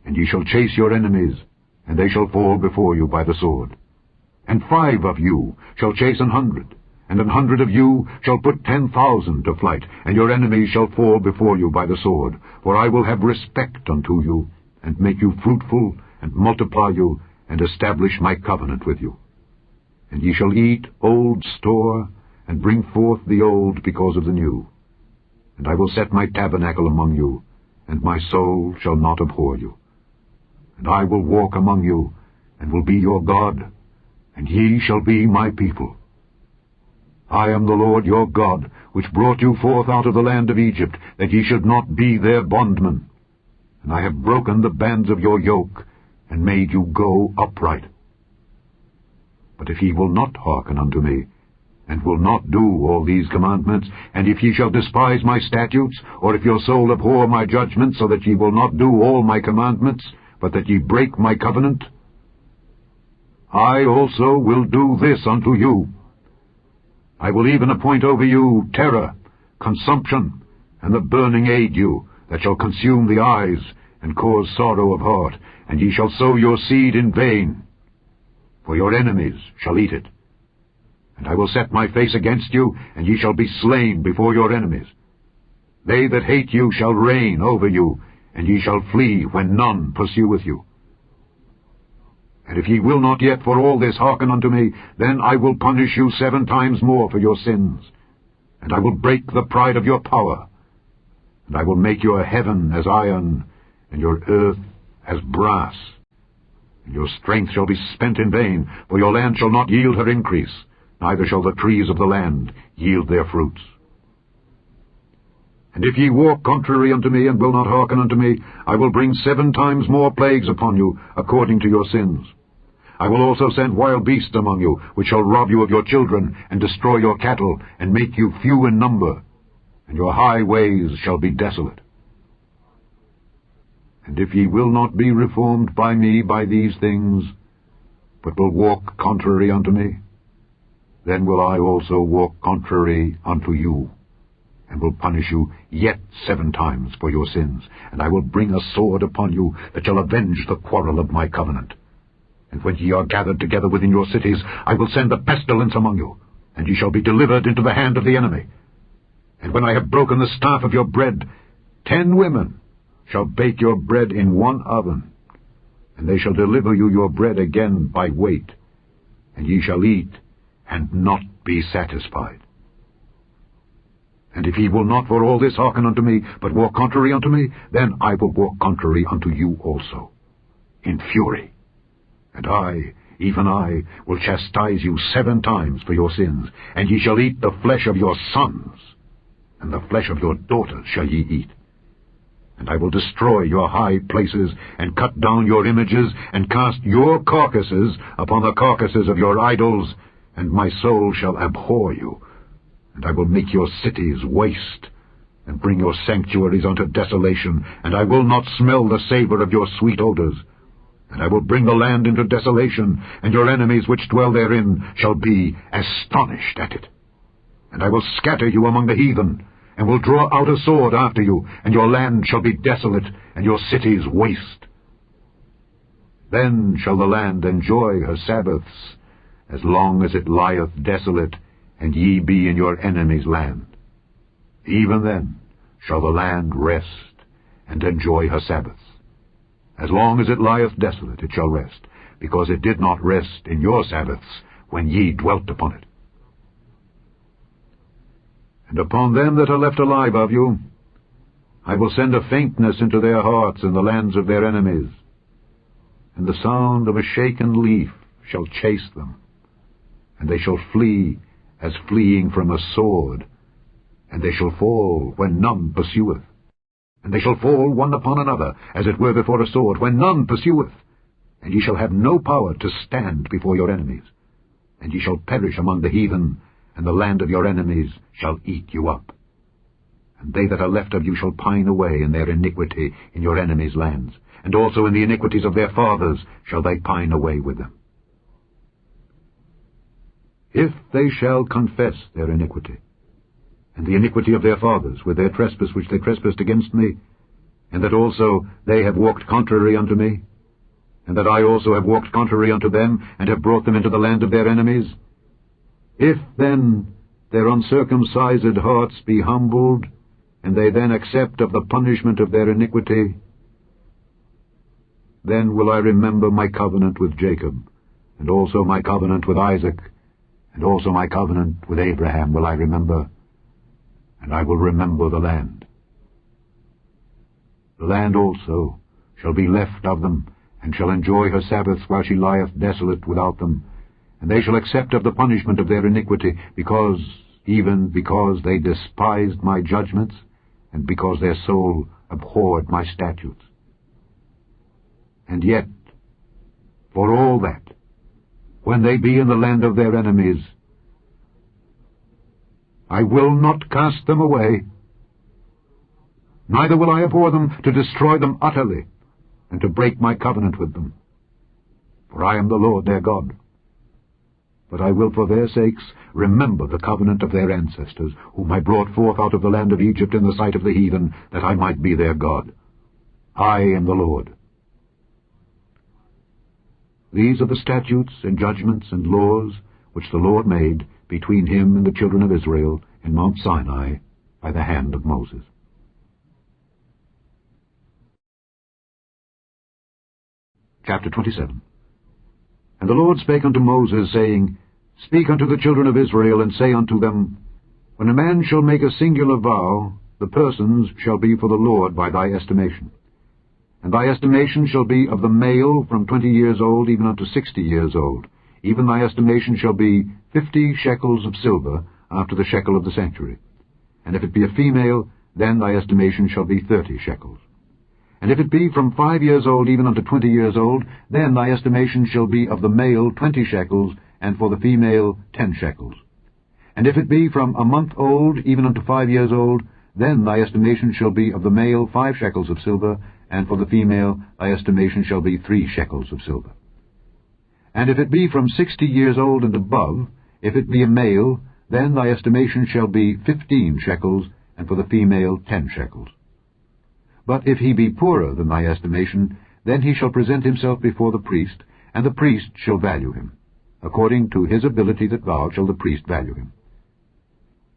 And ye shall chase your enemies, and they shall fall before you by the sword. And 5 of you shall chase 100, and 100 of you shall put 10,000 to flight, and your enemies shall fall before you by the sword. For I will have respect unto you, and make you fruitful, and multiply you, and establish my covenant with you. And ye shall eat old store, and bring forth the old because of the new. And I will set my tabernacle among you, and my soul shall not abhor you. And I will walk among you, and will be your God, and ye shall be my people. I am the Lord your God, which brought you forth out of the land of Egypt, that ye should not be their bondmen. And I have broken the bands of your yoke, and made you go upright. But if ye will not hearken unto me, and will not do all these commandments, and if ye shall despise my statutes, or if your soul abhor my judgments, so that ye will not do all my commandments, but that ye break my covenant, I also will do this unto you. I will even appoint over you terror, consumption, and the burning ague, that shall consume the eyes, and cause sorrow of heart, and ye shall sow your seed in vain, for your enemies shall eat it. And I will set my face against you, and ye shall be slain before your enemies. They that hate you shall reign over you, and ye shall flee when none pursueth you. And if ye will not yet for all this hearken unto me, then I will punish you 7 times more for your sins. And I will break the pride of your power. And I will make your heaven as iron, and your earth as brass. And your strength shall be spent in vain, for your land shall not yield her increase, neither shall the trees of the land yield their fruits. And if ye walk contrary unto me, and will not hearken unto me, I will bring 7 times more plagues upon you, according to your sins. I will also send wild beasts among you, which shall rob you of your children, and destroy your cattle, and make you few in number, and your highways shall be desolate. And if ye will not be reformed by me by these things, but will walk contrary unto me, then will I also walk contrary unto you, and will punish you yet 7 times for your sins, and I will bring a sword upon you that shall avenge the quarrel of my covenant. And when ye are gathered together within your cities, I will send a pestilence among you, and ye shall be delivered into the hand of the enemy. And when I have broken the staff of your bread, 10 women shall bake your bread in 1 oven, and they shall deliver you your bread again by weight, and ye shall eat, and not be satisfied. And if ye will not for all this hearken unto me, but walk contrary unto me, then I will walk contrary unto you also, in fury. And I, even I, will chastise you 7 times for your sins, and ye shall eat the flesh of your sons, and the flesh of your daughters shall ye eat. And I will destroy your high places, and cut down your images, and cast your carcasses upon the carcasses of your idols, and my soul shall abhor you. And I will make your cities waste, and bring your sanctuaries unto desolation, and I will not smell the savour of your sweet odours. And I will bring the land into desolation, and your enemies which dwell therein shall be astonished at it. And I will scatter you among the heathen, and will draw out a sword after you, and your land shall be desolate, and your cities waste. Then shall the land enjoy her Sabbaths, as long as it lieth desolate, and ye be in your enemy's land. Even then shall the land rest, and enjoy her Sabbaths. As long as it lieth desolate it shall rest, because it did not rest in your Sabbaths when ye dwelt upon it. And upon them that are left alive of you, I will send a faintness into their hearts in the lands of their enemies, and the sound of a shaken leaf shall chase them, and they shall flee as fleeing from a sword, and they shall fall when none pursueth. And they shall fall one upon another, as it were before a sword, when none pursueth. And ye shall have no power to stand before your enemies. And ye shall perish among the heathen, and the land of your enemies shall eat you up. And they that are left of you shall pine away in their iniquity in your enemies' lands, and also in the iniquities of their fathers shall they pine away with them. If they shall confess their iniquity, and the iniquity of their fathers, with their trespass which they trespassed against me, and that also they have walked contrary unto me, and that I also have walked contrary unto them, and have brought them into the land of their enemies, if then their uncircumcised hearts be humbled, and they then accept of the punishment of their iniquity, then will I remember my covenant with Jacob, and also my covenant with Isaac, and also my covenant with Abraham will I remember, and I will remember the land. The land also shall be left of them, and shall enjoy her Sabbaths while she lieth desolate without them, and they shall accept of the punishment of their iniquity, even because they despised my judgments, and because their soul abhorred my statutes. And yet, for all that, when they be in the land of their enemies, I will not cast them away, neither will I abhor them to destroy them utterly, and to break my covenant with them. For I am the Lord their God. But I will for their sakes remember the covenant of their ancestors, whom I brought forth out of the land of Egypt in the sight of the heathen, that I might be their God. I am the Lord. These are the statutes and judgments and laws which the Lord made between him and the children of Israel in Mount Sinai by the hand of Moses. Chapter 27. And the Lord spake unto Moses, saying, Speak unto the children of Israel, and say unto them, When a man shall make a singular vow, the persons shall be for the Lord by thy estimation. And thy estimation shall be of the male from 20 years old even unto 60 years old. Even thy estimation shall be 50 shekels of silver after the shekel of the sanctuary. And if it be a female, then thy estimation shall be 30 shekels. And if it be from 5 years old even unto 20 years old, then thy estimation shall be of the male 20 shekels, and for the female 10 shekels. And if it be from a month old even unto 5 years old, then thy estimation shall be of the male 5 shekels of silver, and for the female thy estimation shall be 3 shekels of silver. And if it be from 60 years old and above, if it be a male, then thy estimation shall be 15 shekels, and for the female 10 shekels. But if he be poorer than thy estimation, then he shall present himself before the priest, and the priest shall value him. According to his ability that vowed shall the priest value him.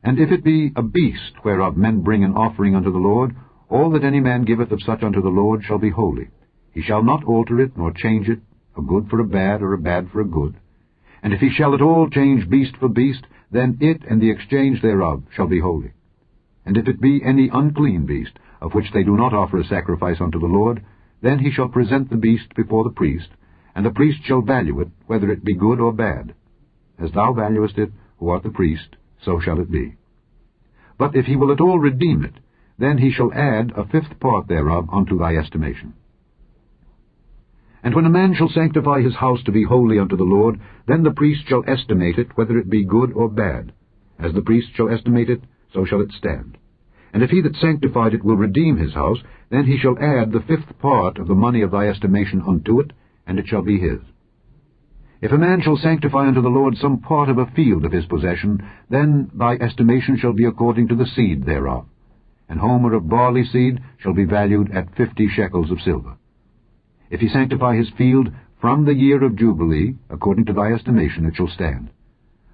And if it be a beast whereof men bring an offering unto the Lord, all that any man giveth of such unto the Lord shall be holy. He shall not alter it, nor change it, a good for a bad, or a bad for a good. And if he shall at all change beast for beast, then it and the exchange thereof shall be holy. And if it be any unclean beast, of which they do not offer a sacrifice unto the Lord, then he shall present the beast before the priest, and the priest shall value it, whether it be good or bad. As thou valuest it, who art the priest, so shall it be. But if he will at all redeem it, then he shall add a 5th part thereof unto thy estimation. And when a man shall sanctify his house to be holy unto the Lord, then the priest shall estimate it, whether it be good or bad. As the priest shall estimate it, so shall it stand. And if he that sanctified it will redeem his house, then he shall add the 5th part of the money of thy estimation unto it, and it shall be his. If a man shall sanctify unto the Lord some part of a field of his possession, then thy estimation shall be according to the seed thereof. An homer of barley seed shall be valued at 50 shekels of silver. If he sanctify his field from the year of Jubilee, according to thy estimation it shall stand.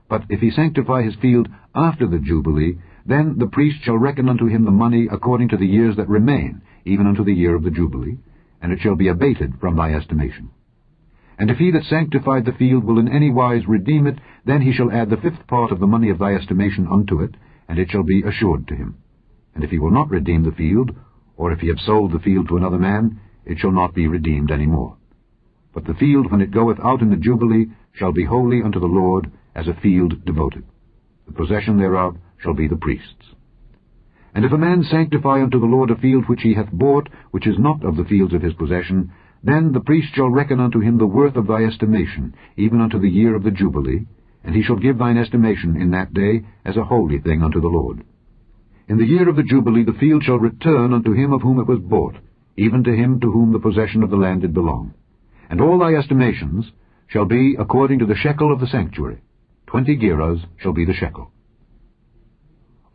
But if he sanctify his field after the Jubilee, then the priest shall reckon unto him the money according to the years that remain, even unto the year of the Jubilee, and it shall be abated from thy estimation. And if he that sanctified the field will in any wise redeem it, then he shall add the 5th part of the money of thy estimation unto it, and it shall be assured to him. And if he will not redeem the field, or if he have sold the field to another man, it shall not be redeemed any more. But the field, when it goeth out in the Jubilee, shall be holy unto the Lord, as a field devoted. The possession thereof shall be the priest's. And if a man sanctify unto the Lord a field which he hath bought, which is not of the fields of his possession, then the priest shall reckon unto him the worth of thy estimation, even unto the year of the Jubilee, and he shall give thine estimation in that day as a holy thing unto the Lord. In the year of the Jubilee the field shall return unto him of whom it was bought, even to him to whom the possession of the land did belong. And all thy estimations shall be according to the shekel of the sanctuary. 20 gerahs shall be the shekel.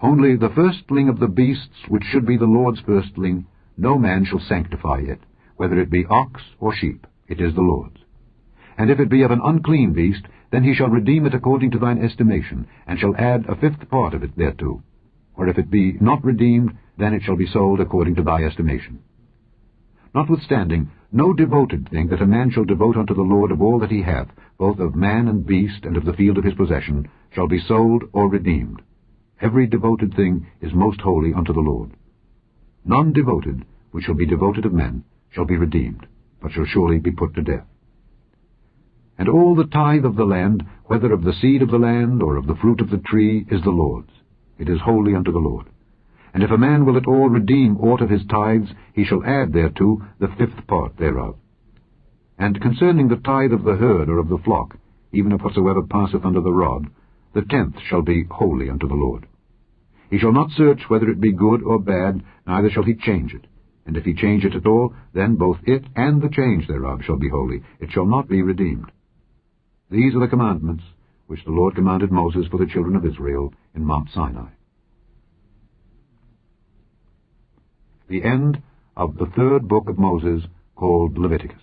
Only the firstling of the beasts, which should be the Lord's firstling, no man shall sanctify it, whether it be ox or sheep, it is the Lord's. And if it be of an unclean beast, then he shall redeem it according to thine estimation, and shall add a 5th part of it thereto. Or if it be not redeemed, then it shall be sold according to thy estimation. Notwithstanding, no devoted thing that a man shall devote unto the Lord of all that he hath, both of man and beast, and of the field of his possession, shall be sold or redeemed. Every devoted thing is most holy unto the Lord. None devoted, which shall be devoted of men, shall be redeemed, but shall surely be put to death. And all the tithe of the land, whether of the seed of the land, or of the fruit of the tree, is the Lord's. It is holy unto the Lord. And if a man will at all redeem aught of his tithes, he shall add thereto the 5th part thereof. And concerning the tithe of the herd or of the flock, even of whatsoever passeth under the rod, the 10th shall be holy unto the Lord. He shall not search whether it be good or bad, neither shall he change it. And if he change it at all, then both it and the change thereof shall be holy. It shall not be redeemed. These are the commandments which the Lord commanded Moses for the children of Israel in Mount Sinai. The end of the 3rd book of Moses, called Leviticus.